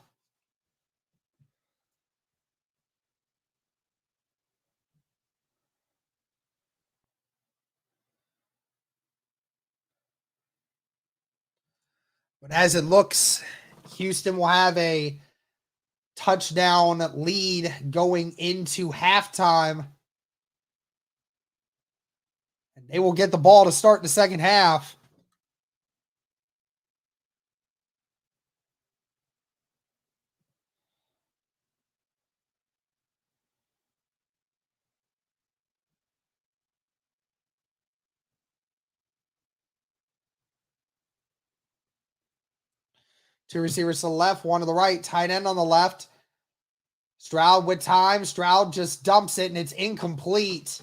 But as it looks, Houston will have a touchdown lead going into halftime. And they will get the ball to start the second half. Two receivers to the left, one to the right, tight end on the left. Stroud with time. Stroud just dumps it, and it's incomplete.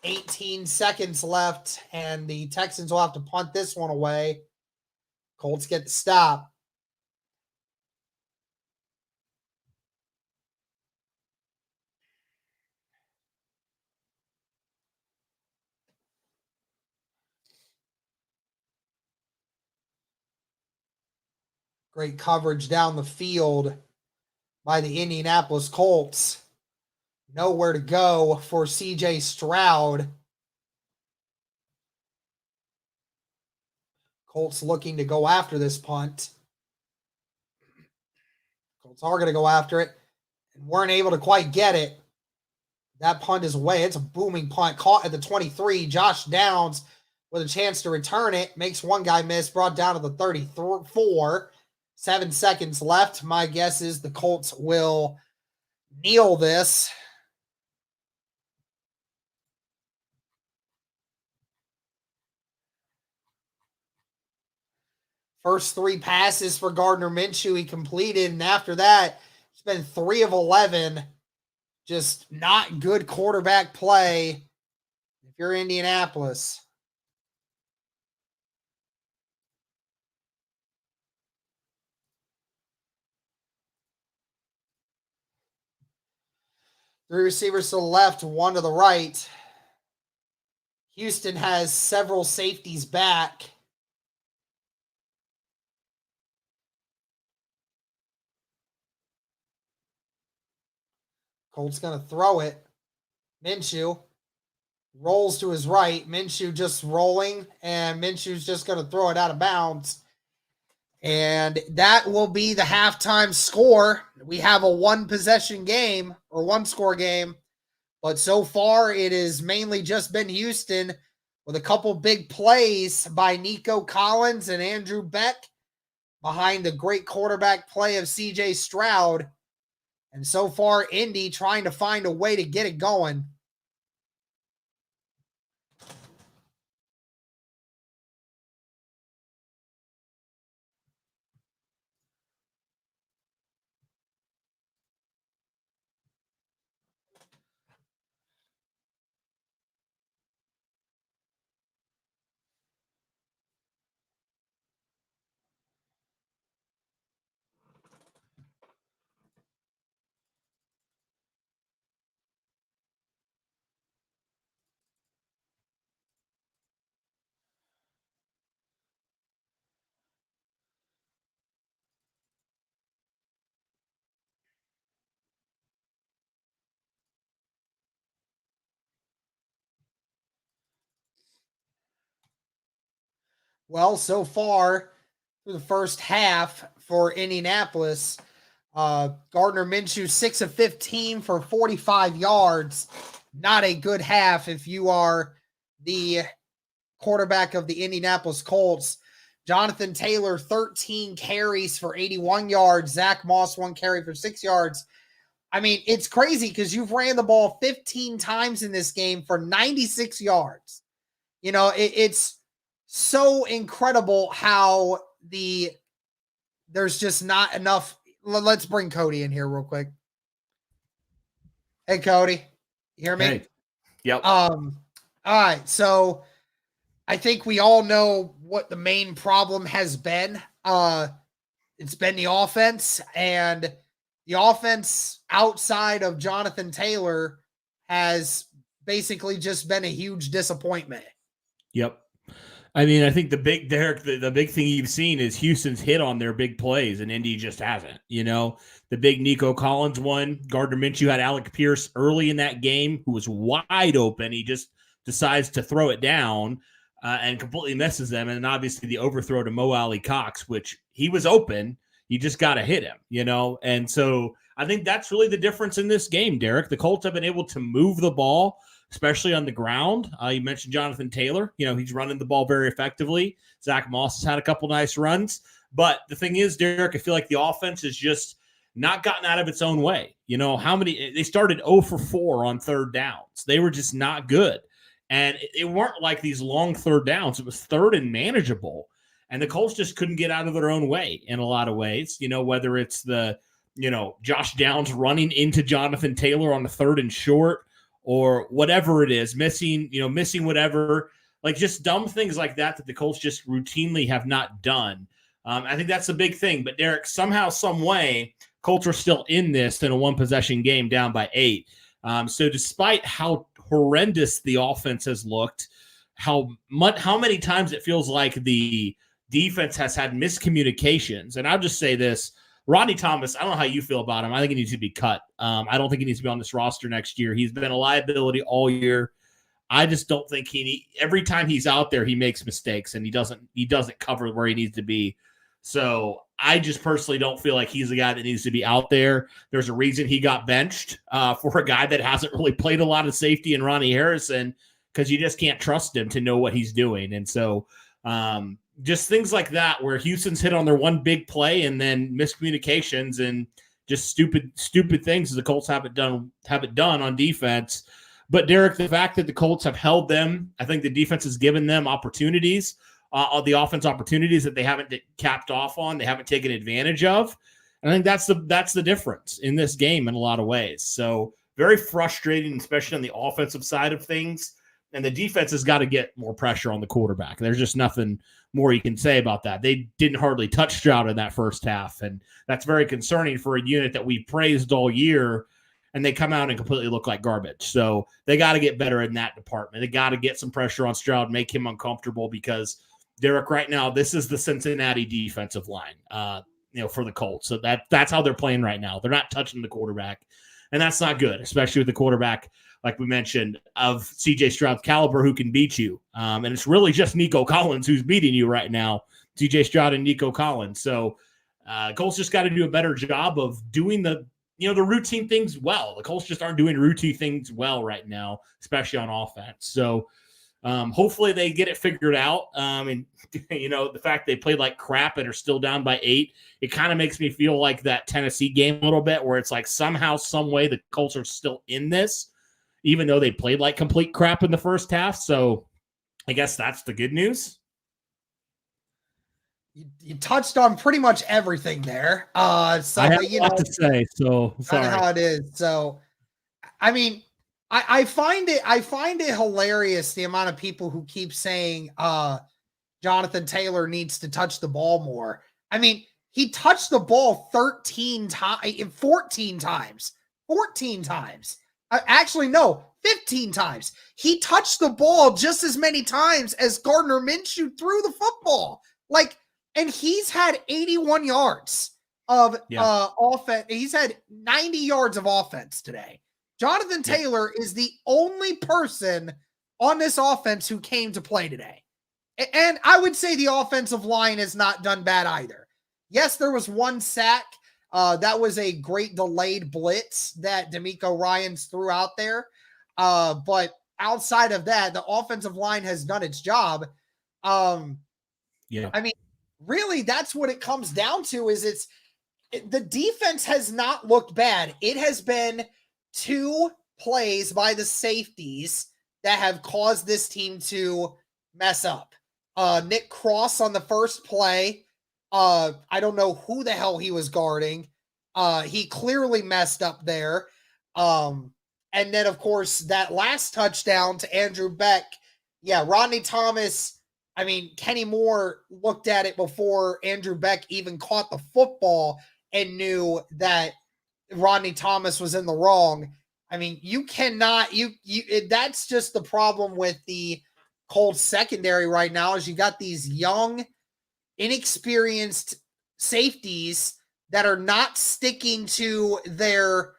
18 seconds left, and the Texans will have to punt this one away. Colts get the stop. Great coverage down the field by the Indianapolis Colts. Nowhere to go for CJ Stroud. Colts looking to go after this punt. Colts are going to go after it and weren't able to quite get it. That punt is away. It's a booming punt caught at the 23. Josh Downs with a chance to return it. Makes one guy miss. Brought down to the 34. 7 seconds left. My guess is the Colts will kneel this. First 3 passes for Gardner Minshew he completed, and after that, it's been 3 of 11. Just not good quarterback play if you're Indianapolis. Three receivers to the left, one to the right. Houston has several safeties back. Colts going to throw it. Minshew rolls to his right. Minshew just rolling, and Minshew's just going to throw it out of bounds. And that will be the halftime score. We have a one-possession game or one-score game, but so far it has mainly just been Houston with a couple big plays by Nico Collins and Andrew Beck behind the great quarterback play of CJ Stroud. And so far, Indy trying to find a way to get it going. Well, so far through the first half for Indianapolis, Gardner Minshew 6 of 15 for 45 yards. Not a good half if you are the quarterback of the Indianapolis Colts. Jonathan Taylor, 13 carries for 81 yards. Zach Moss, 1 carry for 6 yards. I mean, it's crazy because you've ran the ball 15 times in this game for 96 yards. You know, it's so incredible how there's just not enough. Let's bring Cody in here real quick. Hey, Cody, you hear me? Hey. Yep. All right. So I think we all know what the main problem has been. It's been the offense, and the offense outside of Jonathan Taylor has basically just been a huge disappointment. Yep. I mean, I think the big thing you've seen is Houston's hit on their big plays, and Indy just hasn't. You know, the big Nico Collins one, Gardner Minshew had Alec Pierce early in that game, who was wide open. He just decides to throw it down and completely misses them. And then obviously the overthrow to Mo Alley Cox, which he was open. You just got to hit him, you know? And so I think that's really the difference in this game, Derek. The Colts have been able to move the ball, especially on the ground. You mentioned Jonathan Taylor. You know, he's running the ball very effectively. Zach Moss has had a couple nice runs. But the thing is, Derek, I feel like the offense has just not gotten out of its own way. You know, they started 0 for 4 on third downs. They were just not good. And it weren't like these long third downs. It was third and manageable. And the Colts just couldn't get out of their own way in a lot of ways, you know, whether it's the Josh Downs running into Jonathan Taylor on the 3rd and short, or whatever it is, missing whatever, like just dumb things like that the Colts just routinely have not done. I think that's a big thing. But Derek, somehow, some way, Colts are still in this in a 1-possession game down by 8. So despite how horrendous the offense has looked, how many times it feels like the defense has had miscommunications. And I'll just say this, Rodney Thomas, I don't know how you feel about him. I think he needs to be cut. I don't think he needs to be on this roster next year. He's been a liability all year. I just don't think every time he's out there, he makes mistakes and he doesn't cover where he needs to be. So I just personally don't feel like he's the guy that needs to be out there. There's a reason he got benched for a guy that hasn't really played a lot of safety in Ronnie Harrison, because you just can't trust him to know what he's doing. And so just things like that, where Houston's hit on their one big play and then miscommunications and just stupid things the Colts haven't done on defense. But Derek, the fact that the Colts have held them, I think the defense has given them opportunities, the offense opportunities that they haven't capped off on, they haven't taken advantage of. And I think that's the difference in this game in a lot of ways. So very frustrating, especially on the offensive side of things. And the defense has got to get more pressure on the quarterback. There's just nothing more you can say about that. They didn't hardly touch Stroud in that first half, and that's very concerning for a unit that we praised all year, and they come out and completely look like garbage. So they got to get better in that department. They got to get some pressure on Stroud, make him uncomfortable, because Derek, right now, this is the Cincinnati defensive line, for the Colts. So that's how they're playing right now. They're not touching the quarterback, and that's not good, especially with the quarterback, like we mentioned, of C.J. Stroud's caliber, who can beat you. And it's really just Nico Collins who's beating you right now, C.J. Stroud and Nico Collins. So Colts just got to do a better job of doing the routine things well. The Colts just aren't doing routine things well right now, especially on offense. So hopefully they get it figured out. And the fact they played like crap and are still down by 8, it kind of makes me feel like that Tennessee game a little bit, where it's like somehow, some way the Colts are still in this, even though they played like complete crap in the first half. So I guess that's the good news. You touched on pretty much everything there. So I have a lot to say, so sorry. Kind of how it is. So, I mean, I find it hilarious, the amount of people who keep saying Jonathan Taylor needs to touch the ball more. I mean, he touched the ball 14 times. Actually, no, 15 times. He touched the ball just as many times as Gardner Minshew threw the football. And he's had 81 yards of offense. He's had 90 yards of offense today. Jonathan Taylor is the only person on this offense who came to play today. And I would say the offensive line has not done bad either. Yes, there was one sack. That was a great delayed blitz that D'Amico Ryans threw out there. But outside of that, the offensive line has done its job. I mean, really, that's what it comes down to, is the defense has not looked bad. It has been 2 plays by the safeties that have caused this team to mess up. Nick Cross on the first play. I don't know who the hell he was guarding. He clearly messed up there. And then, of course, that last touchdown to Andrew Beck. Yeah, Rodney Thomas. I mean, Kenny Moore looked at it before Andrew Beck even caught the football and knew that Rodney Thomas was in the wrong. I mean, you cannot, that's just the problem with the Colts secondary right now, is you got these young, inexperienced safeties that are not sticking to their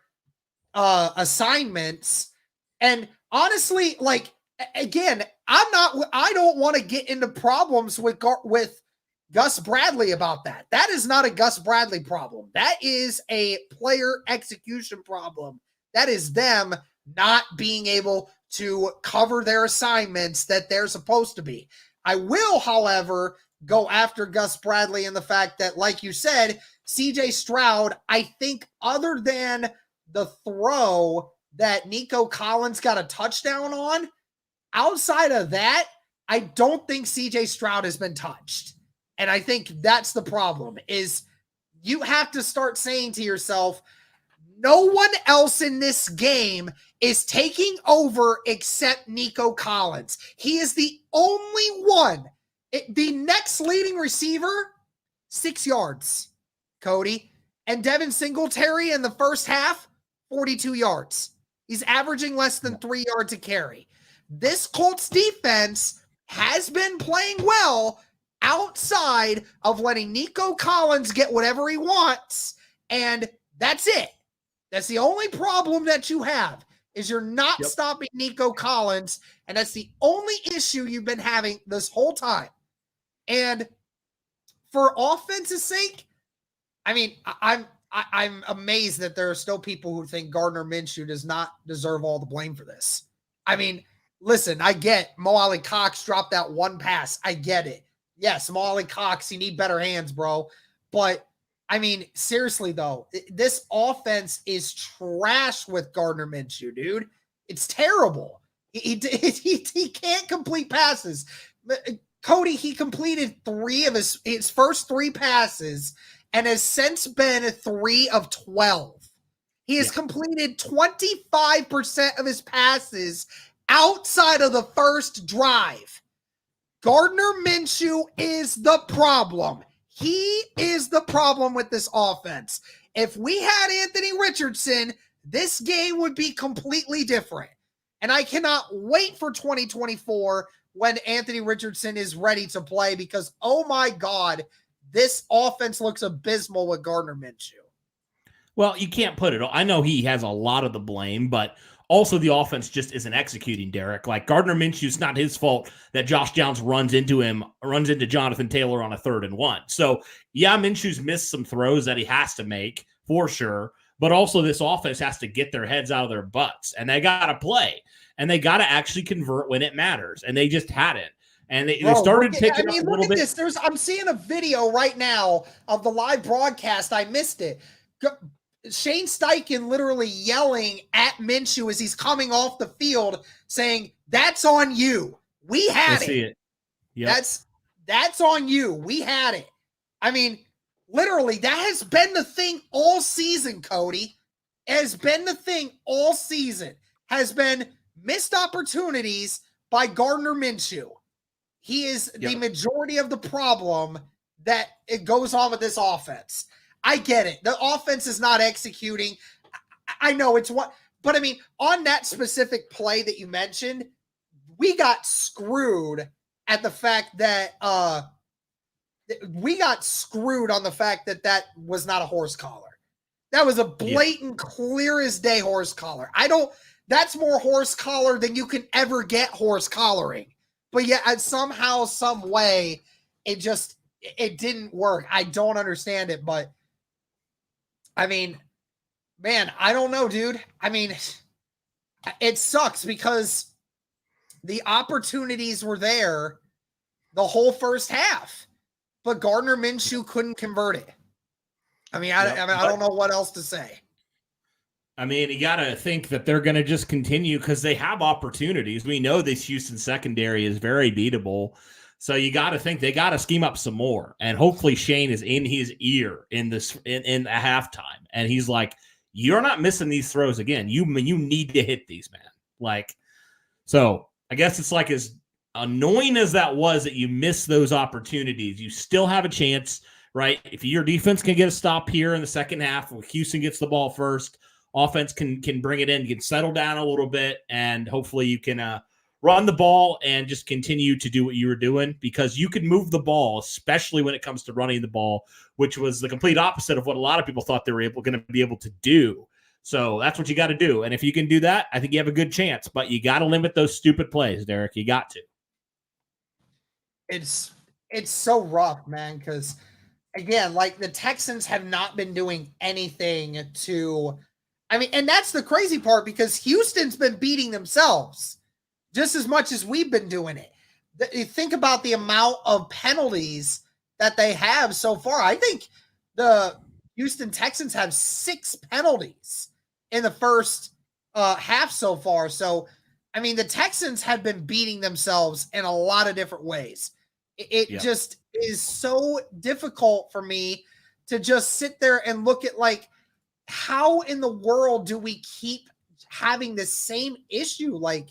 assignments. And honestly, again, I don't want to get into problems with Gus Bradley about that. That is not a Gus Bradley problem. That is a player execution problem. That is them not being able to cover their assignments that they're supposed to be. I will, however, go after Gus Bradley in the fact that, like you said, CJ Stroud, I think other than the throw that Nico Collins got a touchdown on, outside of that, I don't think CJ Stroud has been touched. And I think that's the problem, is you have to start saying to yourself, no one else in this game is taking over except Nico Collins. He is the only one. The next leading receiver, 6 yards, Cody. And Devin Singletary in the first half, 42 yards. He's averaging less than 3 yards a carry. This Colts defense has been playing well outside of letting Nico Collins get whatever he wants, and that's it. That's the only problem that you have, is you're not stopping Nico Collins, and that's the only issue you've been having this whole time. And for offense's sake, I mean, I'm amazed that there are still people who think Gardner Minshew does not deserve all the blame for this. I mean, listen, I get Mo Alley Cox dropped that one pass. I get it. Yes, Mo Alley Cox, you need better hands, bro. But I mean, seriously, though, this offense is trash with Gardner Minshew, dude. It's terrible. He can't complete passes. Cody, he completed 3 of his first 3 passes and has since been 3 of 12. He has completed 25% of his passes outside of the first drive. Gardner Minshew is the problem. He is the problem with this offense. If we had Anthony Richardson, this game would be completely different. And I cannot wait for 2024 when Anthony Richardson is ready to play, because, oh my God, this offense looks abysmal with Gardner Minshew. Well, you can't put it. I know he has a lot of the blame, but also the offense just isn't executing, Derek. Like, Gardner Minshew's not his fault that Josh Downs runs into Jonathan Taylor on a 3rd and 1. So, yeah, Minshew's missed some throws that he has to make, for sure. But also this offense has to get their heads out of their butts, and they got to play. And they got to actually convert when it matters, and they just hadn't. And they started picking up a little bit. This. I'm seeing a video right now of the live broadcast. I missed it. Shane Steichen literally yelling at Minshew as he's coming off the field, saying, "That's on you. We had it. Yep. That's on you. We had it." I mean, literally, that has been the thing all season, Cody. It has been the thing all season. Has been missed opportunities by Gardner Minshew. He is the majority of the problem that it goes on with this offense. I get it. The offense is not executing. I know it's what, but I mean, on that specific play that you mentioned, we got screwed at the fact that that was not a horse collar. That was a blatant, clear as day horse collar. That's more horse collar than you can ever get horse collaring. But yet, somehow, some way, it didn't work. I don't understand it, but I mean, man, I don't know, dude. I mean, it sucks because the opportunities were there the whole first half, but Gardner Minshew couldn't convert it. I mean, I don't know what else to say. I mean, you got to think that they're going to just continue because they have opportunities. We know this Houston secondary is very beatable. So you got to think they got to scheme up some more. And hopefully Shane is in his ear in a halftime. And he's like, you're not missing these throws again. You need to hit these, man. Like, so I guess it's like, as annoying as that was that you missed those opportunities, you still have a chance, right? If your defense can get a stop here in the second half, when Houston gets the ball first, offense can bring it in, can settle down a little bit, and hopefully you can run the ball and just continue to do what you were doing, because you can move the ball, especially when it comes to running the ball, which was the complete opposite of what a lot of people thought they were going to be able to do. So that's what you got to do. And if you can do that, I think you have a good chance, but you got to limit those stupid plays, Derek. You got to. It's so rough, man, because, again, like, the Texans have not been doing anything to – I mean, and that's the crazy part, because Houston's been beating themselves just as much as we've been doing it. You think about the amount of penalties that they have so far. I think the Houston Texans have 6 penalties in the first half so far. So, I mean, the Texans have been beating themselves in a lot of different ways. It just is so difficult for me to just sit there and look at, like, how in the world do we keep having the same issue? Like,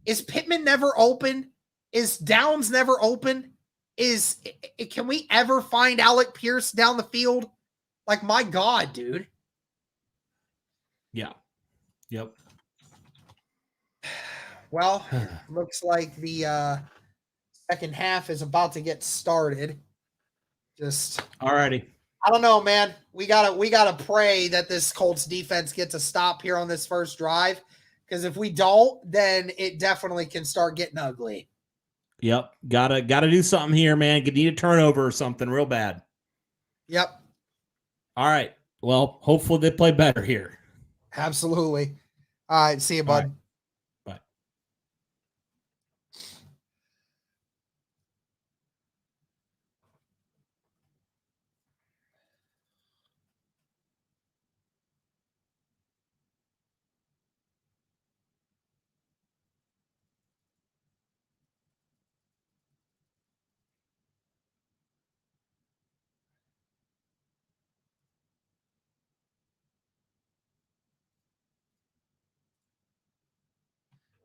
is Pittman never open? Is Downs never open? Can we ever find Alec Pierce down the field? Like, my God, dude. Yeah. Yep. Well, looks like the second half is about to get started. Just Alrighty. I don't know, man. We gotta pray that this Colts defense gets a stop here on this first drive. Because if we don't, then it definitely can start getting ugly. Yep. Gotta do something here, man. Need a turnover or something real bad. Yep. All right. Well, hopefully they play better here. Absolutely. All right. See you, bud. Right. Bye.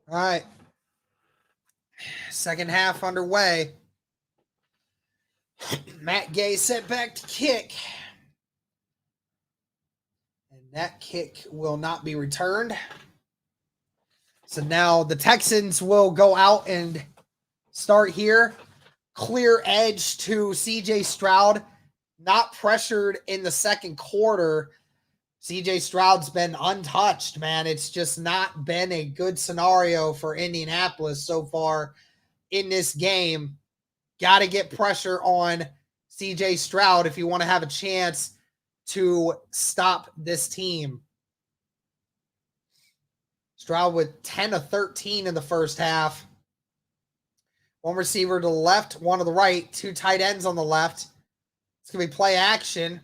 All right. Second half underway. Matt Gay set back to kick. And that kick will not be returned. So now the Texans will go out and start here. Clear edge to CJ Stroud. Not pressured in the second quarter. CJ Stroud's been untouched, man. It's just not been a good scenario for Indianapolis so far in this game. Got to get pressure on CJ Stroud if you want to have a chance to stop this team. Stroud with 10 of 13 in the first half. One receiver to the left, one to the right, two tight ends on the left. It's going to be play action.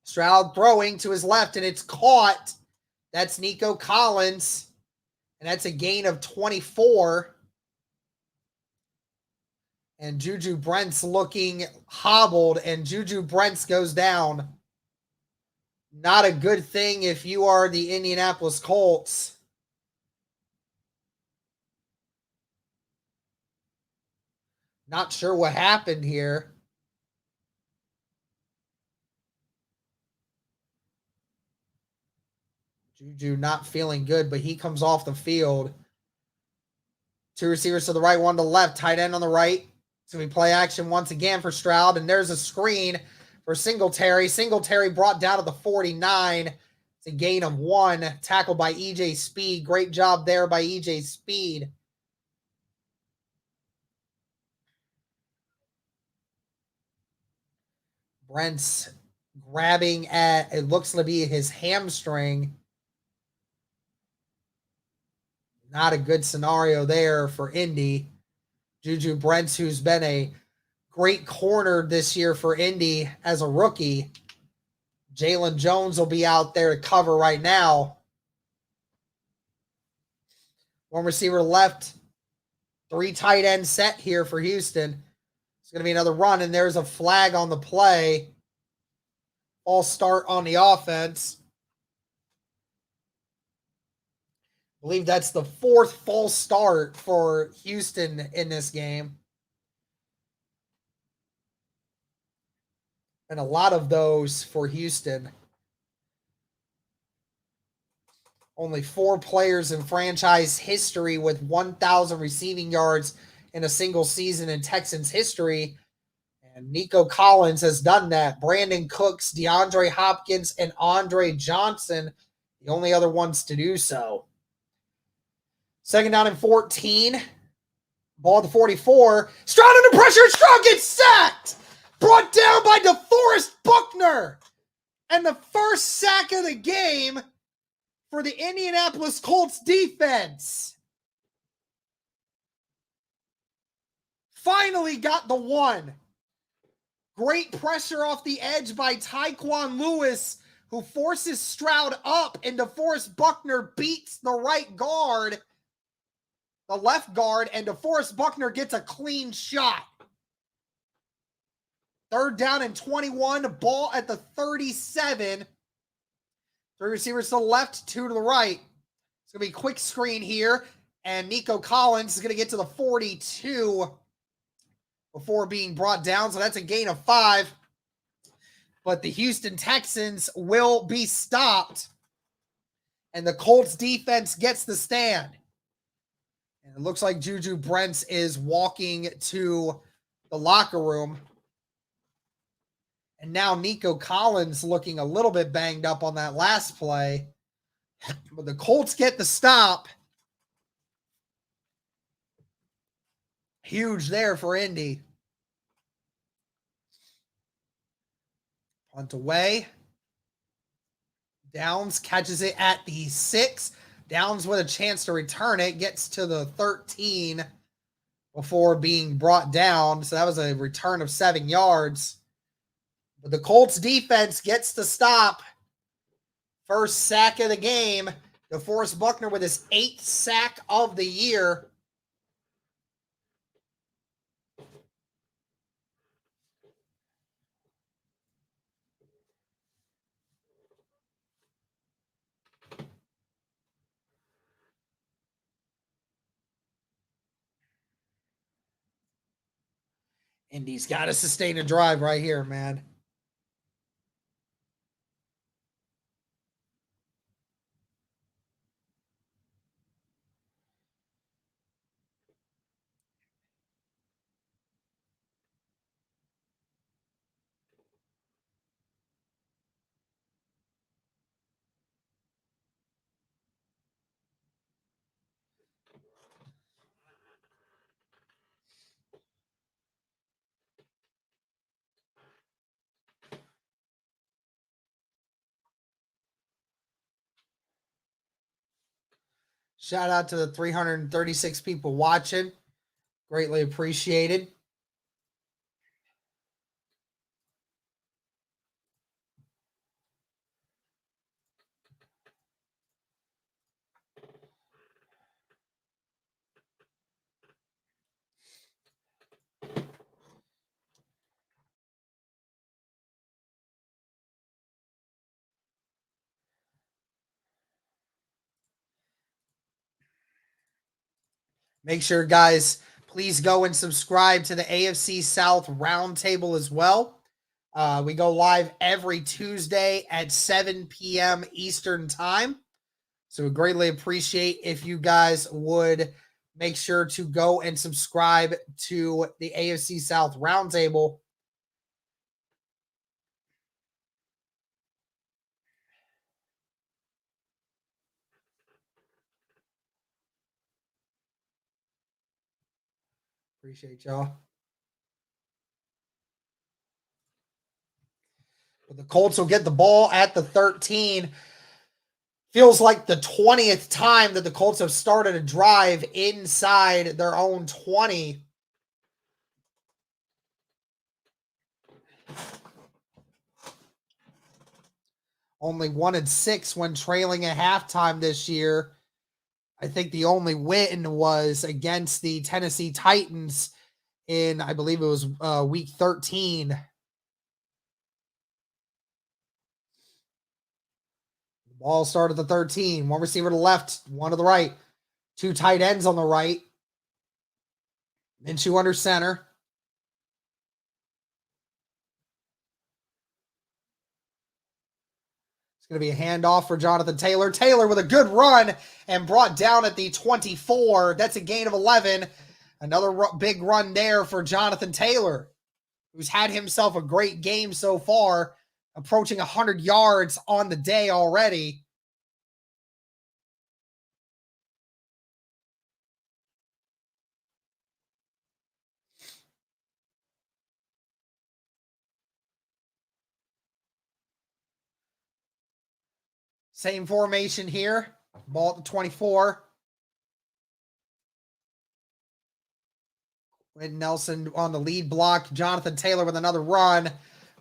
Stroud throwing to his left, and it's caught. That's Nico Collins, and that's a gain of 24. And Juju Brent's looking hobbled, and Juju Brents goes down. Not a good thing if you are the Indianapolis Colts. Not sure what happened here. Juju not feeling good, but he comes off the field. Two receivers to the right, one to the left. Tight end on the right. So we play action once again for Stroud, and there's a screen for Singletary. Singletary brought down to the 49. It's a gain of 1. Tackled by E.J. Speed. Great job there by E.J. Speed. Brent's grabbing at, it looks to be his hamstring. Not a good scenario there for Indy. Juju Brents, who's been a great corner this year for Indy as a rookie. Jalen Jones will be out there to cover right now. One receiver left. 3 tight end set here for Houston. It's going to be another run, and there's a flag on the play. False start on the offense. I believe that's the 4th false start for Houston in this game. And a lot of those for Houston. Only 4 players in franchise history with 1,000 receiving yards in a single season in Texans history. And Nico Collins has done that. Brandon Cooks, DeAndre Hopkins, and Andre Johnson, the only other ones to do so. Second down and 14. Ball at the 44. Stroud under pressure. Stroud gets sacked. Brought down by DeForest Buckner. And the first sack of the game for the Indianapolis Colts defense. Finally got the one. Great pressure off the edge by Tyquan Lewis, who forces Stroud up, and DeForest Buckner beats the right guard, the left guard, and DeForest Buckner gets a clean shot. 3rd down and 21. Ball at the 37. 3 receivers to the left, 2 to the right. It's going to be a quick screen here. And Nico Collins is going to get to the 42 before being brought down. So that's a gain of 5. But the Houston Texans will be stopped. And the Colts defense gets the stand. And it looks like Juju Brents is walking to the locker room. And now Nico Collins looking a little bit banged up on that last play. But the Colts get the stop. Huge there for Indy. Punt away. Downs catches it at the 6. Downs with a chance to return it. Gets to the 13 before being brought down. So that was a return of 7 yards. But the Colts defense gets the stop. First sack of the game. DeForest Buckner with his 8th sack of the year. Indy's got to sustain a drive right here, man. Shout out to the 336 people watching. Greatly appreciated. Make sure, guys, please go and subscribe to the AFC South Roundtable as well. We go live every Tuesday at 7 p.m. Eastern Time. So we greatly appreciate if you guys would make sure to go and subscribe to the AFC South Roundtable. Appreciate y'all. But the Colts will get the ball at the 13. Feels like the 20th time that the Colts have started a drive inside their own 20. Only 1-6 when trailing at halftime this year. I think the only win was against the Tennessee Titans in, I believe it was week 13. Ball started at the 13. 1 receiver to the left, 1 to the right. 2 tight ends on the right. Minshew under center. It's going to be a handoff for Jonathan Taylor. Taylor with a good run and brought down at the 24. That's a gain of 11. Another big run there for Jonathan Taylor, who's had himself a great game so far, approaching 100 yards on the day already. Same formation here. Ball at the 24. Quentin Nelson on the lead block. Jonathan Taylor with another run.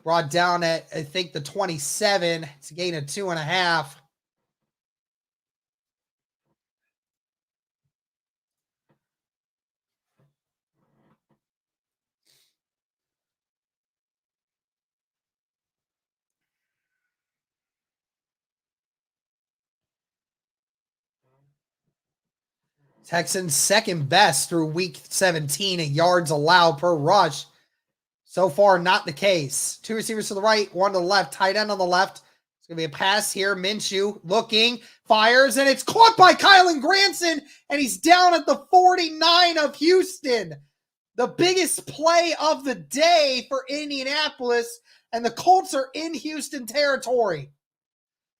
Brought down at, I think, the 27. It's a gain of 2.5. Texans second best through week 17 in yards allowed per rush. So far, not the case. Two receivers to the right, one to the left, tight end on the left. It's going to be a pass here. Minshew looking, fires, and it's caught by Kylan Granson, and he's down at the 49 of Houston. The biggest play of the day for Indianapolis, and the Colts are in Houston territory.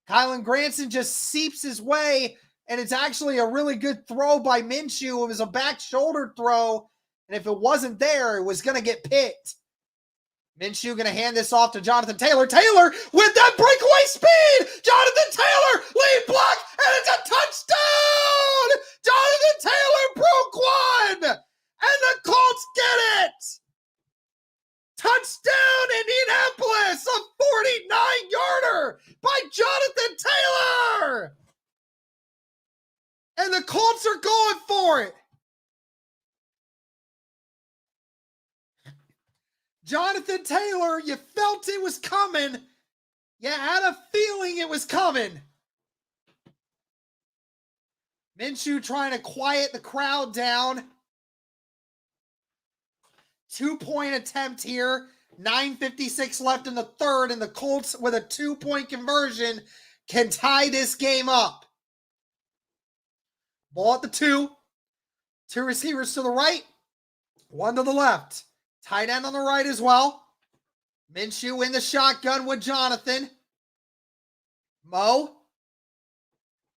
Kylan Granson just seeps his way, and it's actually a really good throw by Minshew. It was a back shoulder throw, and if it wasn't there, it was going to get picked. Minshew going to hand this off to Jonathan Taylor. Taylor with that breakaway speed. Jonathan Taylor, lead block, and it's a touchdown. Jonathan Taylor broke one, and the Colts get it. Touchdown, Indianapolis, a 49-yarder by Jonathan Taylor. And the Colts are going for it. Jonathan Taylor, you felt it was coming. You had a feeling it was coming. Minshew trying to quiet the crowd down. 2-point attempt here. 9:56 left in the third, and the Colts, with a 2-point conversion, can tie this game up. Ball at the 2. Two receivers to the right, one to the left. Tight end on the right as well. Minshew in the shotgun with Jonathan. Mo.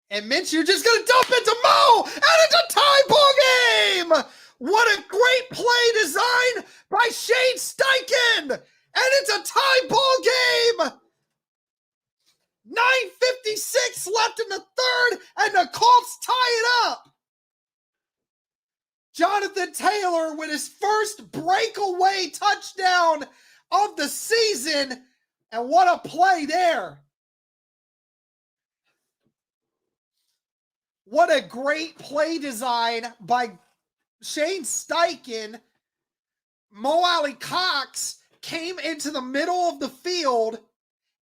And Minshew just going to dump it to Mo. And it's a tie ball game. What a great play design by Shane Steichen. And it's a tie ball game. 9:56 left in the third, and the Colts tie it up. Jonathan Taylor with his first breakaway touchdown of the season. And what a play there. What a great play design by Shane Steichen. Mo Alley Cox came into the middle of the field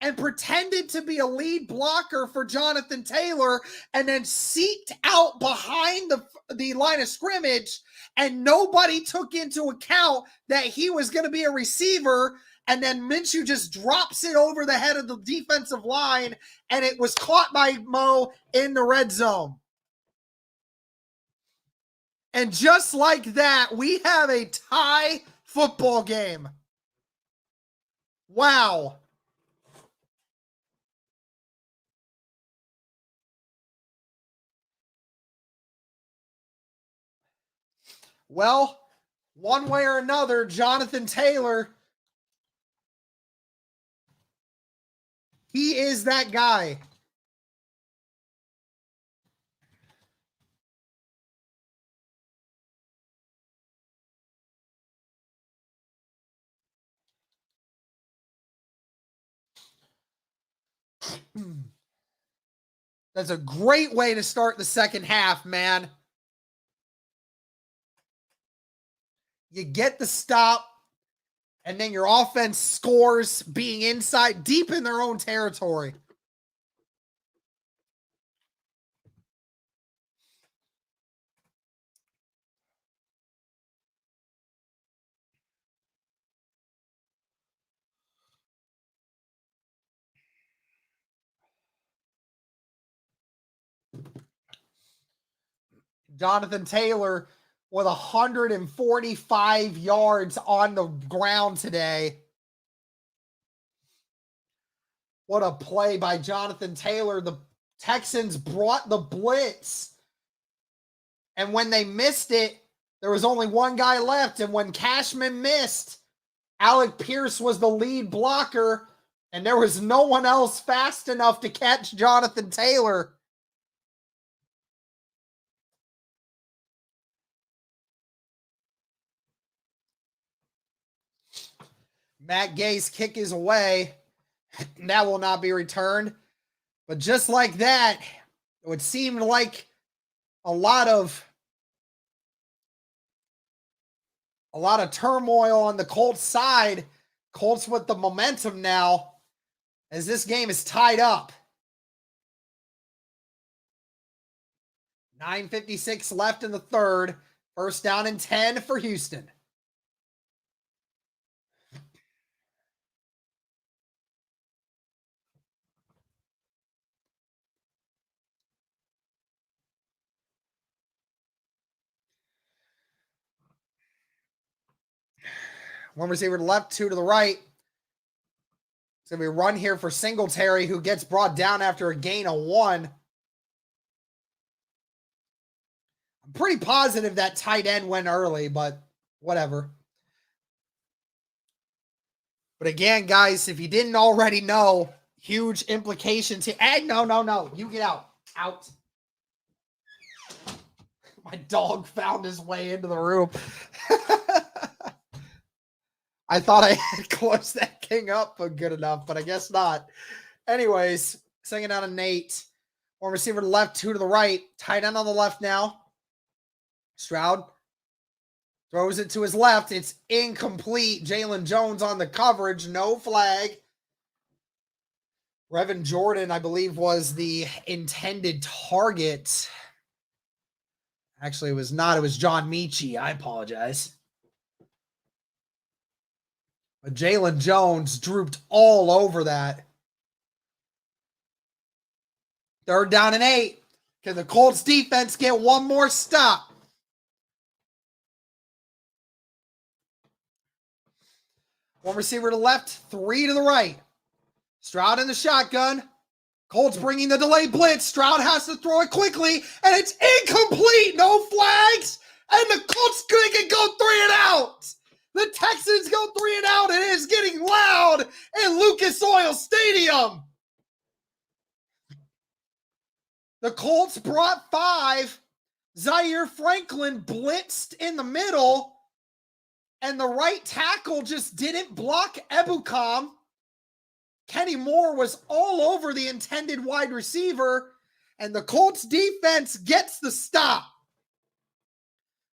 and pretended to be a lead blocker for Jonathan Taylor, and then seeked out behind the line of scrimmage, and nobody took into account that he was going to be a receiver, and then Minshew just drops it over the head of the defensive line, and it was caught by Mo in the red zone. And just like that, we have a tie football game. Wow. Well, one way or another, Jonathan Taylor, he is that guy. That's a great way to start the second half, man. You get the stop, and then your offense scores being inside, deep in their own territory. Jonathan Taylor with 145 yards on the ground today. What a play by Jonathan Taylor. The Texans brought the blitz, and when they missed it, there was only one guy left, and when Cashman missed, Alec Pierce was the lead blocker, and there was no one else fast enough to catch Jonathan Taylor. Matt Gay's kick is away. That will not be returned. But just like that, it would seem like a lot of turmoil on the Colts side. Colts with the momentum now, as this game is tied up. 9:56 left in the third. First down and 10 for Houston. One receiver to the left, two to the right. It's going to be a run here for Singletary, who gets brought down after a gain of 1. I'm pretty positive that tight end went early, but whatever. But again, guys, if you didn't already know, huge implications here. Hey, no. You get out. Out. My dog found his way into the room. I thought I had closed that king up good enough, but I guess not. Anyways, second down to Nate. One receiver to the left, two to the right. Tight end on the left now. Stroud throws it to his left. It's incomplete. Jalen Jones on the coverage. No flag. Revin Jordan, I believe, was the intended target. Actually, it was not. It was John Michie. I apologize. But Jalen Jones drooped all over that. Third down and 8. Can the Colts defense get one more stop? One receiver to the left, 3 to the right. Stroud in the shotgun. Colts bringing the delayed blitz. Stroud has to throw it quickly, and it's incomplete. No flags, and the Colts can go 3 and out. The Texans go 3 and out, and it is getting loud in Lucas Oil Stadium. The Colts brought 5. Zaire Franklin blitzed in the middle, and the right tackle just didn't block Ebukam. Kenny Moore was all over the intended wide receiver, and the Colts defense gets the stop.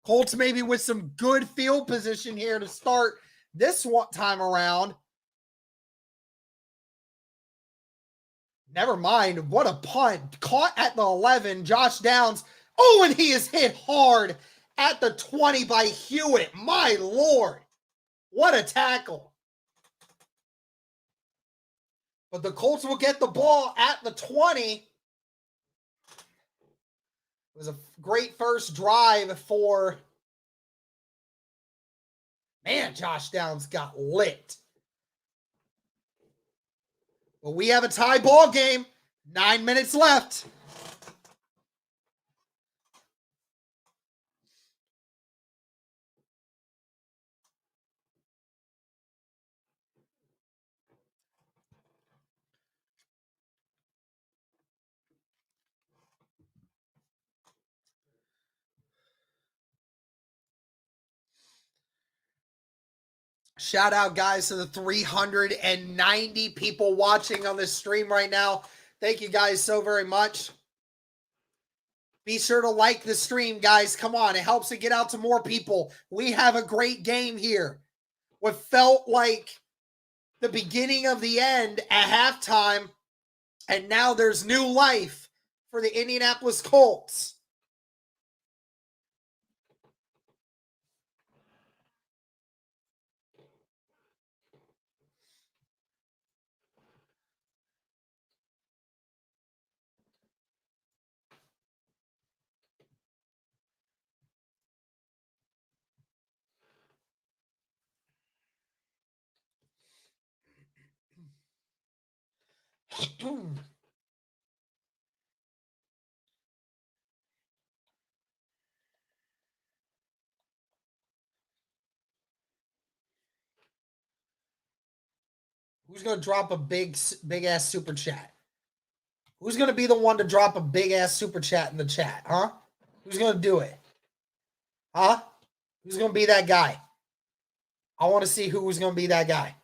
Colts maybe with some good field position here to start this one time around. Never mind. What a punt. Caught at the 11. Josh Downs. Oh, and he is hit hard at the 20 by Hewitt. My Lord. What a tackle. But the Colts will get the ball at the 20. It was a great first drive for... Man, Josh Downs got lit. But we have a tie ball game. 9 minutes left. Shout out, guys, to the 390 people watching on this stream right now. Thank you guys so very much. Be sure to like the stream, guys. Come on. It helps it get out to more people. We have a great game here. What felt like the beginning of the end at halftime, and now there's new life for the Indianapolis Colts. Who's going to drop a big ass super chat? Who's going to be the one to drop a big ass super chat in the chat, huh? Who's going to do it? Huh? Who's going to be that guy? I want to see who's going to be that guy.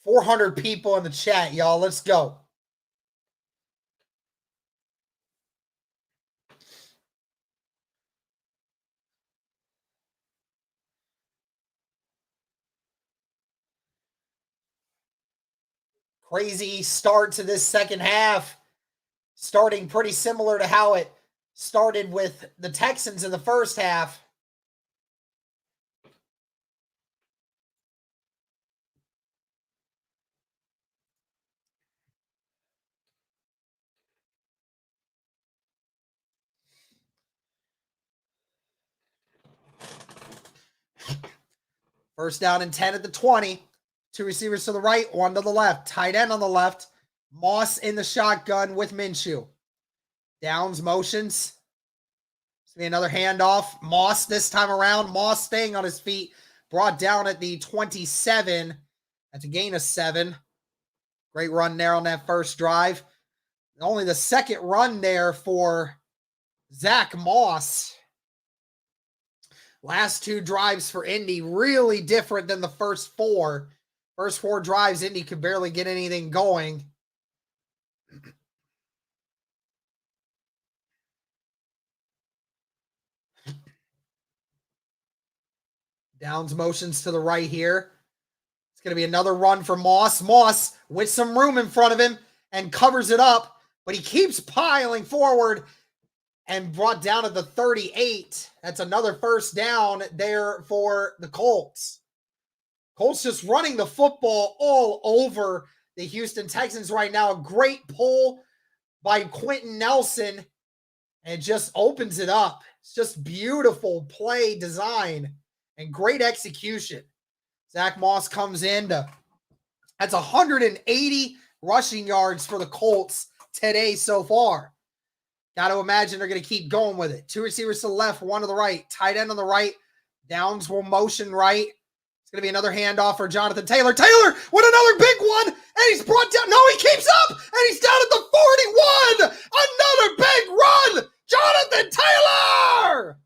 400 people in the chat, y'all. Let's go. Crazy start to this second half. Starting pretty similar to how it started with the Texans in the first half. First down and 10 at the 20. Two receivers to the right, one to the left. Tight end on the left. Moss in the shotgun with Minshew. Downs motions. It's going to be another handoff. Moss this time around. Moss staying on his feet. Brought down at the 27. That's a gain of 7. Great run there on that first drive. Only the second run there for Zach Moss. Last 2 drives for Indy, really different than the first 4. First 4 drives, Indy could barely get anything going. Downs motions to the right here. It's going to be another run for Moss. Moss with some room in front of him and covers it up, but he keeps piling forward and brought down at the 38. That's another first down there for the Colts. Colts just running the football all over the Houston Texans right now. A great pull by Quentin Nelson, and it just opens it up. It's just beautiful play design and great execution. Zach Moss comes in that's 180 rushing yards for the Colts today so far. Got to imagine they're going to keep going with it. 2 receivers to the left, 1 to the right. Tight end on the right. Downs will motion right. It's going to be another handoff for Jonathan Taylor. Taylor with another big one, and he's brought down. No, he keeps up, and he's down at the 41. Another big run. Jonathan Taylor.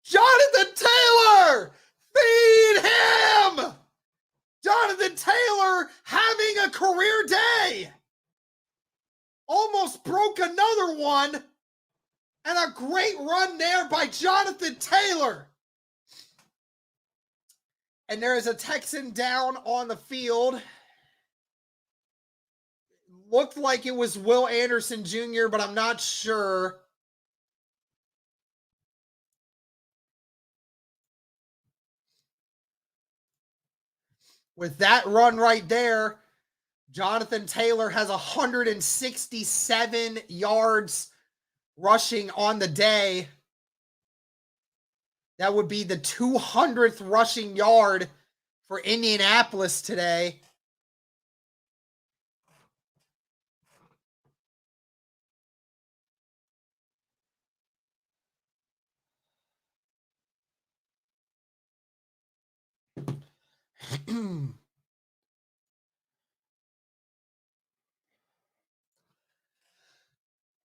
Jonathan Taylor. Feed him. Jonathan Taylor having a career day. Almost broke another one. And a great run there by Jonathan Taylor. And there is a Texan down on the field. Looked like it was Will Anderson Jr., but I'm not sure. With that run right there, Jonathan Taylor has 167 yards rushing on the day. That would be the 200th rushing yard for Indianapolis today.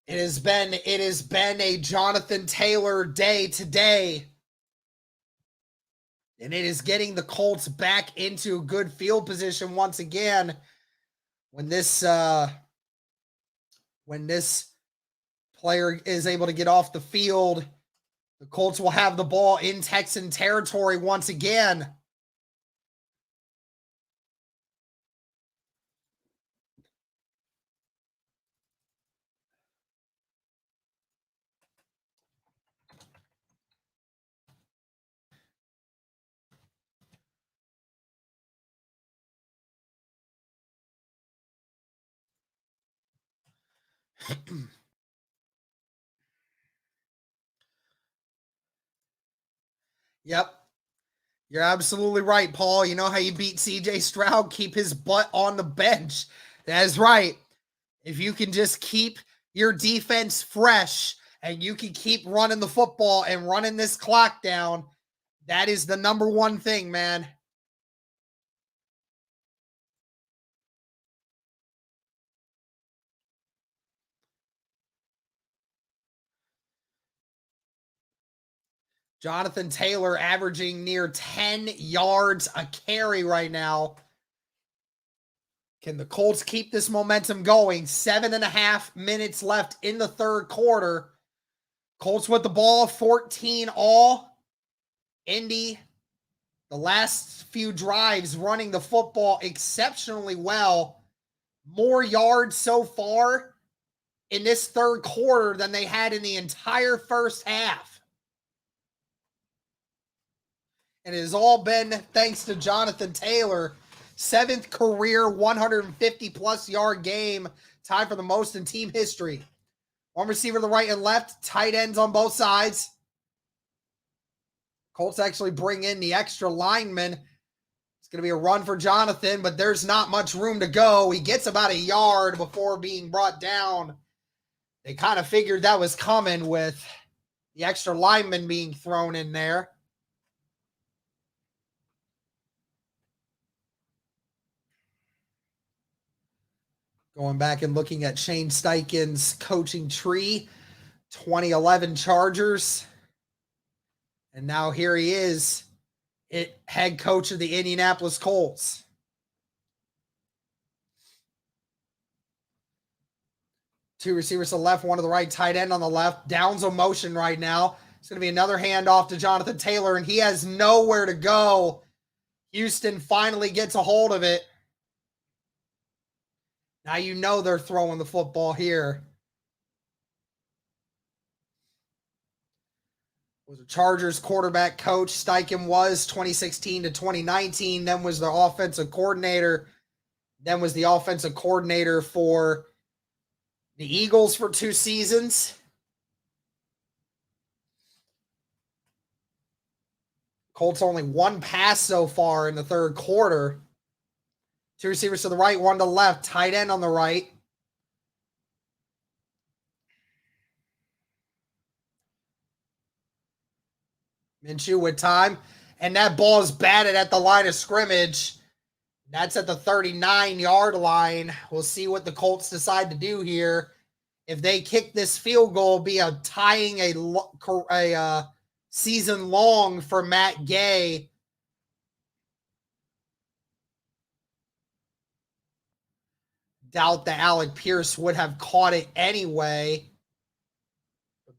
It has been a Jonathan Taylor day today. And it is getting the Colts back into good field position once again. When this player is able to get off the field, the Colts will have the ball in Texan territory once again. Yep. You're absolutely right, Paul. You know how you beat CJ Stroud? Keep his butt on the bench. That is right. If you can just keep your defense fresh and you can keep running the football and running this clock down, that is the number one thing, man. Jonathan Taylor averaging near 10 yards a carry right now. Can the Colts keep this momentum going? 7.5 minutes left in the third quarter. Colts with the ball, 14 all. Indy, the last few drives running the football exceptionally well. More yards so far in this third quarter than they had in the entire first half. And it has all been thanks to Jonathan Taylor. 7th career 150-plus yard game, tied for the most in team history. One receiver to the right and left, tight ends on both sides. Colts actually bring in the extra lineman. It's going to be a run for Jonathan, but there's not much room to go. He gets about a yard before being brought down. They kind of figured that was coming with the extra lineman being thrown in there. Going back and looking at Shane Steichen's coaching tree, 2011 Chargers. And now here he is, head coach of the Indianapolis Colts. Two receivers to the left, one to the right, tight end on the left. Downs on motion right now. It's going to be another handoff to Jonathan Taylor, and he has nowhere to go. Houston finally gets a hold of it. Now you know they're throwing the football here. Was a Chargers quarterback coach. Steichen was 2016 to 2019. Then was the offensive coordinator. Then was the offensive coordinator for the Eagles for 2 seasons. Colts only 1 pass so far in the third quarter. 2 receivers to the right, 1 to the left. Tight end on the right. Minshew with time. And that ball is batted at the line of scrimmage. That's at the 39-yard line. We'll see what the Colts decide to do here. If they kick this field goal, be a tying a season long for Matt Gay. Doubt that Alec Pierce would have caught it anyway.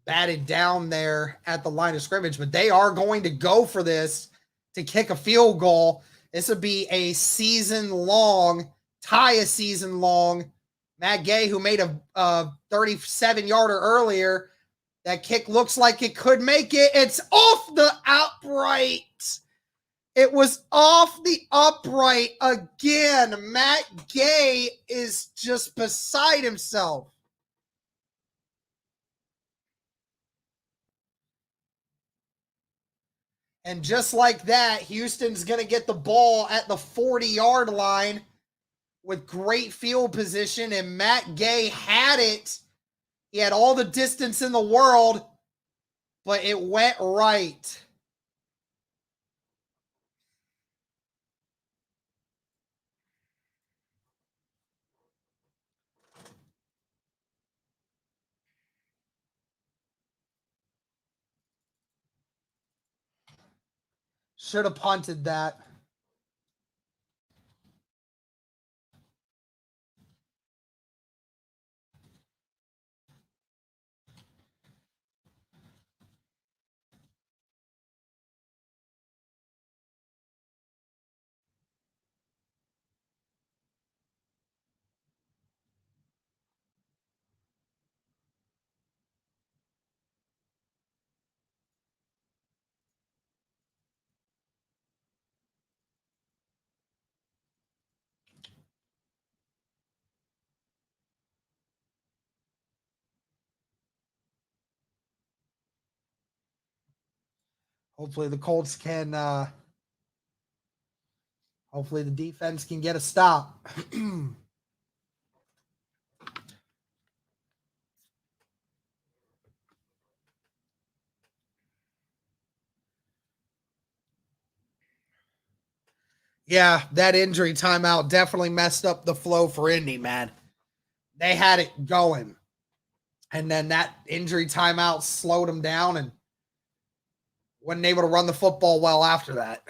Batted down there at the line of scrimmage, but they are going to go for this to kick a field goal. This would be a season long, tie a season long. Matt Gay, who made a 37-yarder earlier, that kick looks like it could make it. It's off the upright. It was off the upright again. Matt Gay is just beside himself. And just like that, Houston's going to get the ball at the 40-yard line with great field position, and Matt Gay had it. He had all the distance in the world, but it went right. Should have punted that. Hopefully the Colts can hopefully the defense can get a stop. Yeah, that injury timeout definitely messed up the flow for Indy, man. They had it going. And then that injury timeout slowed them down and wasn't able to run the football well after that.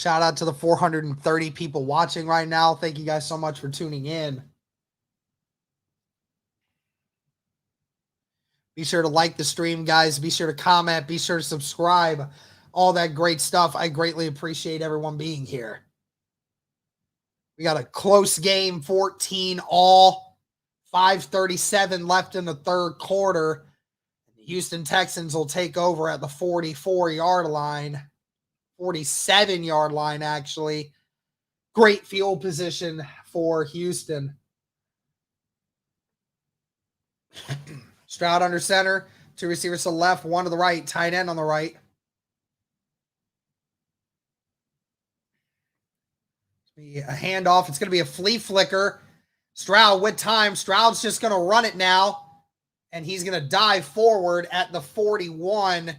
Shout out to the 430 people watching right now. Thank you guys so much for tuning in. Be sure to like the stream, guys. Be sure to comment. Be sure to subscribe. All that great stuff. I greatly appreciate everyone being here. We got a close game, 14 all. 5:37 left in the third quarter. The Houston Texans will take over at the 44-yard line. 47-yard line, actually. Great field position for Houston. Stroud under center. Two receivers to the left, one to the right. Tight end on the right. Be a handoff. It's going to be a flea flicker. Stroud with time. Stroud's just going to run it now. And he's going to dive forward at the 41.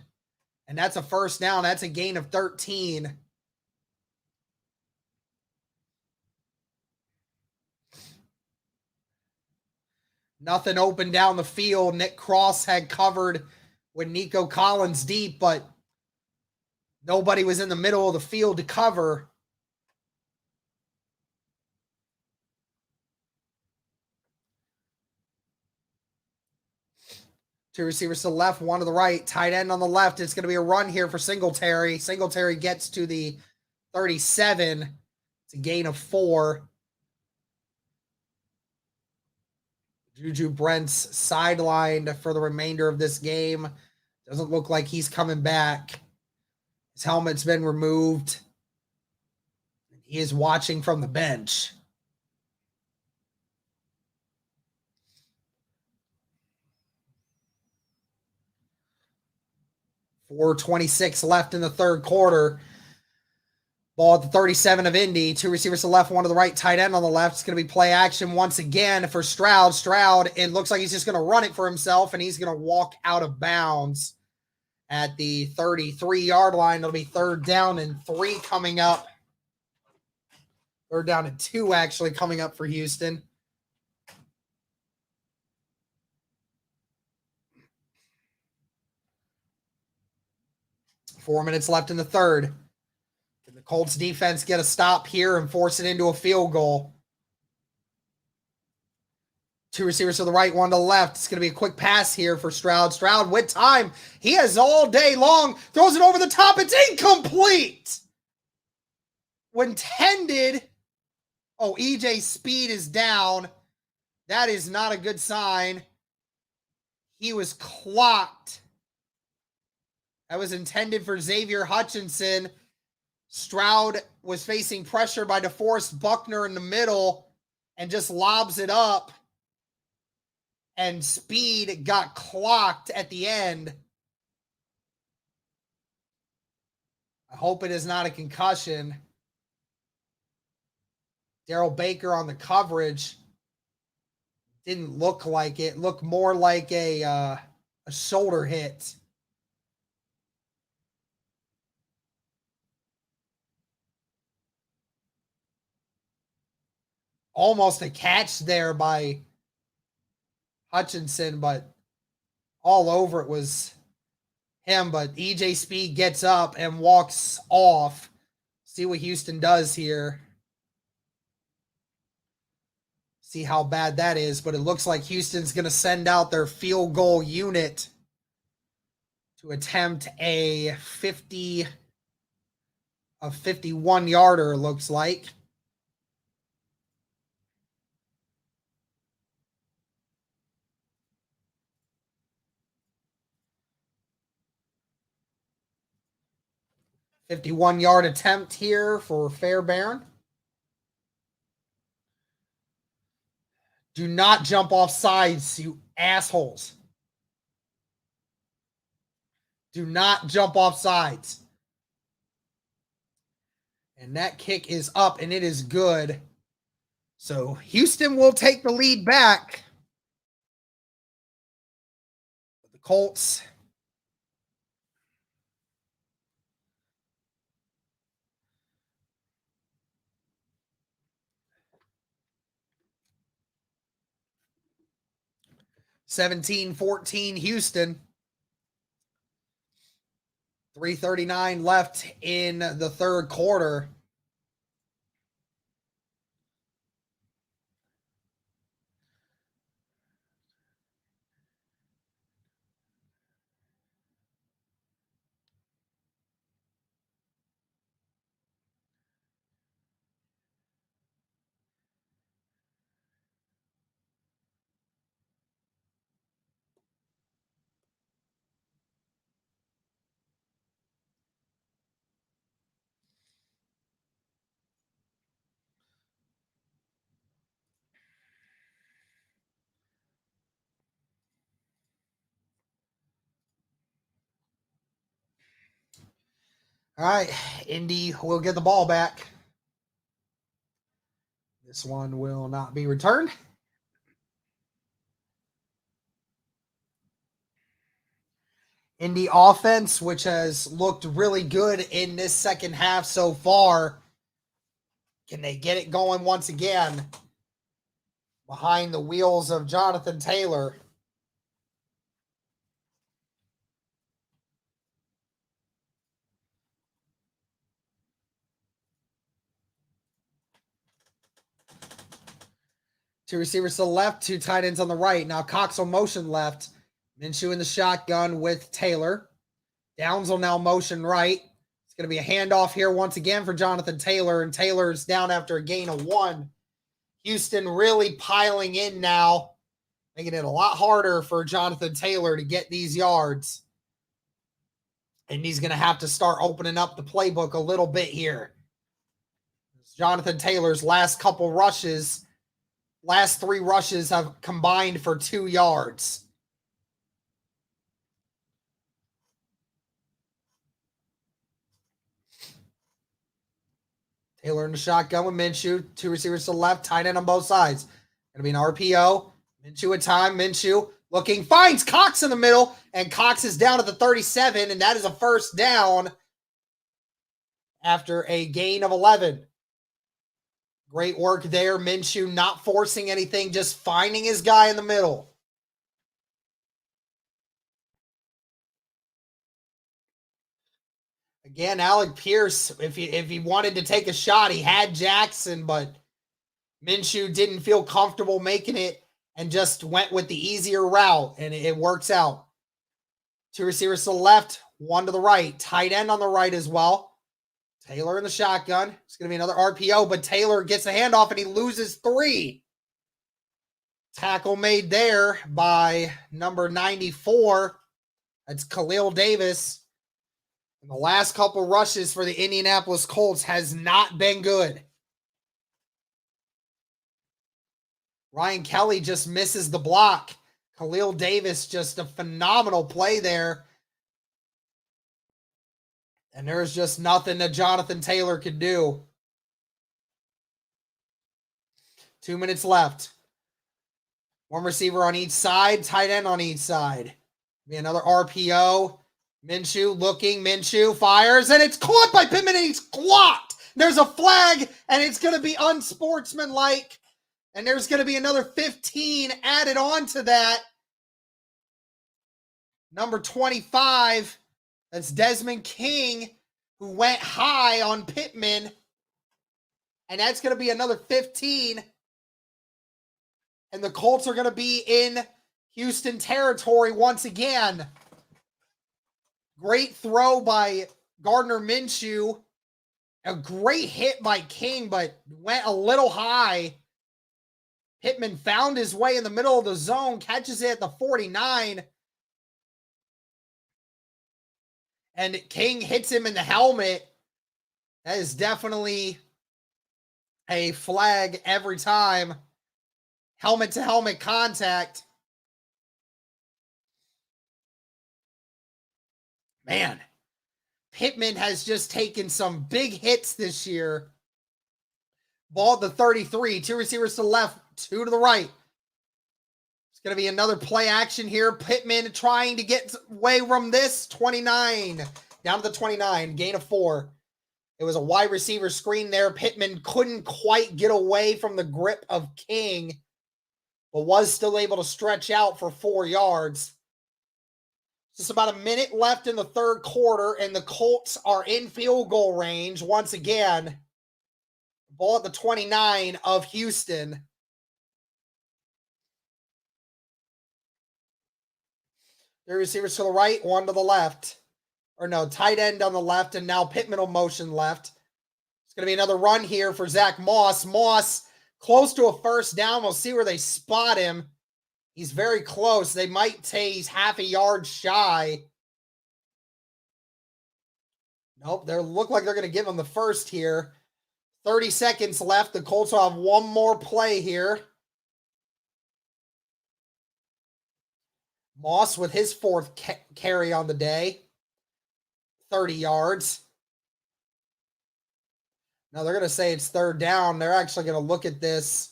And that's a first down. That's a gain of 13. Nothing open down the field. Nick Cross had covered with Nico Collins deep, but nobody was in the middle of the field to cover. Two receivers to the left, one to the right. Tight end on the left. It's going to be a run here for Singletary. Singletary gets to the 37. It's a gain of 4. Juju Brent's sidelined for the remainder of this game. Doesn't look like he's coming back. His helmet's been removed. He is watching from the bench. .426 left in the third quarter. Ball at the 37 of Indy. Two receivers to the left, one to the right. Tight end on the left. It's going to be play action once again for Stroud. Stroud, it looks like he's just going to run it for himself, and he's going to walk out of bounds at the 33-yard line. It'll be third down and 3 coming up. Third down and 2 actually coming up for Houston. Four minutes left in the third. Can the Colts defense get a stop here and force it into a field goal? Two receivers to the right, one to the left. It's going to be a quick pass here for Stroud. Stroud with time. He has all day long. Throws it over the top. It's incomplete. When tended. Oh, EJ's speed is down. That is not a good sign. He was clocked. That was intended for Xavier Hutchinson. Stroud was facing pressure by DeForest Buckner in the middle and just lobs it up. And speed got clocked at the end. I hope it is not a concussion. Daryl Baker on the coverage. Didn't look like it. Looked more like a shoulder hit. Almost a catch there by Hutchinson, but all over it was him. But EJ Speed gets up and walks off. See what Houston does here. See how bad that is, but it looks like Houston's going to send out their field goal unit to attempt a 51-yarder, looks like. A 51-yard attempt here for Fairbairn. Do not jump off sides, you assholes. Do not jump off sides. And that kick is up, and it is good. So Houston will take the lead back. The Colts. (17-14) Houston. 3:39 left in the third quarter. All right, Indy will get the ball back. This one will not be returned. Indy offense, which has looked really good in this second half so far. Can they get it going once again behind the wheels of Jonathan Taylor? Two receivers to the left, two tight ends on the right. Now Cox will motion left. Minshew in the shotgun with Taylor. Downs will now motion right. It's going to be a handoff here once again for Jonathan Taylor, and Taylor's down after a gain of 1. Houston really piling in now, making it a lot harder for Jonathan Taylor to get these yards. And he's going to have to start opening up the playbook a little bit here. Jonathan Taylor's last 3 rushes have combined for 2 yards. Taylor in the shotgun with Minshew. 2 receivers to the left, tight end on both sides. Going to be an RPO. Minshew at time. Minshew looking, finds Cox in the middle, and Cox is down at the 37, and that is a first down after a gain of 11. Great work there. Minshew not forcing anything, just finding his guy in the middle. Again, Alec Pierce, if he wanted to take a shot, he had Jackson, but Minshew didn't feel comfortable making it and just went with the easier route, and it works out. 2 receivers to the left, 1 to the right. Tight end on the right as well. Taylor in the shotgun. It's going to be another RPO, but Taylor gets a handoff, and he loses 3. Tackle made there by number 94. That's Khalil Davis. And the last couple rushes for the Indianapolis Colts has not been good. Ryan Kelly just misses the block. Khalil Davis, just a phenomenal play there. And there's just nothing that Jonathan Taylor could do. 2 minutes left. 1 receiver on each side, tight end on each side. Be another RPO. Minshew looking, Minshew fires, and it's caught by Pittman, and he's blocked. There's a flag, and it's going to be unsportsmanlike. And there's going to be another 15 added on to that. Number 25, that's Desmond King, who went high on Pittman. And that's going to be another 15. And the Colts are going to be in Houston territory once again. Great throw by Gardner Minshew. A great hit by King, but went a little high. Pittman found his way in the middle of the zone, catches it at the 49. And King hits him in the helmet. That is definitely a flag every time. Helmet-to-helmet contact. Man, Pittman has just taken some big hits this year. Ball at the 33. 2 receivers to the left, 2 to the right. It's going to be another play action here. Pittman trying to get away from this. 29. Down to the 29. Gain of 4. It was a wide receiver screen there. Pittman couldn't quite get away from the grip of King, but was still able to stretch out for 4 yards. Just about a minute left in the third quarter, and the Colts are in field goal range once again. Ball at the 29 of Houston. The receivers to the right, 1 to the left. Or no, tight end on the left, and now Pittman will motion left. It's going to be another run here for Zach Moss. Moss close to a first down. We'll see where they spot him. He's very close. They might say he's half a yard shy. Nope, they look like they're going to give him the first here. 30 seconds left. The Colts will have 1 more play here. Moss with his 4th carry on the day. 30 yards. No, they're going to say it's third down. They're actually going to look at this.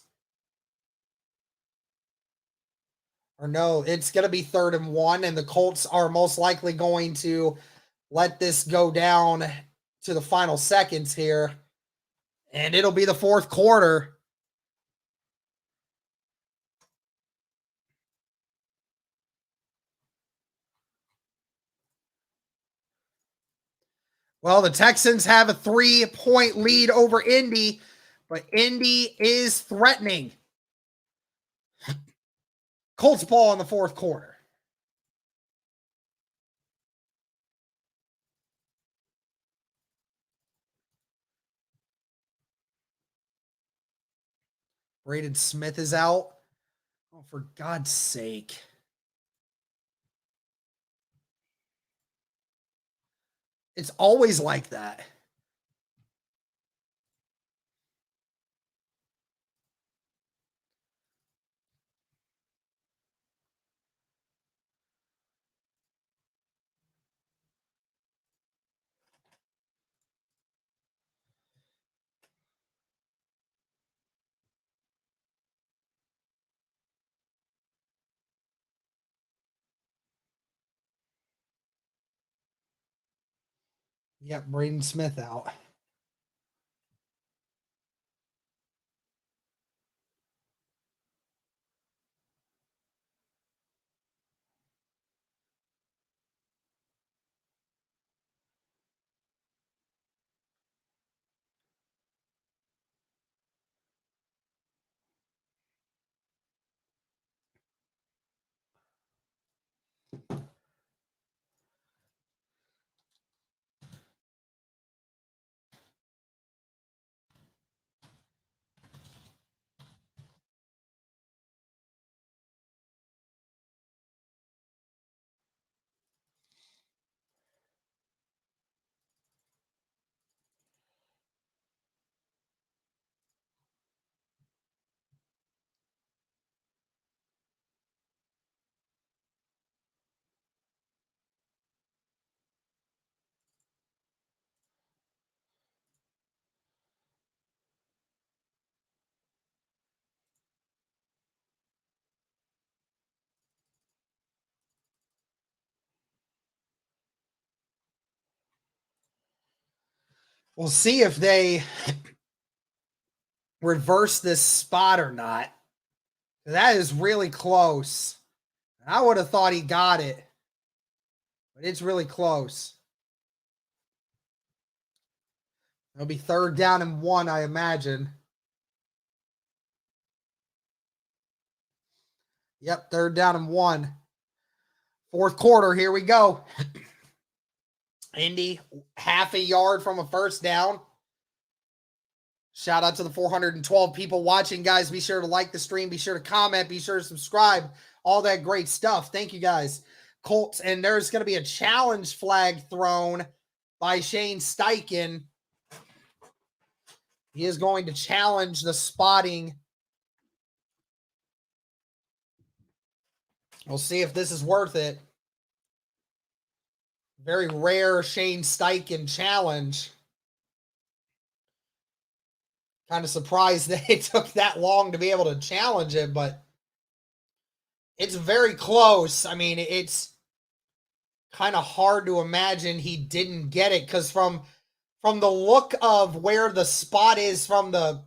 Or no, it's going to be 3rd and 1, and the Colts are most likely going to let this go down to the final seconds here. And it'll be the 4th quarter. Well, the Texans have a 3-point lead over Indy, but Indy is threatening. Colts ball in the 4th quarter. Braden Smith is out. Oh, for God's sake. It's always like that. Yep, Braden Smith out. We'll see if they reverse this spot or not. That is really close. I would have thought he got it, but it's really close. It'll be 3rd down and 1, I imagine. Yep, 3rd down and 1. 4th quarter, here we go. Indy, half a yard from a first down. Shout out to the 412 people watching, guys. Be sure to like the stream. Be sure to comment. Be sure to subscribe. All that great stuff. Thank you, guys. Colts, and there's going to be a challenge flag thrown by Shane Steichen. He is going to challenge the spotting. We'll see if this is worth it. Very rare Shane Steichen challenge. Kind of surprised that it took that long to be able to challenge it, but it's very close. I mean, it's kind of hard to imagine he didn't get it because from the look of where the spot is from the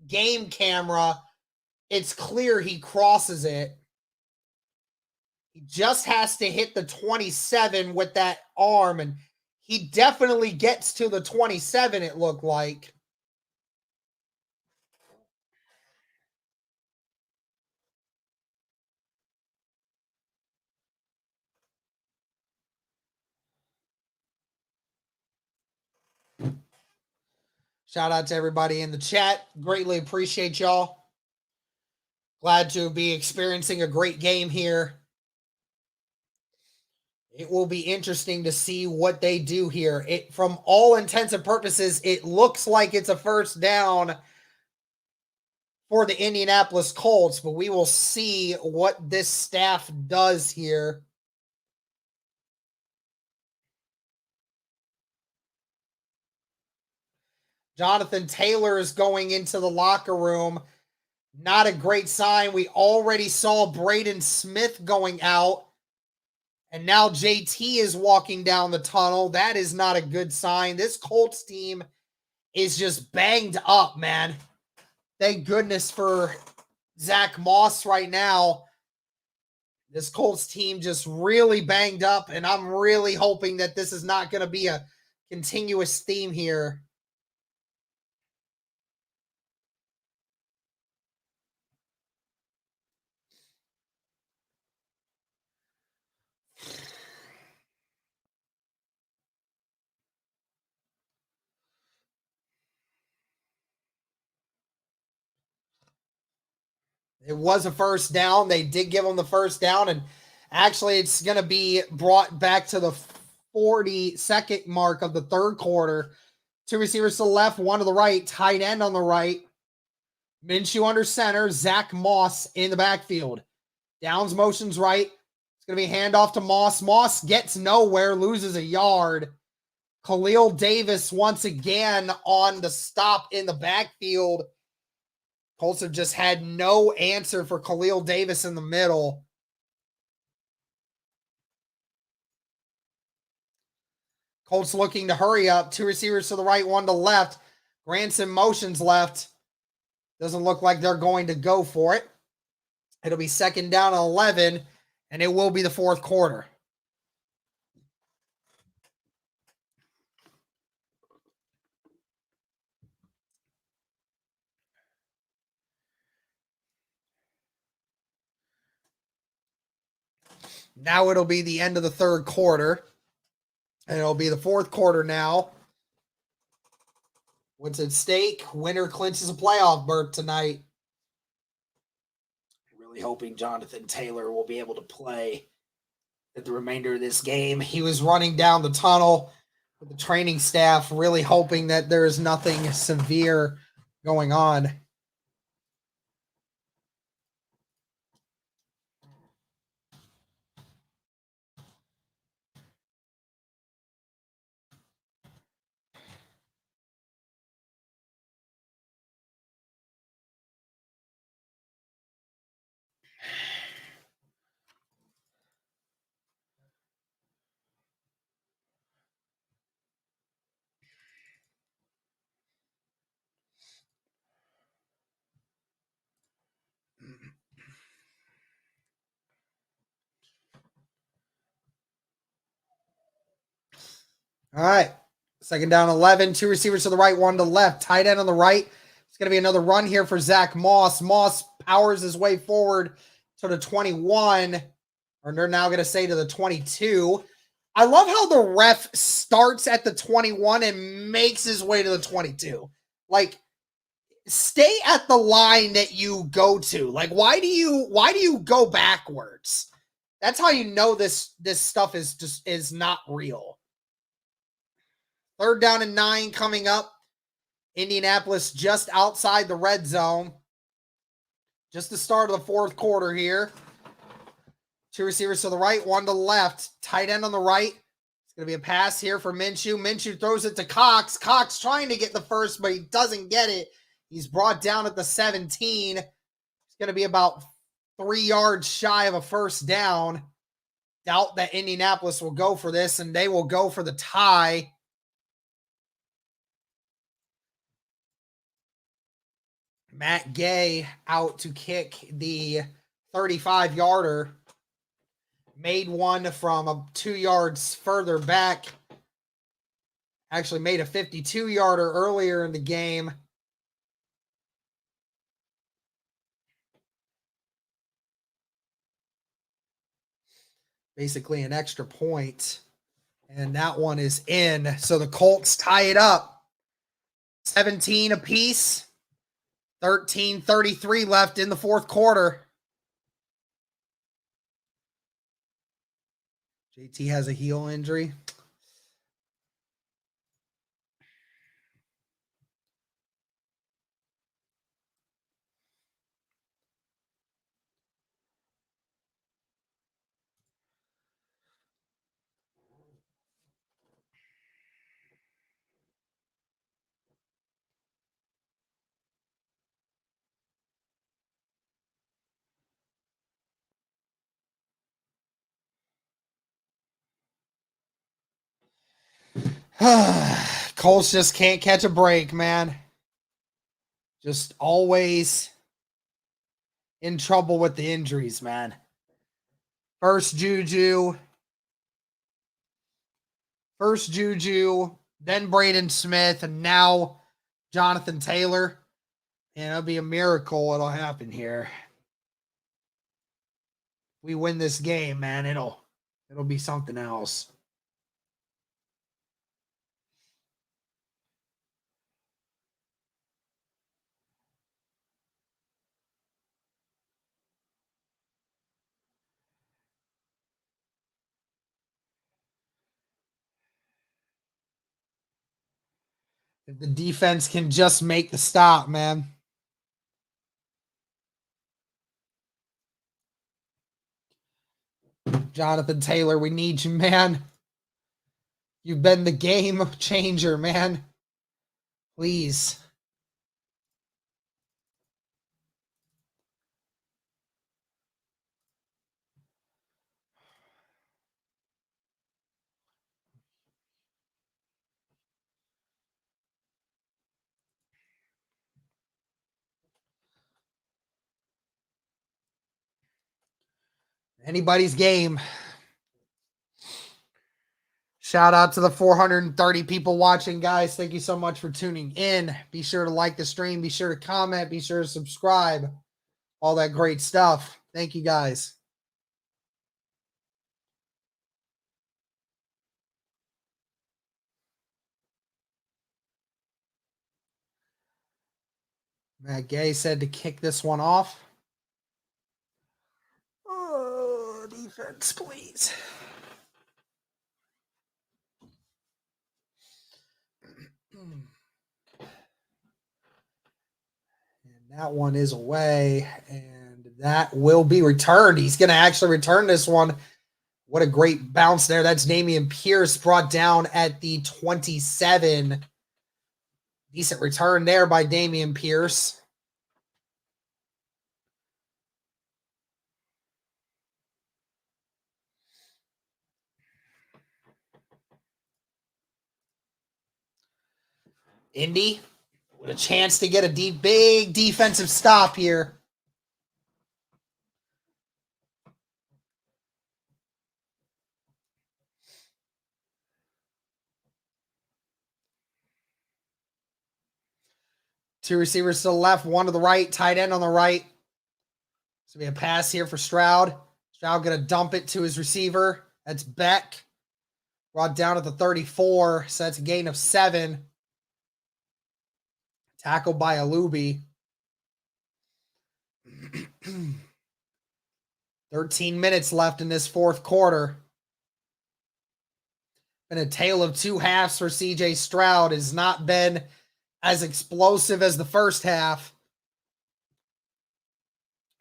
game camera, it's clear he crosses it. He just has to hit the 27 with that arm, and he definitely gets to the 27, it looked like. Shout out to everybody in the chat. Greatly appreciate y'all. Glad to be experiencing a great game here. It will be interesting to see what they do here. It, from all intents and purposes, it looks like it's a first down for the Indianapolis Colts, but we will see what this staff does here. Jonathan Taylor is going into the locker room. Not a great sign. We already saw Braden Smith going out. And now JT is walking down the tunnel. That is not a good sign. This Colts team is just banged up, man. Thank goodness for Zach Moss right now. This Colts team just really banged up, and I'm really hoping that this is not going to be a continuous theme here. It was a first down. They did give them the first down, and actually it's going to be brought back to the 42nd mark of the third quarter. Two receivers to the left, one to the right, tight end on the right. Minshew under center, Zach Moss in the backfield. Downs motions right. It's going to be handoff to Moss. Moss gets nowhere, loses a yard. Khalil Davis once again on the stop in the backfield. Colts have just had no answer for Khalil Davis in the middle. Colts looking to hurry up. Two receivers to the right, one to left. Granson motions left. Doesn't look like they're going to go for it. It'll be second down 11, and it will be the fourth quarter. Now it'll be the end of the third quarter. And it'll be the fourth quarter now. What's at stake? Winner clinches a playoff berth tonight. Really hoping Jonathan Taylor will be able to play at the remainder of this game. He was running down the tunnel with the training staff, really hoping that there is nothing severe going on. All right. Second down 11. Two receivers to the right, one to the left. Tight end on the right. It's going to be another run here for Zach Moss. Moss powers his way forward to the 21. Or they're now going to say to the 22. I love how the ref starts at the 21 and makes his way to the 22. Like, stay at the line that you go to. Like, why do you go backwards? That's how you know this stuff is not real. Third down and 9 coming up. Indianapolis just outside the red zone. Just the start of the fourth quarter here. Two receivers to the right, one to the left. Tight end on the right. It's going to be a pass here for Minshew. Minshew throws it to Cox. Cox trying to get the first, but he doesn't get it. He's brought down at the 17. It's going to be about 3 yards shy of a first down. Doubt that Indianapolis will go for this, and they will go for the tie. Matt Gay out to kick the 35-yarder. Made one from 2 yards further back. Actually made a 52-yarder earlier in the game. Basically an extra point. And that one is in. So the Colts tie it up. 17 apiece. 13:33 left in the fourth quarter. JT has a heel injury. Colts just can't catch a break, man. Just always in trouble with the injuries, man. First Juju, then Braden Smith, and now Jonathan Taylor. And it'll be a miracle what'll happen here. We win this game, man. It'll be something else. If the defense can just make the stop, man. Jonathan Taylor, we need you, man. You've been the game changer, man. Please. Anybody's game. Shout out to the 430 people watching, guys. Thank you so much for tuning in. Be sure to like the stream. Be sure to comment. Be sure to subscribe. All that great stuff. Thank you, guys. Matt Gay said to kick this one off. Oh, defense, please. And that one is away, and that will be returned. He's going to actually return this one. What a great bounce there. That's Dameon Pierce brought down at the 27. Decent return there by Dameon Pierce. Indy with a chance to get a big defensive stop here. Two receivers to the left, one to the right, tight end on the right. So we have a pass here for Stroud. Stroud going to dump it to his receiver. That's Beck. Brought down at the 34, so that's a gain of 7. Tackled by Alubi. 13 minutes left in this fourth quarter. Been a tale of two halves for CJ Stroud. Has not been as explosive as the first half.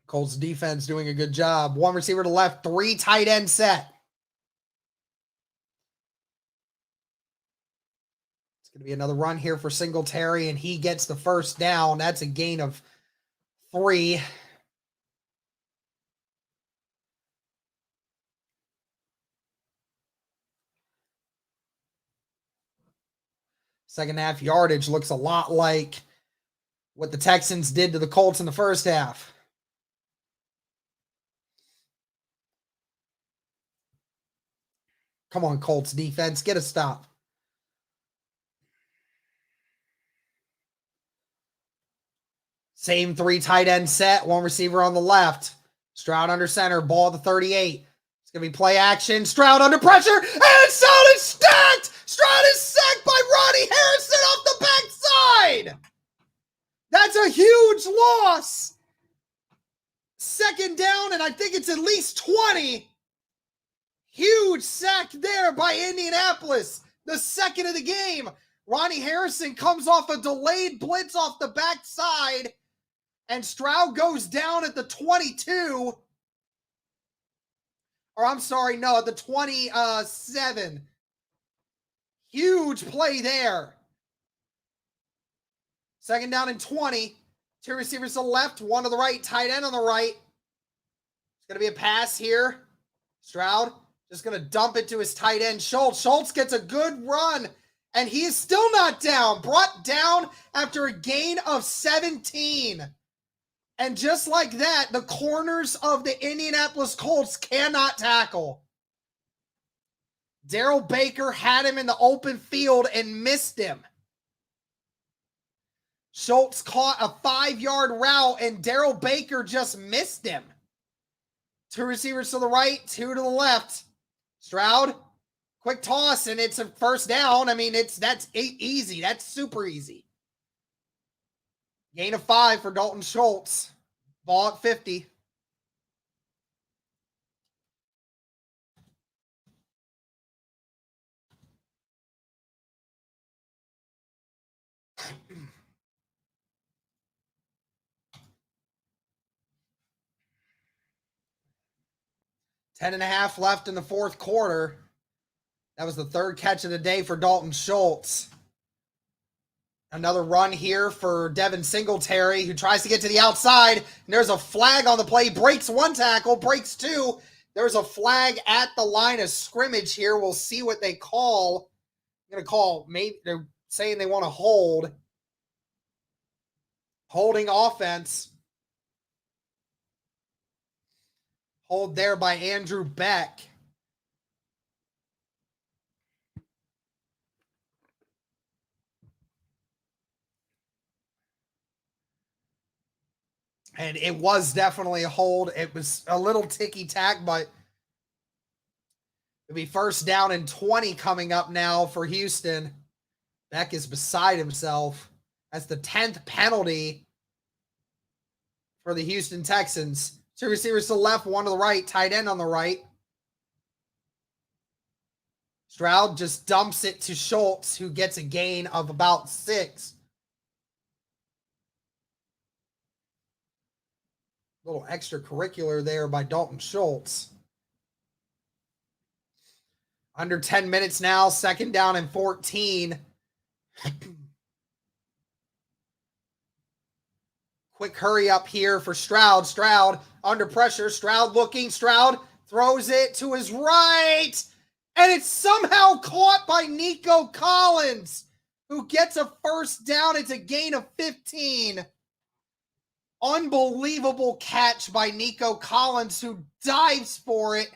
Colts defense doing a good job. One receiver to left, 3 tight end set. It's going to be another run here for Singletary, and he gets the first down. That's a gain of 3. Second half yardage looks a lot like what the Texans did to the Colts in the first half. Come on, Colts defense, get a stop. Same 3 tight end set, one receiver on the left. Stroud under center, ball at the 38. It's going to be play action. Stroud under pressure, and Stroud is stacked! Stroud is sacked by Ronnie Harrison off the backside! That's a huge loss! Second down, and I think it's at least 20. Huge sack there by Indianapolis. The second of the game. Ronnie Harrison comes off a delayed blitz off the backside, and Stroud goes down at the 22. Or I'm sorry, no, at the 27. Huge play there. Second down and 20. 2 receivers to the left, 1 to the right, tight end on the right. It's going to be a pass here. Stroud just going to dump it to his tight end, Schultz. Schultz gets a good run And he is still not down. Brought down after a gain of 17. And just like that, the corners of the Indianapolis Colts cannot tackle. Darrell Baker had him in the open field and missed him. Schultz caught a 5-yard route and Darrell Baker just missed him. 2 receivers to the right, 2 to the left. Stroud, quick toss, and it's a first down. I mean, that's easy. That's super easy. Gain of 5 for Dalton Schultz. Ball at 50. Ten and a half left in the fourth quarter. That was the 3rd catch of the day for Dalton Schultz. Another run here for Devin Singletary, who tries to get to the outside. And there's a flag on the play. Breaks 1 tackle, breaks 2. There's a flag at the line of scrimmage here. We'll see what they call. I'm going to call, maybe they're saying they want to hold. Holding offense. Hold there by Andrew Beck. And it was definitely a hold. It was a little ticky-tack, but it'll be first down and 20 coming up now for Houston. Beck is beside himself. That's the 10th penalty for the Houston Texans. 2 receivers to the left, 1 to the right, tight end on the right. Stroud just dumps it to Schultz, who gets a gain of about 6. Little extracurricular there by Dalton Schultz. Under 10 minutes now, 2nd down and 14. Quick hurry up here for Stroud. Stroud under pressure. Stroud looking. Stroud throws it to his right. And it's somehow caught by Nico Collins, who gets a first down. It's a gain of 15. Unbelievable catch by Nico Collins, who dives for it.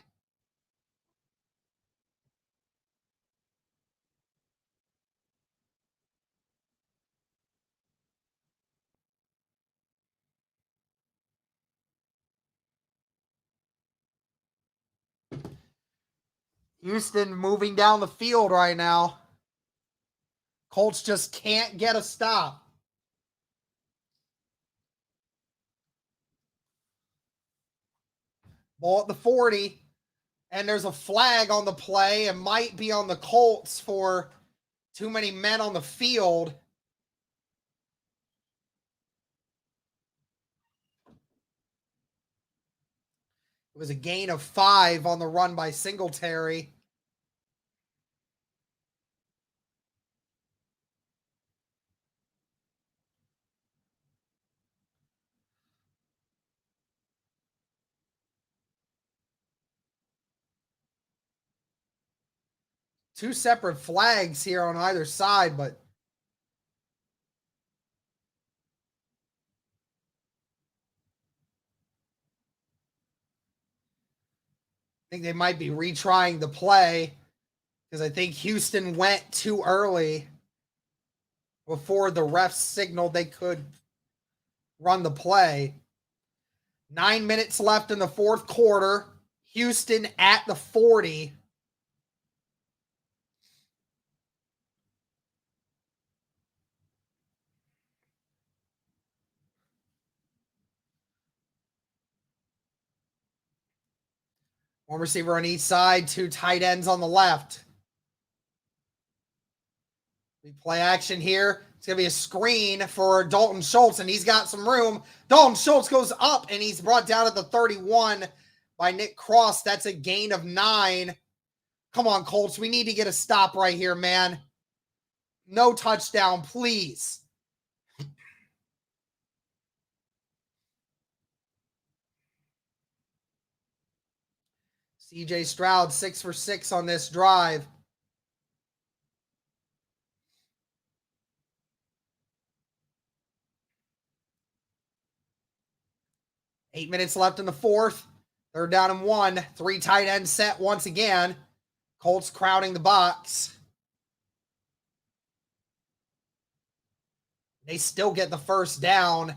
Houston moving down the field right now. Colts just can't get a stop. Ball at the 40. And there's a flag on the play and might be on the Colts for too many men on the field. It was a gain of 5 on the run by Singletary. Two separate flags here on either side, but I think they might be retrying the play because I think Houston went too early before the refs signaled they could run the play. 9 minutes left in the fourth quarter. Houston at the 40. One receiver on each side, 2 tight ends on the left. Big play action here. It's going to be a screen for Dalton Schultz, and he's got some room. Dalton Schultz goes up, and he's brought down at the 31 by Nick Cross. That's a gain of 9. Come on, Colts. We need to get a stop right here, man. No touchdown, please. CJ Stroud, 6 for 6 on this drive. 8 minutes left in the fourth. They're down and 1. 3 tight end set once again. Colts crowding the box. They still get the first down.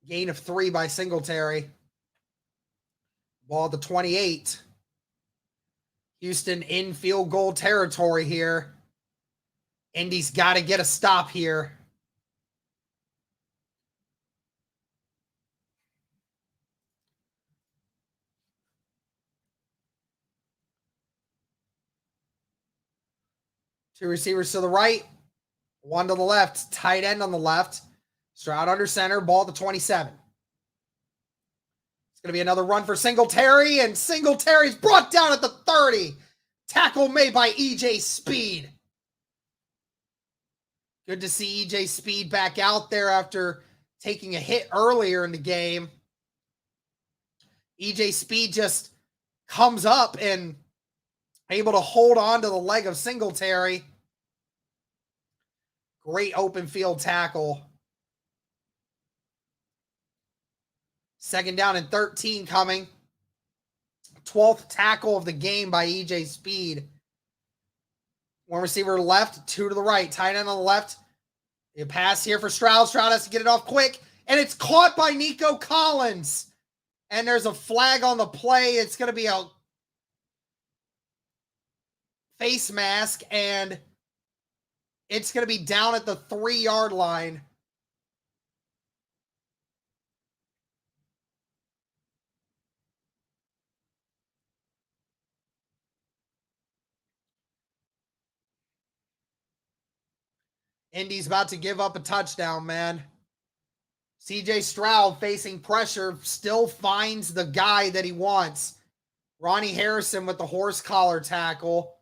Gain of 3 by Singletary. Ball at the 28. Houston in field goal territory here. Indy's got to get a stop here. Two receivers to the right, one to the left, tight end on the left. Stroud under center, ball at the 27. It's going to be another run for Singletary, and Singletary's brought down at the 30. Tackle made by E.J. Speed. Good to see E.J. Speed back out there after taking a hit earlier in the game. E.J. Speed just comes up and able to hold on to the leg of Singletary. Great open field tackle. 2nd down and 13 coming. 12th tackle of the game by E.J. Speed. One receiver to the left, 2 to the right. Tight end on the left. A pass here for Stroud. Stroud has to get it off quick. And it's caught by Nico Collins. And there's a flag on the play. It's going to be a face mask. And it's going to be down at the 3-yard line. Indy's about to give up a touchdown, man. CJ Stroud facing pressure still finds the guy that he wants. Ronnie Harrison with the horse collar tackle.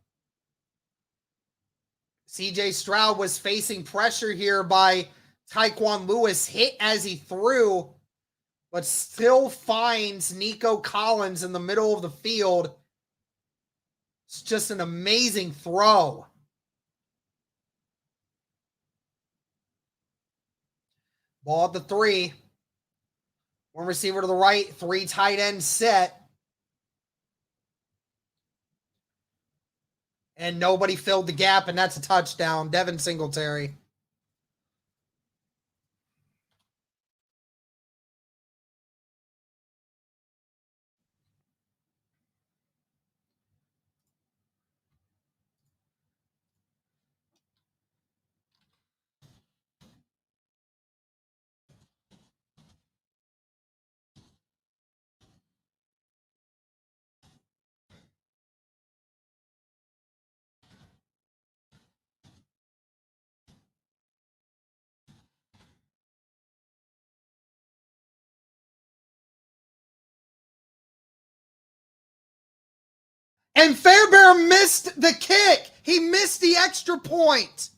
CJ Stroud was facing pressure here by Tyquan Lewis, hit as he threw, but still finds Nico Collins in the middle of the field. It's just an amazing throw. Ball at the 3. One receiver to the right, 3 tight end set. And nobody filled the gap, and that's a touchdown. Devin Singletary. And Fairbairn missed the kick. He missed the extra point.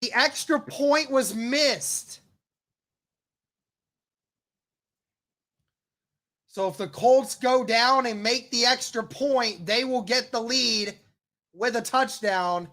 The extra point was missed. So if the Colts go down and make the extra point, they will get the lead with a touchdown.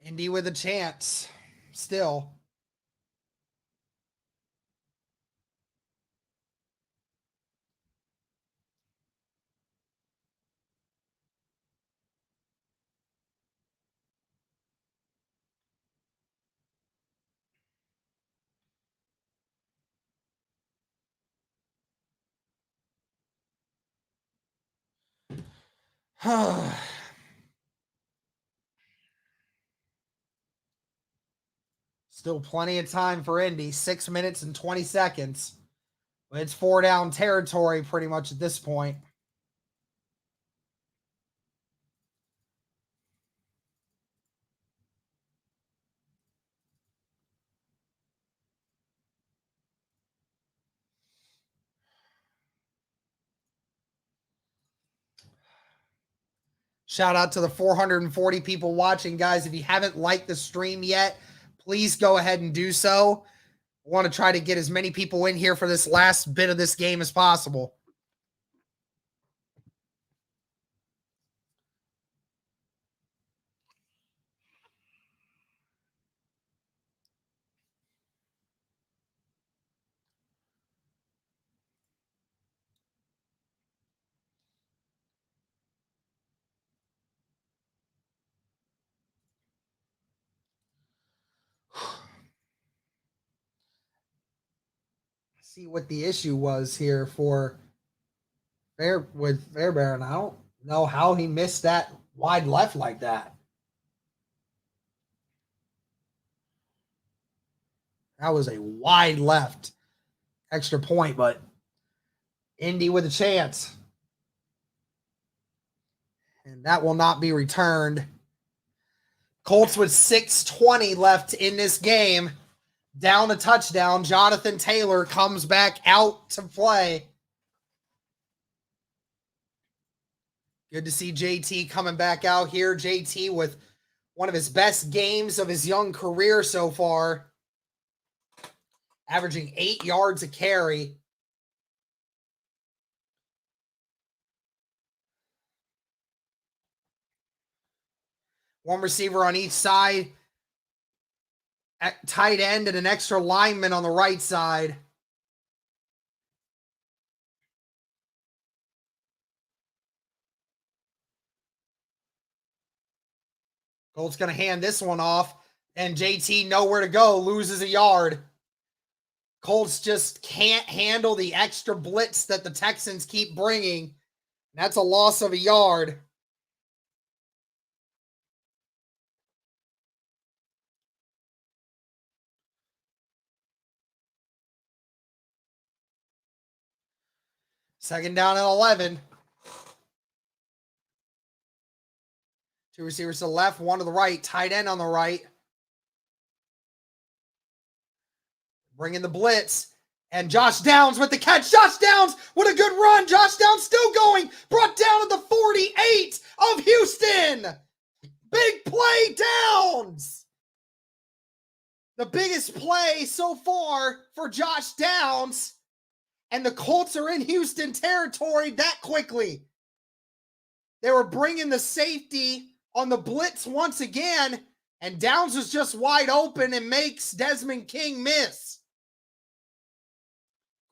Indy with a chance. Still. Still plenty of time for Indy. 6 minutes and 20 seconds. But it's 4 down territory pretty much at this point. Shout out to the 440 people watching, guys. If you haven't liked the stream yet, please go ahead and do so. I want to try to get as many people in here for this last bit of this game as possible. See what the issue was here for Fairbairn. I don't know how he missed that wide left like that. That was a wide left extra point, but Indy with a chance. And that will not be returned. Colts with 6:20 left in this game. Down a touchdown. Jonathan Taylor comes back out to play. Good to see JT coming back out here. JT with one of his best games of his young career so far. Averaging 8 yards a carry. One receiver on each side. At tight end and an extra lineman on the right side. Colts going to hand this one off, and JT nowhere to go, loses a yard. Colts just can't handle the extra blitz that the Texans keep bringing. That's a loss of a yard. Second down and 11. Two receivers to the left, one to the right. Tight end on the right. Bringing the blitz. And Josh Downs with the catch. Josh Downs, what a good run. Josh Downs still going. Brought down at the 48 of Houston. Big play, Downs. The biggest play so far for Josh Downs. And the Colts are in Houston territory that quickly. They were bringing the safety on the blitz once again, and Downs was just wide open and makes Desmond King miss.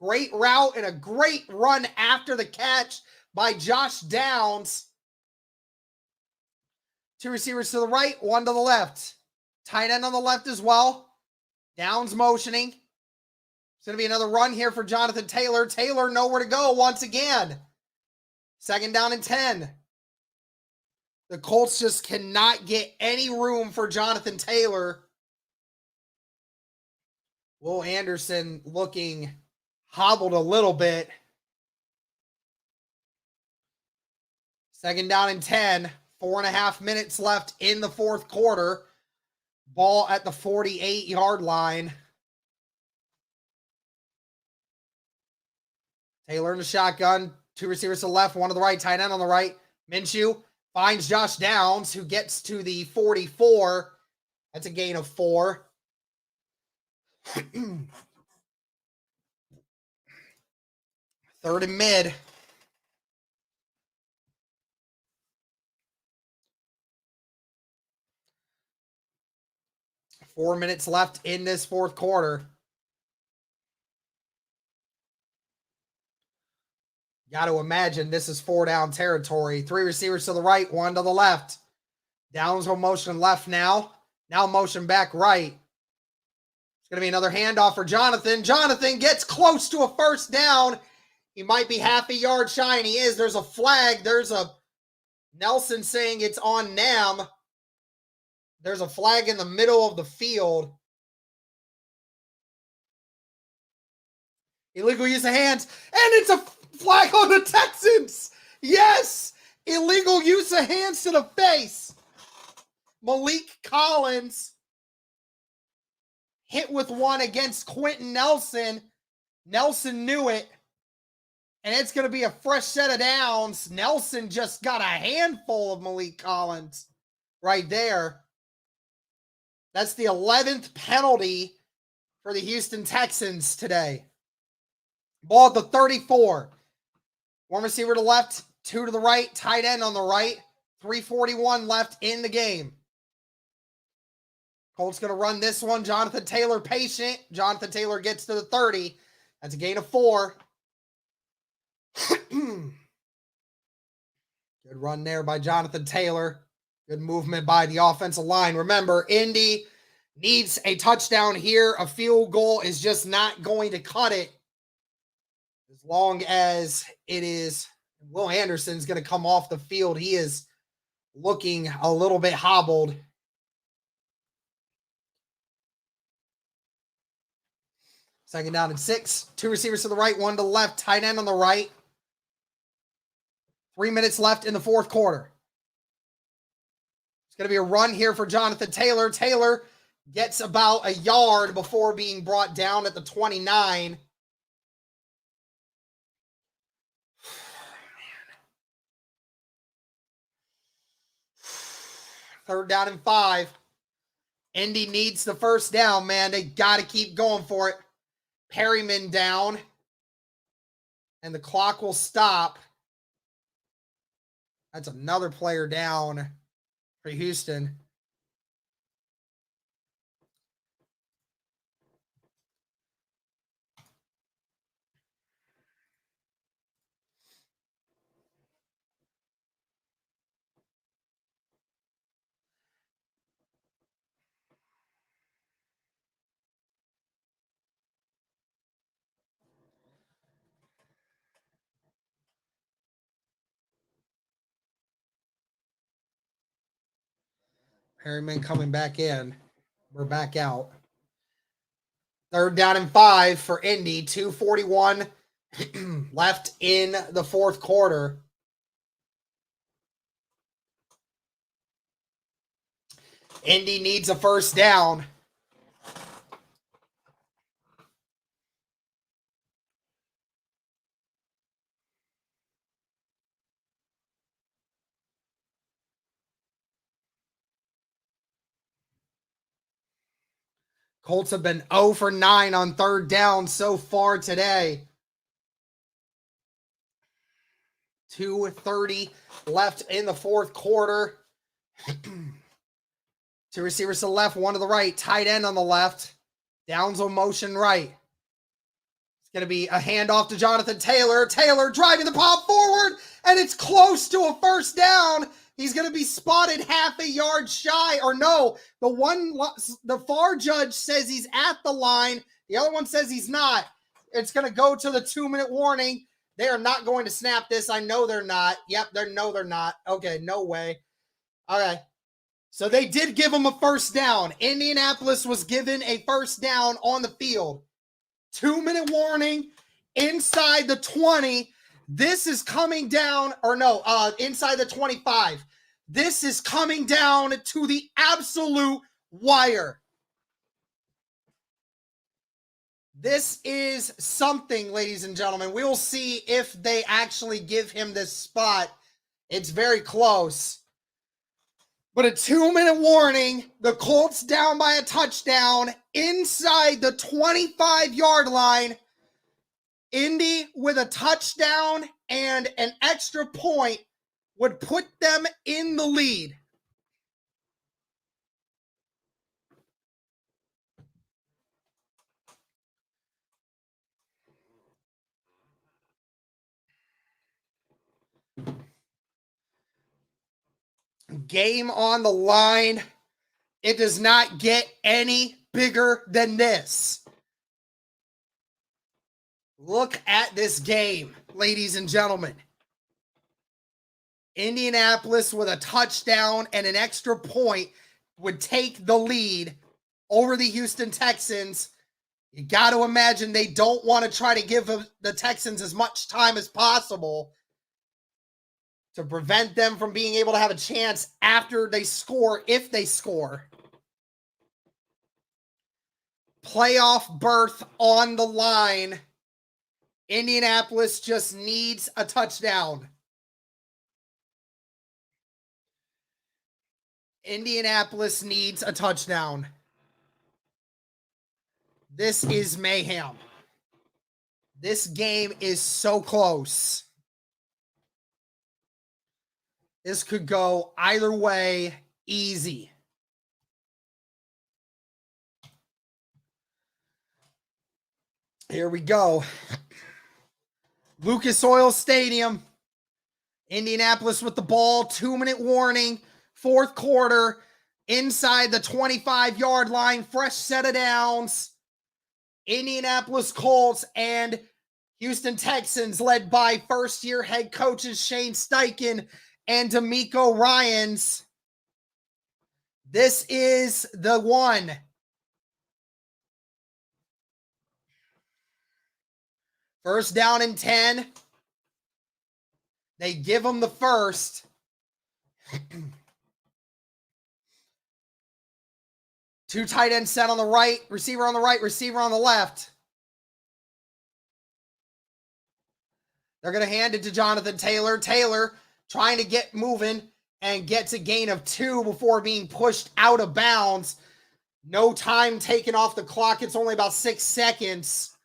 Great route and a great run after the catch by Josh Downs. Two receivers to the right, one to the left. Tight end on the left as well. Downs motioning. It's going to be another run here for Jonathan Taylor. Taylor nowhere to go once again. Second down and 10. The Colts just cannot get any room for Jonathan Taylor. Will Anderson looking hobbled a little bit. Second down and 10. 4.5 minutes left in the fourth quarter. Ball at the 48-yard line. Taylor in the shotgun. Two receivers to the left, one to the right, tight end on the right. Minshew finds Josh Downs, who gets to the 44. That's a gain of 4. Third and mid. Four minutes left in this fourth quarter. Got to imagine this is 4-down territory. Three receivers to the right, one to the left. Downs will motion left now. Now motion back right. It's going to be another handoff for Jonathan. Jonathan gets close to a first down. He might be half a yard shy, and he is. There's a flag. There's a Nelson saying it's on Nam. There's a flag in the middle of the field. Illegal use of hands. And it's a flag on the Texans. Yes. Illegal use of hands to the face. Malik Collins hit with one against Quentin Nelson. Nelson knew it. And it's going to be a fresh set of downs. Nelson just got a handful of Malik Collins right there. That's the 11th penalty for the Houston Texans today. Ball at the 34. One receiver to the left, 2 to the right, tight end on the right. 3:41 left in the game. Colts going to run this one. Jonathan Taylor patient. Jonathan Taylor gets to the 30. That's a gain of 4. Good run there by Jonathan Taylor. Good movement by the offensive line. Remember, Indy needs a touchdown here. A field goal is just not going to cut it. As long as it is Will Anderson's going to come off the field. He is looking a little bit hobbled. Second down and 6. 2 receivers to the right, 1 to the left. Tight end on the right. 3 minutes left in the fourth quarter. It's going to be a run here for Jonathan Taylor. Taylor gets about a yard before being brought down at the 29. Third down and 5. Indy needs the first down, man. They got to keep going for it. Perryman down. And the clock will stop. That's another player down for Houston. Perryman coming back in. We're back out. Third down and 5 for Indy. 2:41 left in the fourth quarter. Indy needs a first down. Colts have been 0 for 9 on third down so far today. 2:30 left in the fourth quarter. 2 receivers to the left, 1 to the right. Tight end on the left. Downs on motion right. It's going to be a handoff to Jonathan Taylor. Taylor driving the pop forward, and it's close to a first down. He's going to be spotted half a yard shy. Or no, the far judge says he's at the line. The other one says he's not. It's going to go to the 2-minute warning. They are not going to snap this. I know they're not. Yep, they're not. Okay, no way. Okay. So they did give him a first down. Indianapolis was given a first down on the field. 2-minute warning inside the 20. This is coming down, inside the 25. This is coming down to the absolute wire. This is something, ladies and gentlemen. We will see if they actually give him this spot. It's very close. But a 2-minute warning, the Colts down by a touchdown inside the 25-yard line. Indy with a touchdown and an extra point would put them in the lead. Game on the line. It does not get any bigger than this. Look at this game, ladies and gentlemen. Indianapolis with a touchdown and an extra point would take the lead over the Houston Texans. You got to imagine they don't want to try to give the Texans as much time as possible to prevent them from being able to have a chance after they score, if they score. Playoff berth on the line Indianapolis just needs a touchdown. Indianapolis needs a touchdown. This is mayhem. This game is so close. This could go either way, easy. Here we go. Lucas Oil Stadium. Indianapolis with the ball. 2-minute warning. Fourth quarter. Inside the 25-yard line. Fresh set of downs. Indianapolis Colts and Houston Texans led by first-year head coaches Shane Steichen and D'Amico Ryans. This is the one. First down and 10. They give them the first. Two tight ends set on the right, receiver on the right, receiver on the left. They're going to hand it to Jonathan Taylor. Taylor trying to get moving and gets a gain of 2 before being pushed out of bounds. No time taken off the clock. It's only about 6 seconds.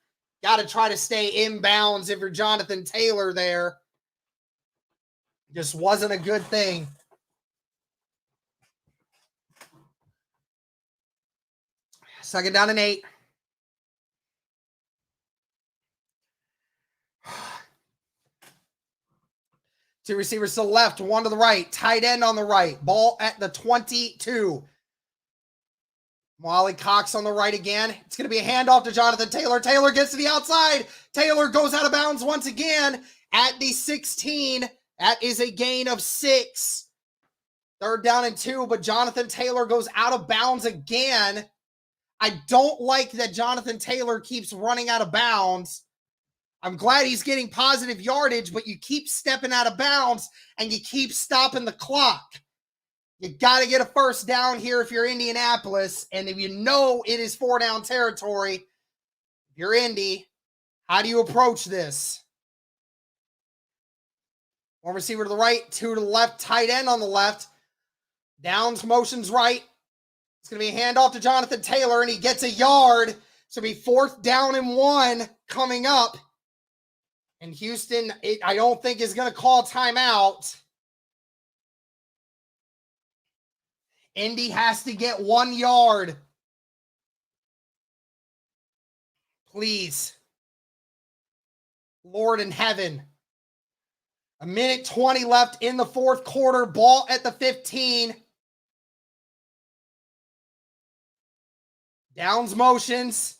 Got to try to stay in bounds if you're Jonathan Taylor there. Just wasn't a good thing. Second down and 8. Two receivers to the left, one to the right. Tight end on the right. Ball at the 22. Molly Cox on the right again. It's going to be a handoff to Jonathan Taylor. Taylor gets to the outside. Taylor goes out of bounds once again at the 16. That is a gain of 6. Third down and 2, but Jonathan Taylor goes out of bounds again. I don't like that Jonathan Taylor keeps running out of bounds. I'm glad he's getting positive yardage, but you keep stepping out of bounds and you keep stopping the clock. You got to get a first down here if you're Indianapolis, and if you know it is 4-down territory, if you're Indy, how do you approach this? One receiver to the right, 2 to the left, tight end on the left. Downs motions right. It's going to be a handoff to Jonathan Taylor, and he gets a yard. So it'll be 4th down and 1 coming up. And Houston, I don't think is going to call timeout. Indy has to get 1 yard. Please. Lord in heaven. 1:20 left in the fourth quarter. Ball at the 15. Downs motions.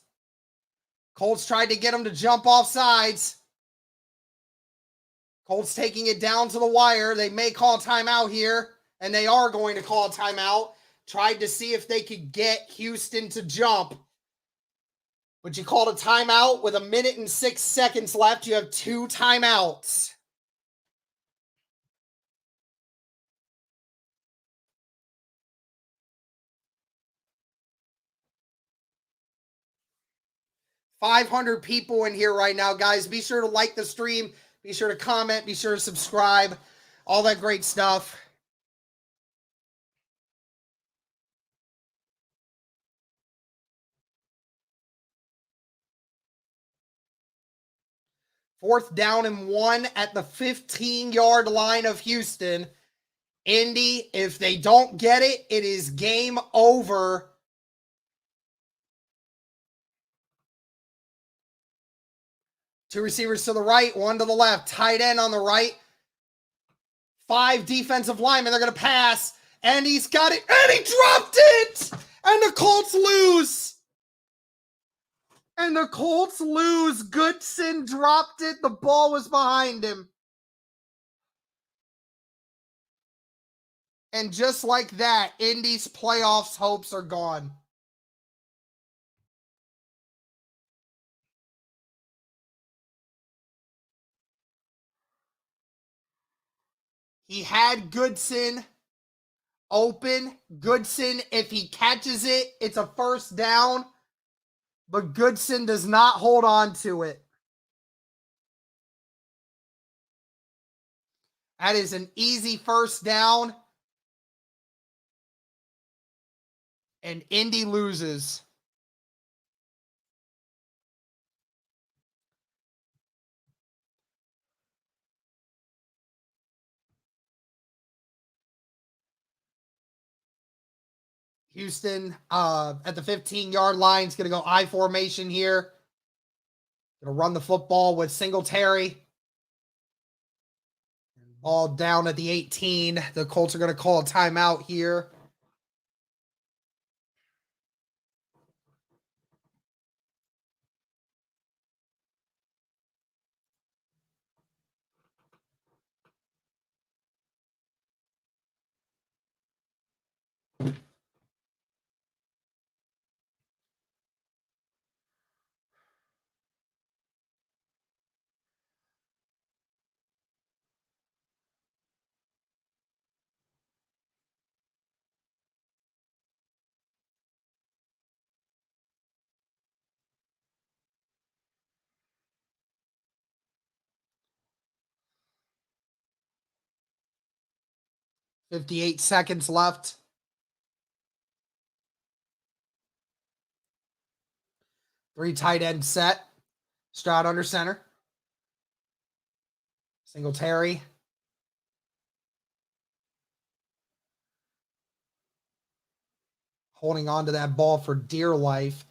Colts tried to get him to jump off sides. Colts taking it down to the wire. They may call timeout here, and they are going to call timeout. Tried to see if they could get Houston to jump. But you called a timeout with 1:06 left. You have 2 timeouts. $500 people in here right now, guys. Be sure to like the stream. Be sure to comment. Be sure to subscribe. All that great stuff. Fourth down and 1 at the 15-yard line of Houston. Indy, if they don't get it, it is game over. Two receivers to the right, 1 to the left. Tight end on the right. 5 defensive linemen. They're going to pass. And he's got it. And he dropped it! And the Colts lose. And the Colts lose. Goodson dropped it. The ball was behind him. And just like that, Indy's playoffs hopes are gone. He had Goodson open. Goodson, if he catches it, it's a first down. But Goodson does not hold on to it. That is an easy first down. And Indy loses. Houston at the 15-yard line is going to go I formation here. Going to run the football with Singletary. Ball down at the 18. The Colts are going to call a timeout here. $58 left. Three tight end set. Stroud under center. Singletary. Holding on to that ball for dear life.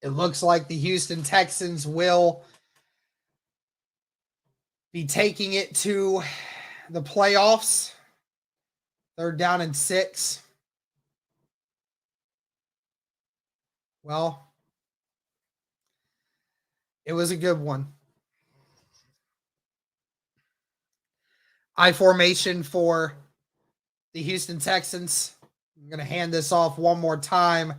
It looks like the Houston Texans will be taking it to the playoffs. They're down in 6. Well, it was a good one. I formation for the Houston Texans. I'm going to hand this off one more time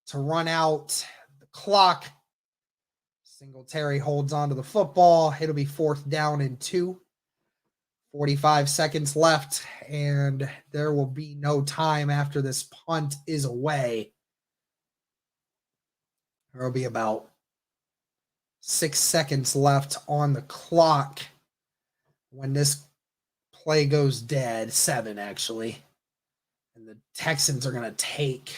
to run out the clock. Singletary holds onto the football. It'll be 4th down and 2. 45 seconds left, and there will be no time after this punt is away. There will be about 6 seconds left on the clock when this play goes dead. 7, actually. And the Texans are going to take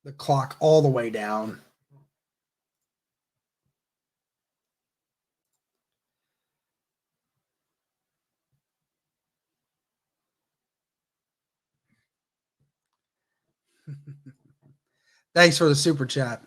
the clock all the way down. Thanks for the super chat.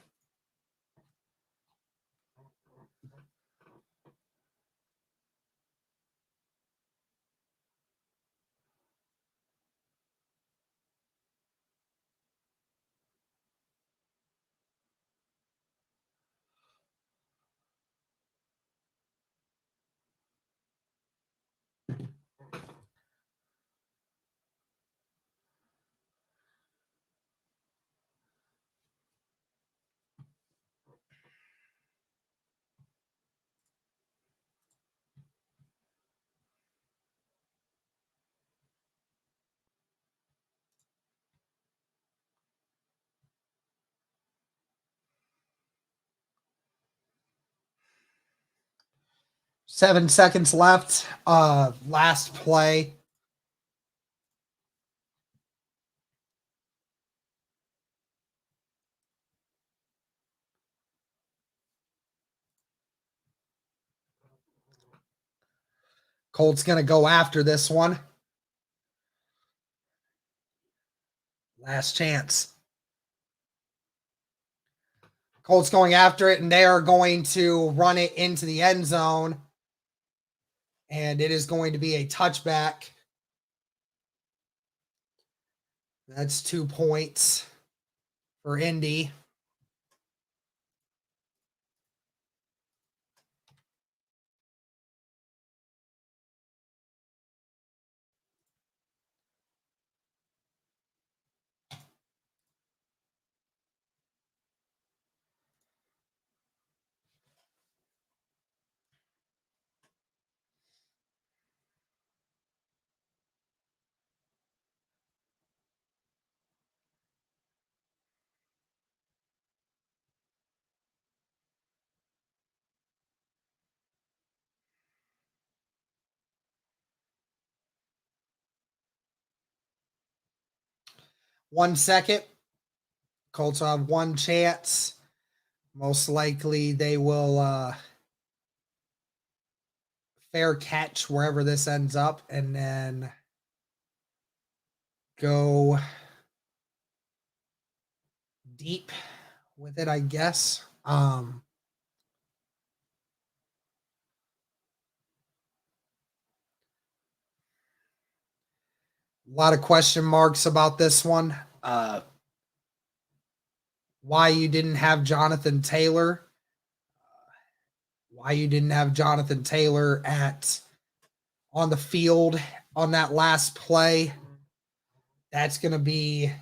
Seven seconds left. Last play. Colts going to go after this one. Last chance. Colts going after it, and they are going to run it into the end zone. And it is going to be a touchback. That's 2 points for Indy. 1 second. Colts will have one chance. Most likely they will fair catch wherever this ends up and then go deep with it, I guess. A lot of question marks about this one. Why you didn't have Jonathan Taylor. Why you didn't have Jonathan Taylor on the field on that last play. That's going to be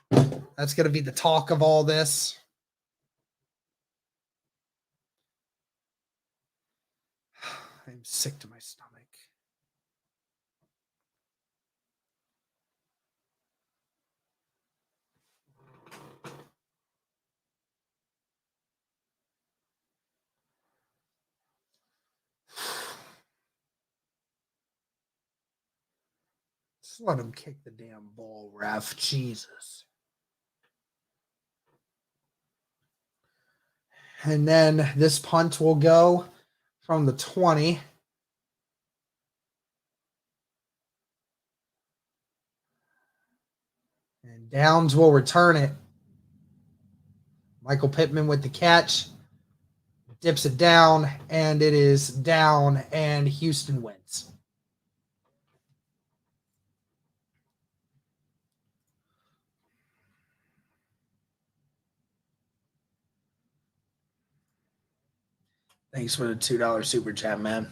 the talk of all this. I'm sick to my stomach. Just let him kick the damn ball, ref. Jesus. And then this punt will go from the 20. And Downs will return it. Michael Pittman with the catch. Dips it down, and it is down, and Houston wins. Thanks for the $2 super chat, man.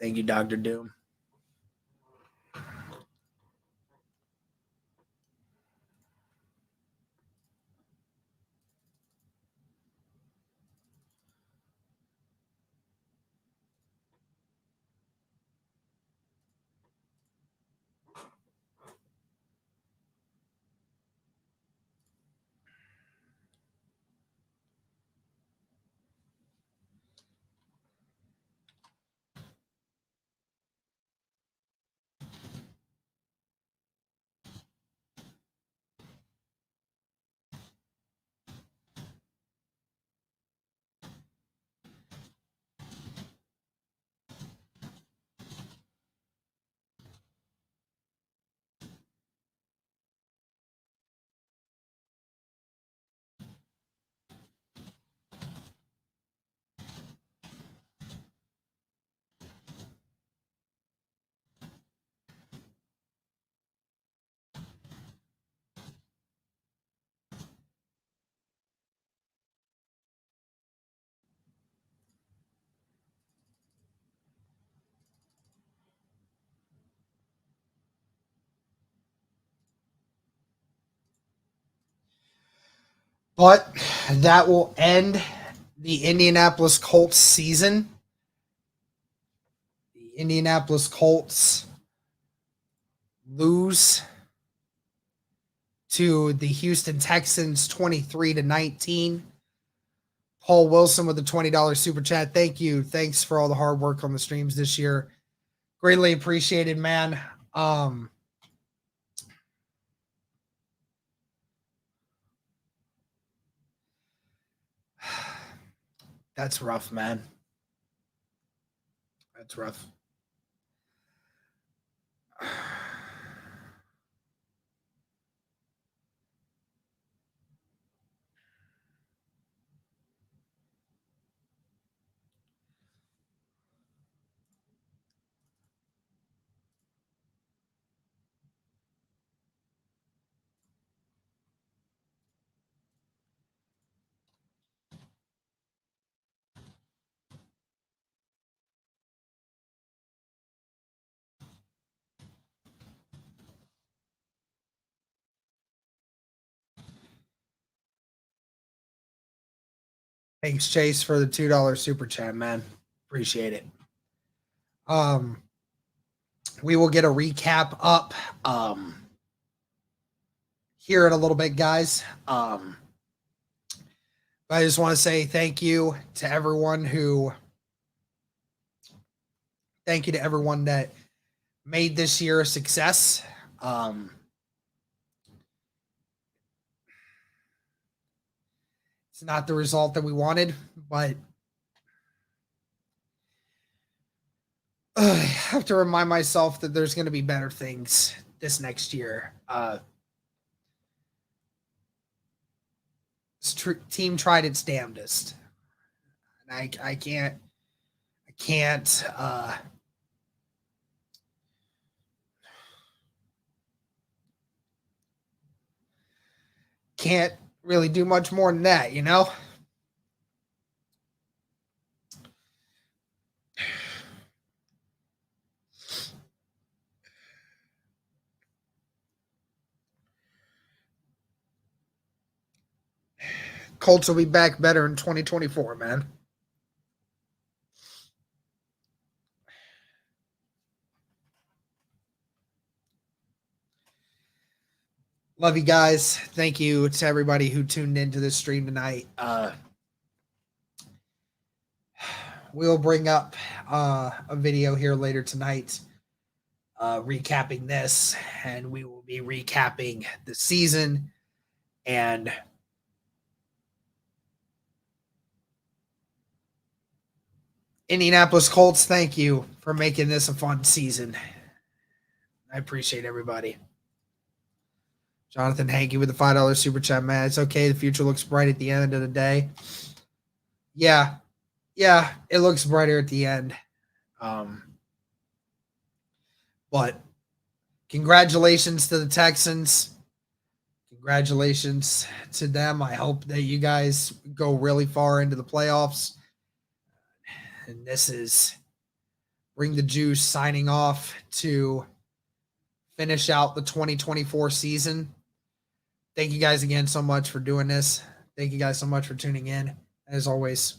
Thank you, Dr. Doom. But that will end the Indianapolis Colts season. The Indianapolis Colts lose to the Houston Texans 23-19. Paul Wilson with the $20 super chat. Thank you. Thanks for all the hard work on the streams this year. Greatly appreciated, man. That's rough, man. That's rough. Thanks, Chase, for the $2 super chat, man. Appreciate it. We will get a recap up here in a little bit, guys. But I just want to say thank you to everyone that made this year a success. It's not the result that we wanted, but I have to remind myself that there's going to be better things this next year. This team tried its damnedest, and I can't really do much more than that, you know? Colts will be back better in 2024, man. Love you guys. Thank you to everybody who tuned into this stream tonight. We'll bring up a video here later tonight recapping this, and we will be recapping the season. And Indianapolis Colts, thank you for making this a fun season. I appreciate everybody. Jonathan Hankey with the $5 super chat, man. It's okay. The future looks bright at the end of the day. Yeah, it looks brighter at the end. But congratulations to the Texans. Congratulations to them. I hope that you guys go really far into the playoffs. And this is Bring the Juice signing off to finish out the 2024 season. Thank you guys again so much for doing this. Thank you guys so much for tuning in. As always,